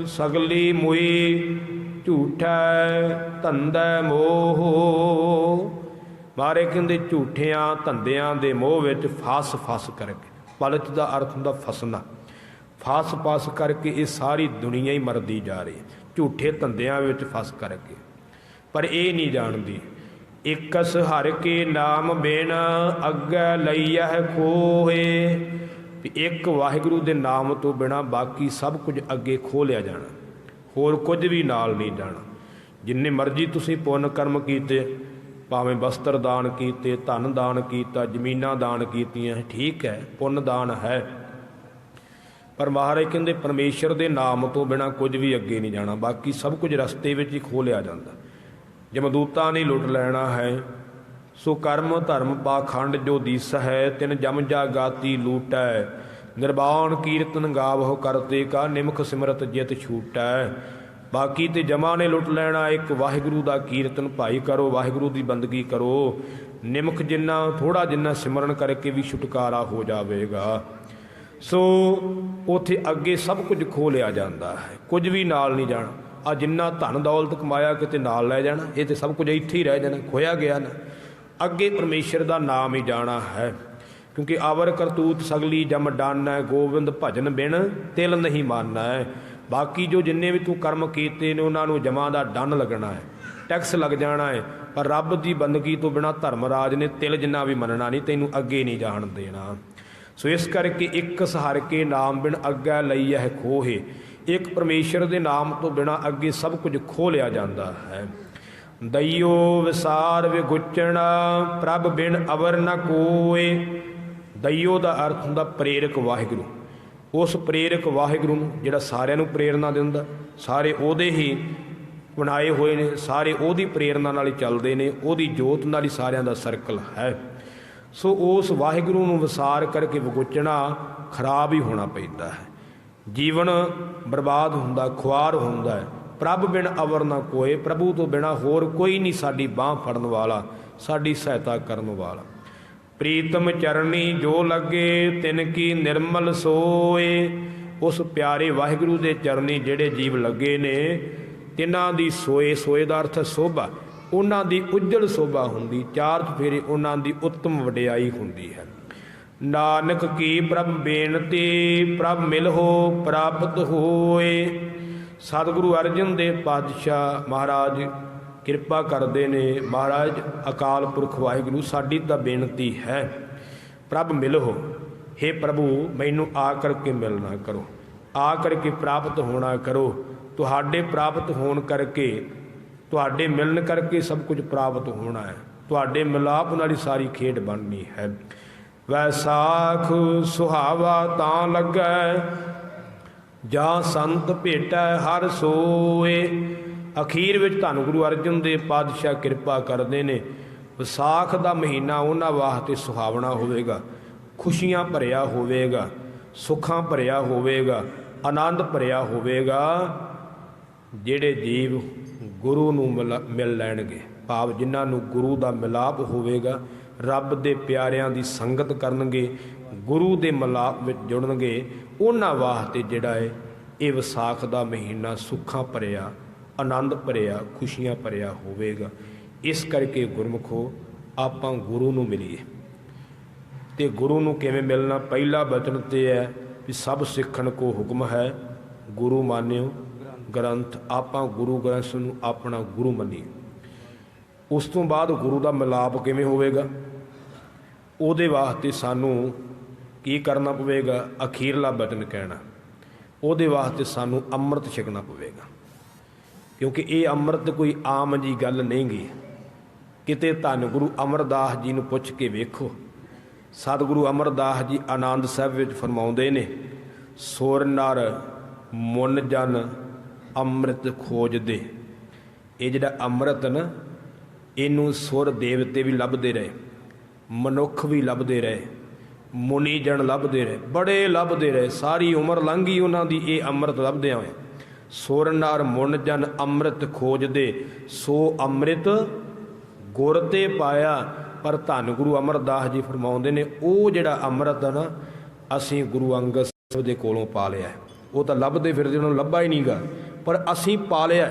ਸਗਲੀ ਮੋਈ, ਝੂਠੈ ਧੰਦਾ ਮੋਹ। ਮਾਰੇ ਕਹਿੰਦੇ ਝੂਠਿਆਂ ਧੰਦਿਆਂ ਦੇ ਮੋਹ ਵਿੱਚ ਫਸ ਫਸ ਕਰਕੇ, ਪਲਚ ਦਾ ਅਰਥ ਹੁੰਦਾ ਫਸਣਾ, ਫਸ ਫਸ ਕਰਕੇ ਇਹ ਸਾਰੀ ਦੁਨੀਆ ਹੀ ਮਰਦੀ ਜਾ ਰਹੀ ਹੈ, ਝੂਠੇ ਧੰਦਿਆਂ ਵਿੱਚ ਫਸ ਕਰਕੇ। ਪਰ ਇਹ ਨਹੀਂ ਜਾਣਦੀ ਇਕਸ ਹਰ ਕੇ ਨਾਮ ਬਿਨ, ਅੱਗੇ ਲਈਐ ਖੋਹੇ। ਵੀ ਇੱਕ ਵਾਹਿਗੁਰੂ ਦੇ ਨਾਮ ਤੋਂ ਬਿਨਾਂ ਬਾਕੀ ਸਭ ਕੁਝ ਅੱਗੇ ਖੋਹ ਲਿਆ ਜਾਣਾ, ਹੋਰ ਕੁਝ ਵੀ ਨਾਲ ਨਹੀਂ ਜਾਣਾ। ਜਿੰਨੇ ਮਰਜ਼ੀ ਤੁਸੀਂ ਪੁੰਨ ਕਰਮ ਕੀਤੇ, ਭਾਵੇਂ ਵਸਤਰ ਦਾਨ ਕੀਤੇ, ਧਨ ਦਾਨ ਕੀਤਾ, ਜ਼ਮੀਨਾਂ ਦਾਨ ਕੀਤੀਆਂ, ਠੀਕ ਹੈ, ਪੁੰਨ ਦਾਨ ਹੈ, ਪਰ ਮਹਾਰਾਜ ਕਹਿੰਦੇ ਪਰਮੇਸ਼ਰ ਦੇ ਨਾਮ ਤੋਂ ਬਿਨਾਂ ਕੁਝ ਵੀ ਅੱਗੇ ਨਹੀਂ ਜਾਣਾ, ਬਾਕੀ ਸਭ ਕੁਝ ਰਸਤੇ ਵਿੱਚ ਹੀ ਖੋਹ ਲਿਆ ਜਾਂਦਾ। ਜਮਦੂਤਾਂ ਨੇ ਲੁੱਟ ਲੈਣਾ ਹੈ, ਸੋ ਕਰਮ ਧਰਮ ਪਾਖੰਡ ਜੋ ਦੀਸ ਹੈ, ਤਿਨ ਜਮ ਜਾ ਗਾਤੀ ਲੂਟੈ, ਨਿਰਵਾਣ ਕੀਰਤਨ ਗਾਵਹੁ ਕਰਤੇ ਕਾ, ਨਿਮਖ ਸਿਮਰਤ ਜਿਤ ਛੂਟੈ। ਬਾਕੀ ਤੇ ਜਮਾਂ ਨੇ ਲੁੱਟ ਲੈਣਾ, ਇੱਕ ਵਾਹਿਗੁਰੂ ਦਾ ਕੀਰਤਨ ਭਾਈ ਕਰੋ, ਵਾਹਿਗੁਰੂ ਦੀ ਬੰਦਗੀ ਕਰੋ, ਨਿਮਖ ਜਿੰਨਾ ਥੋੜ੍ਹਾ ਜਿੰਨਾ ਸਿਮਰਨ ਕਰਕੇ ਵੀ ਛੁਟਕਾਰਾ ਹੋ ਜਾਵੇਗਾ। ਸੋ ਉੱਥੇ ਅੱਗੇ ਸਭ ਕੁਝ ਖੋਹ ਲਿਆ ਜਾਂਦਾ ਹੈ, ਕੁਝ ਵੀ ਨਾਲ ਨਹੀਂ ਜਾਣਾ। ਆ ਜਿੰਨਾ ਧਨ ਦੌਲਤ ਕਮਾਇਆ ਕਿਤੇ ਨਾਲ ਲੈ ਜਾਣਾ, ਇਹ ਤਾਂ ਸਭ ਕੁਝ ਇੱਥੇ ਹੀ ਰਹਿ ਜਾਣਾ, ਖੋਇਆ ਗਿਆ ਨਾ। ਅੱਗੇ ਪਰਮੇਸ਼ਰ ਦਾ ਨਾਮ ਹੀ ਜਾਣਾ ਹੈ, ਕਿਉਂਕਿ ਆਵਰ ਕਰਤੂਤ ਸਗਲੀ ਜਮ ਡਾਨੈ, ਗੋਬਿੰਦ ਭਜਨ ਬਿਨ ਤਿਲ ਨਹੀਂ ਮਾਨੈ। ਬਾਕੀ ਜੋ ਜਿੰਨੇ ਵੀ ਤੂੰ ਕਰਮ ਕੀਤੇ ਨੇ ਉਹਨਾਂ ਨੂੰ ਜਮਾਂ ਦਾ ਡੰਨ ਲੱਗਣਾ ਹੈ, ਟੈਕਸ ਲੱਗ ਜਾਣਾ ਹੈ, ਪਰ ਰੱਬ ਦੀ ਬੰਦਗੀ ਤੋਂ ਬਿਨਾਂ ਧਰਮਰਾਜ ਨੇ ਤਿਲ ਜਿੰਨਾ ਵੀ ਮੰਨਣਾ ਨਹੀਂ, ਤੈਨੂੰ ਅੱਗੇ ਨਹੀਂ ਜਾਣ ਦੇਣਾ। ਸੋ ਇਸ ਕਰਕੇ ਇੱਕ ਸਹਾਰ ਕੇ ਨਾਮ ਬਿਨ ਅੱਗੇ ਲਈ ਹੈ ਖੋਹੇ, ਇੱਕ ਪਰਮੇਸ਼ਰ ਦੇ ਨਾਮ ਤੋਂ ਬਿਨਾਂ ਅੱਗੇ ਸਭ ਕੁਝ ਖੋਹ ਲਿਆ ਜਾਂਦਾ ਹੈ। ਦਈਓ ਵਿਸਾਰ ਵਿਗੁਚਣਾ, ਪ੍ਰਭ ਬਿਨ ਅਵਰ ਨ ਕੋਏ। ਦਈਓ ਦਾ ਅਰਥ ਹੁੰਦਾ ਪ੍ਰੇਰਕ ਵਾਹਿਗੁਰੂ। ਉਸ ਪ੍ਰੇਰਕ ਵਾਹਿਗੁਰੂ ਨੂੰ ਜਿਹੜਾ ਸਾਰਿਆਂ ਨੂੰ ਪ੍ਰੇਰਨਾ ਦਿੰਦਾ, ਸਾਰੇ ਉਹਦੇ ਹੀ ਬਣਾਏ ਹੋਏ ਨੇ, ਸਾਰੇ ਉਹਦੀ ਪ੍ਰੇਰਨਾ ਨਾਲ ਹੀ ਚੱਲਦੇ ਨੇ, ਉਹਦੀ ਜੋਤ ਨਾਲ ਹੀ ਸਾਰਿਆਂ ਦਾ ਸਰਕਲ ਹੈ। ਸੋ ਉਸ ਵਾਹਿਗੁਰੂ ਨੂੰ ਵਿਸਾਰ ਕਰਕੇ ਵਿਗੁਚਣਾ ਖਰਾਬ ਹੀ ਹੋਣਾ ਪੈਂਦਾ ਹੈ, ਜੀਵਨ ਬਰਬਾਦ ਹੁੰਦਾ, ਖੁਆਰ ਹੁੰਦਾ ਹੈ। ਪ੍ਰਭ ਬਿਨ ਅਵਰ ਨਾ ਕੋਏ, ਪ੍ਰਭੂ ਤੋਂ ਬਿਨਾਂ ਹੋਰ ਕੋਈ ਨਹੀਂ ਸਾਡੀ ਬਾਂਹ ਫੜਨ ਵਾਲਾ, ਸਾਡੀ ਸਹਾਇਤਾ ਕਰਨ ਵਾਲਾ। ਪ੍ਰੀਤਮ ਚਰਨੀ ਜੋ ਲੱਗੇ ਤਿਨ ਕੀ ਨਿਰਮਲ ਸੋਏ। ਉਸ ਪਿਆਰੇ ਵਾਹਿਗੁਰੂ ਦੇ ਚਰਨੀ ਜਿਹੜੇ ਜੀਵ ਲੱਗੇ ਨੇ, ਤਿਨਾਂ ਦੀ ਸੋਏ, ਸੋਏ ਦਾ ਅਰਥ ਸੋਭਾ, ਉਹਨਾਂ ਦੀ ਉੱਜਲ ਸੋਭਾ ਹੁੰਦੀ, ਚਾਰ ਚੁਫੇਰੇ ਉਹਨਾਂ ਦੀ ਉੱਤਮ ਵਡਿਆਈ ਹੁੰਦੀ ਹੈ। ਨਾਨਕ ਕੀ ਪ੍ਰਭ ਬੇਨਤੀ, ਪ੍ਰਭ ਮਿਲਹੁ ਪ੍ਰਾਪਤ ਹੋਏ। ਸਤਿਗੁਰੂ ਅਰਜਨ ਦੇਵ ਪਾਤਸ਼ਾਹ ਮਹਾਰਾਜ ਕਿਰਪਾ ਕਰਦੇ ਨੇ, ਮਹਾਰਾਜ ਅਕਾਲ ਪੁਰਖ ਵਾਹਿਗੁਰੂ ਸਾਡੀ ਤਾਂ ਬੇਨਤੀ ਹੈ, ਪ੍ਰਭ ਮਿਲਹੁ, ਹੇ ਪ੍ਰਭੂ ਮੈਨੂੰ ਆ ਕਰਕੇ ਮਿਲਣਾ ਕਰੋ, ਆ ਕਰਕੇ ਪ੍ਰਾਪਤ ਹੋਣਾ ਕਰੋ। ਤੁਹਾਡੇ ਪ੍ਰਾਪਤ ਹੋਣ ਕਰਕੇ, ਤੁਹਾਡੇ ਮਿਲਣ ਕਰਕੇ ਸਭ ਕੁਝ ਪ੍ਰਾਪਤ ਹੋਣਾ ਹੈ, ਤੁਹਾਡੇ ਮਿਲਾਪ ਨਾਲ ਹੀ ਸਾਰੀ ਖੇਡ ਬਣਨੀ ਹੈ। ਵੈਸਾਖ ਸੁਹਾਵਾ ਤਾਂ ਲੱਗੈ, ਜਾਂ ਸੰਤ ਭੇਟੈ ਹਰ ਸੋਏ। ਅਖੀਰ ਵਿੱਚ ਧੰਨ ਗੁਰੂ ਅਰਜਨ ਦੇਵ ਪਾਤਸ਼ਾਹ ਕਿਰਪਾ ਕਰਦੇ ਨੇ। ਵਿਸਾਖ ਦਾ ਮਹੀਨਾ ਉਹਨਾਂ ਵਾਸਤੇ ਸੁਹਾਵਣਾ ਹੋਵੇਗਾ, ਖੁਸ਼ੀਆਂ ਭਰਿਆ ਹੋਵੇਗਾ, ਸੁੱਖਾਂ ਭਰਿਆ ਹੋਵੇਗਾ, ਆਨੰਦ ਭਰਿਆ ਹੋਵੇਗਾ। ਜਿਹੜੇ ਜੀਵ ਗੁਰੂ ਨੂੰ ਮਿਲ ਲੈਣਗੇ, ਭਾਵ ਜਿਨ੍ਹਾਂ ਨੂੰ ਗੁਰੂ ਦਾ ਮਿਲਾਪ ਹੋਵੇਗਾ, ਰੱਬ ਦੇ ਪਿਆਰਿਆਂ ਦੀ ਸੰਗਤ ਕਰਨਗੇ, ਗੁਰੂ ਦੇ ਮਿਲਾਪ ਵਿੱਚ ਜੁੜਨਗੇ, ਉਹਨਾਂ ਵਾਸਤੇ ਜਿਹੜਾ ਹੈ ਇਹ ਵਿਸਾਖ ਦਾ ਮਹੀਨਾ ਸੁੱਖਾਂ ਭਰਿਆ, ਆਨੰਦ ਭਰਿਆ, ਖੁਸ਼ੀਆਂ ਭਰਿਆ ਹੋਵੇਗਾ। ਇਸ ਕਰਕੇ ਗੁਰਮੁਖੋ ਆਪਾਂ ਗੁਰੂ ਨੂੰ ਮਿਲੀਏ। ਤੇ ਗੁਰੂ ਨੂੰ ਕਿਵੇਂ ਮਿਲਣਾ? ਪਹਿਲਾ ਬਚਨ ਤੇ ਹੈ ਵੀ ਸਭ ਸਿੱਖਣ ਕੋ ਹੁਕਮ ਹੈ, ਗੁਰੂ ਮਾਨਿਓ ਗ੍ਰੰਥ। ਆਪਾਂ ਗੁਰੂ ਗ੍ਰੰਥ ਨੂੰ ਆਪਣਾ ਗੁਰੂ ਮੰਨੀਏ। ਉਸ ਤੋਂ ਬਾਅਦ ਗੁਰੂ ਦਾ ਮਿਲਾਪ ਕਿਵੇਂ ਹੋਵੇਗਾ? ਉਹਦੇ ਵਾਸਤੇ ਸਾਨੂੰ ਕੀ ਕਰਨਾ ਪਵੇਗਾ? ਅਖੀਰਲਾ ਬਚਨ ਕਹਿਣਾ। ਉਹਦੇ ਵਾਸਤੇ ਸਾਨੂੰ ਅੰਮ੍ਰਿਤ ਛਕਣਾ ਪਵੇਗਾ, ਕਿਉਂਕਿ ਇਹ ਅੰਮ੍ਰਿਤ ਕੋਈ ਆਮ ਜੀ ਗੱਲ ਨਹੀਂ ਗੀ। ਕਿਤੇ ਧੰਨ ਗੁਰੂ ਅਮਰਦਾਸ ਜੀ ਨੂੰ ਪੁੱਛ ਕੇ ਵੇਖੋ, ਸਤਿਗੁਰੂ ਅਮਰਦਾਸ ਜੀ ਆਨੰਦ ਸਾਹਿਬ ਵਿੱਚ ਫਰਮਾਉਂਦੇ ਨੇ, ਸੁਰ ਨਰ ਮੁਨ ਜਨ ਅੰਮ੍ਰਿਤ ਖੋਜਦੇ। ਇਹ ਜਿਹੜਾ ਅੰਮ੍ਰਿਤ ਨਾ, ਇਹਨੂੰ ਸੁਰ ਦੇਵਤੇ ਵੀ ਲੱਭਦੇ ਰਹੇ, ਮਨੁੱਖ ਵੀ ਲੱਭਦੇ ਰਹੇ, ਮੁਨੀ ਜਨ ਲੱਭਦੇ ਰਹੇ, ਬੜੇ ਲੱਭਦੇ ਰਹੇ, ਸਾਰੀ ਉਮਰ ਲੰਘ ਗਈ ਉਹਨਾਂ ਦੀ ਇਹ ਅੰਮ੍ਰਿਤ ਲੱਭਦਿਆਂ ਹੋਏ। ਸੁਰ ਨਰ ਮੁਨ ਜਨ ਅੰਮ੍ਰਿਤ ਖੋਜਦੇ, ਸੋ ਅੰਮ੍ਰਿਤ ਗੁਰ ਤੇ ਪਾਇਆ। ਪਰ ਧੰਨ ਗੁਰੂ ਅਮਰਦਾਸ ਜੀ ਫਰਮਾਉਂਦੇ ਨੇ, ਉਹ ਜਿਹੜਾ ਅੰਮ੍ਰਿਤ ਹੈ ਨਾ, ਅਸੀਂ ਗੁਰੂ ਅੰਗਦ ਸਾਹਿਬ ਦੇ ਕੋਲੋਂ ਪਾ ਲਿਆ। ਉਹ ਤਾਂ ਲੱਭਦੇ ਫਿਰਦੇ, ਉਹਨਾਂ ਨੂੰ ਲੱਭਾ ਹੀ ਨਹੀਂ ਗਾ, ਪਰ ਅਸੀਂ ਪਾ ਲਿਆ।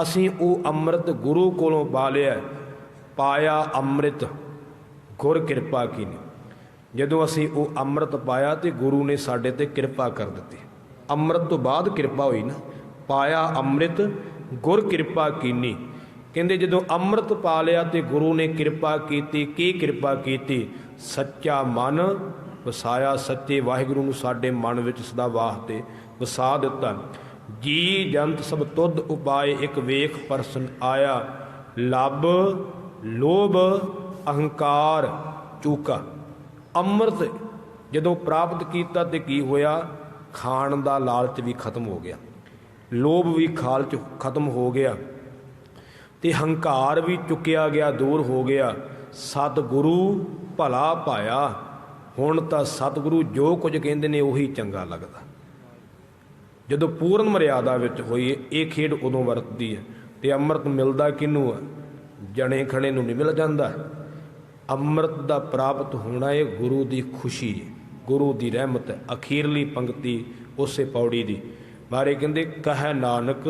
ਅਸੀਂ ਉਹ ਅੰਮ੍ਰਿਤ ਗੁਰੂ ਕੋਲੋਂ ਪਾ ਲਿਆ। ਪਾਇਆ ਅੰਮ੍ਰਿਤ ਗੁਰ ਕਿਰਪਾ ਕੀਨੀ। ਜਦੋਂ ਅਸੀਂ ਉਹ ਅੰਮ੍ਰਿਤ ਪਾਇਆ ਤੇ ਗੁਰੂ ਨੇ ਸਾਡੇ ਤੇ ਕਿਰਪਾ ਕਰ ਦਿੱਤੀ। ਅੰਮ੍ਰਿਤ ਤੋਂ ਬਾਅਦ ਕਿਰਪਾ ਹੋਈ ਨਾ। ਪਾਇਆ ਅੰਮ੍ਰਿਤ ਗੁਰ ਕਿਰਪਾ ਕੀਨੀ। ਕਹਿੰਦੇ ਜਦੋਂ ਅੰਮ੍ਰਿਤ ਪਾ ਲਿਆ ਤੇ ਗੁਰੂ ਨੇ ਕਿਰਪਾ ਕੀਤੀ। ਕੀ ਕਿਰਪਾ ਕੀਤੀ? ਸੱਚਾ ਮਨ ਵਸਾਇਆ। ਸੱਚੇ ਵਾਹਿਗੁਰੂ ਨੂੰ ਸਾਡੇ ਮਨ ਵਿੱਚ ਸਦਾ ਵਾਸਤੇ ਵਸਾ ਦਿੱਤਾ। ਜੀ ਜੰਤ ਸਭ ਤੁਧ ਉਪਾਏ, ਇੱਕ ਵੇਖ ਪਰਸਨ ਆਇਆ। ਲੱਭ ਲੋਭ ਅਹੰਕਾਰ ਚੂਕਾ। ਅੰਮ੍ਰਿਤ ਜਦੋਂ ਪ੍ਰਾਪਤ ਕੀਤਾ ਤੇ ਕੀ ਹੋਇਆ? खाण दा लालच भी खत्म हो गया, लोभ भी खालच खत्म हो गया, ते हंकार भी चुकिया गया, दूर हो गया। सतगुरु भला पाया, हुण तां सतगुरु जो कुछ कहंदे ने उही चंगा लगदा। जदों पूर्ण मर्यादा विच होई ये खेड उदों वरतदी है। ते अमृत मिलदा किनू है? जने खणे नूं नहीं मिल जांदा। अमृत दा प्राप्त होना ये गुरु दी खुशी, गुरु दी रहमत है। अखीरली पंक्ति उसे पौड़ी दी बारे कहंदे, कह नानक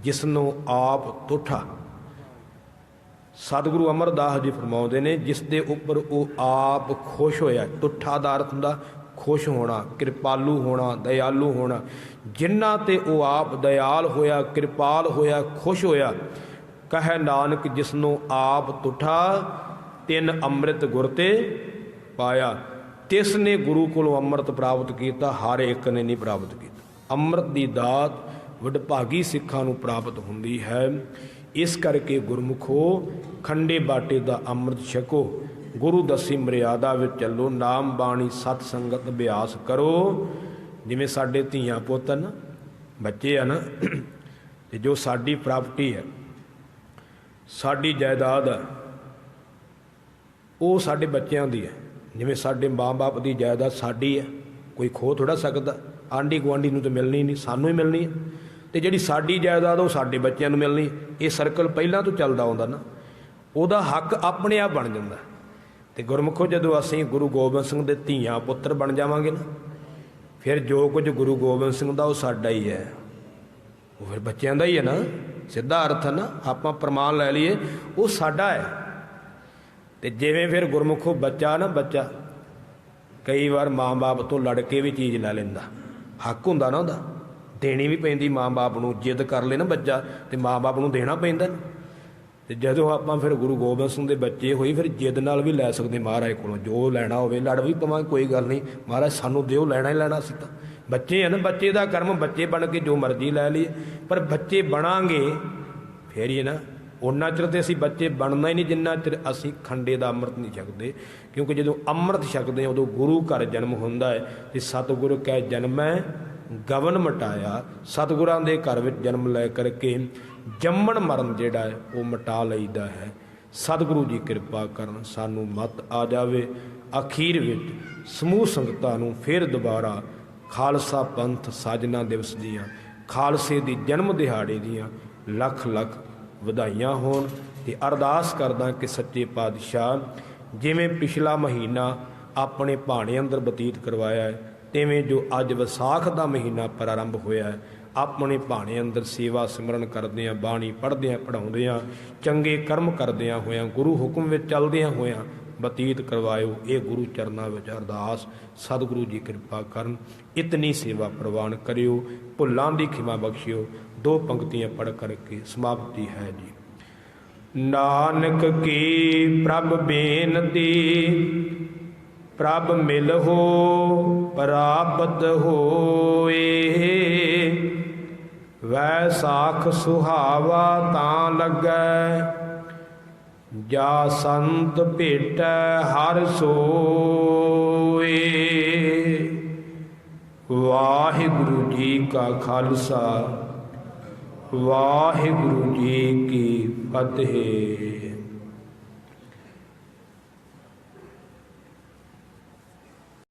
जिसनों आप तुठा। सतगुरु अमरदास जी फरमाउंदे ने, जिस दे उपर वो आप खुश होया। तुठा दा अर्थ हुंदा खुश होना, कृपालू होना, दयालु होना। जिन्ना ते वो आप दयाल होया, कृपाल होया, खुश होया। कह नानक जिसनों आप तुठा, तिन अमृत गुर ते पाया। तिसने गुरु कोलों अमृत प्राप्त किया, हर एक ने नहीं प्राप्त किया। अमृत की दात वडभागी सिखां नूं प्राप्त हुंदी है। इस करके गुरमुखो खंडे बाटे दा अमृत छको, गुरु दसी मर्यादा विच चलो, नाम बाणी सत संगत अभ्यास करो। जिवें साडे धीआं पुत्त ना, बच्चे आ ना, ते जो साडी प्रापर्टी है, साडी जायदाद है, वो साडे बच्चों की है। जिवें साडे माँ बाप की जायदाद साडी है, कोई खो थोड़ा सकदा। आंढी गुआंढी नूं तो मिलनी नहीं, सानूं ही मिलनी है। तो जिहड़ी साडी जायदाद वो साडे बच्चों नूं मिलनी। ये सर्कल पहलां तो चलदा आउंदा ना, उहदा हक अपने आप बन जांदा। ते गुरमुखो जदों असीं गुरु गोबिंद सिंह दे धीआं पुत्तर बन जावांगे ना, फिर जो कुछ गुरु गोबिंद सिंह दा वो साडा ही है, वो फिर बच्चों का ही है ना। सीधा अर्थ है ना, आपां प्रमाण लै लईए वो साडा है। ते जिवें फिर गुरमुखो बच्चा ना, बच्चा कई बार माँ बाप तो लड़ के भी चीज़ लै लैंदा, हक हुंदा ना उहदा, देनी भी पैंदी माँ बाप नूं। जिद कर ले ना बच्चा तो माँ बाप नूं देना पैंदा। ते जदों आपां फिर गुरु गोबिंद सिंह दे बच्चे होई, फिर जिद नाल भी लै सकदे महाराज कोलों, जो लैना होवे लड़ भी पवांगे, कोई गल नहीं, महाराज सानूं दिओ, लैना ही लैना। असीं तां बच्चे हैं ना, बच्चे दा कर्म, बच्चे बन के जो मर्जी लै लईए। पर बच्चे बनांगे फिर ही ना, उन्ना चिर ते असीं बच्चे बनना ही नहीं जिन्ना चिर असीं खंडे दा अमृत नहीं छकदे। क्योंकि जदों अमृत छकदे उदों गुरु घर जन्म हुंदा है। ते सतगुरु कै जन्मै गवन मटाया, सतगुरां दे घर विच जन्म लै करके जम्मण मरण जिहड़ा है वो मटा लईदा है। सतगुरु जी कृपा करन, सानू मत आ जावे। अखीर विच समूह संगतां नूं फिर दोबारा खालसा पंथ साजना दिवस दियां, खालसे दी जन्म दिहाड़े दियां लख लख ਵਧਾਈਆਂ ਹੋਣ। ਤੇ ਅਰਦਾਸ ਕਰਦਾ कि सच्चे पातशाह जिवें पिछला महीना अपने भाणे अंदर बतीत करवाया है, तिवें जो अज विसाख का महीना प्रारंभ होया है, अपने भाणे अंदर सेवा सिमरन करदियां, बाणी पढ़दियां पढ़ाउंदियां, चंगे कर्म करदियां होयां, गुरु हुक्म विच चलदियां होयां बतीत करवायो। ये गुरु चरनां विच अरदास, सतगुरु जी कृपा करन, इतनी सेवा प्रवान करियो, भुल्लां दी खिमा बख्शियो। दो पंक्तियां पढ़ करके समाप्ति है जी। नानक की प्रभ बेनती, प्रभ मिल हो प्राप्त होए, वैसाख सुहावा तां लगै, जा संत भेटै हर सोए। वाहिगुरु जी का खालसा, वाहिगुरु जी की फतेह।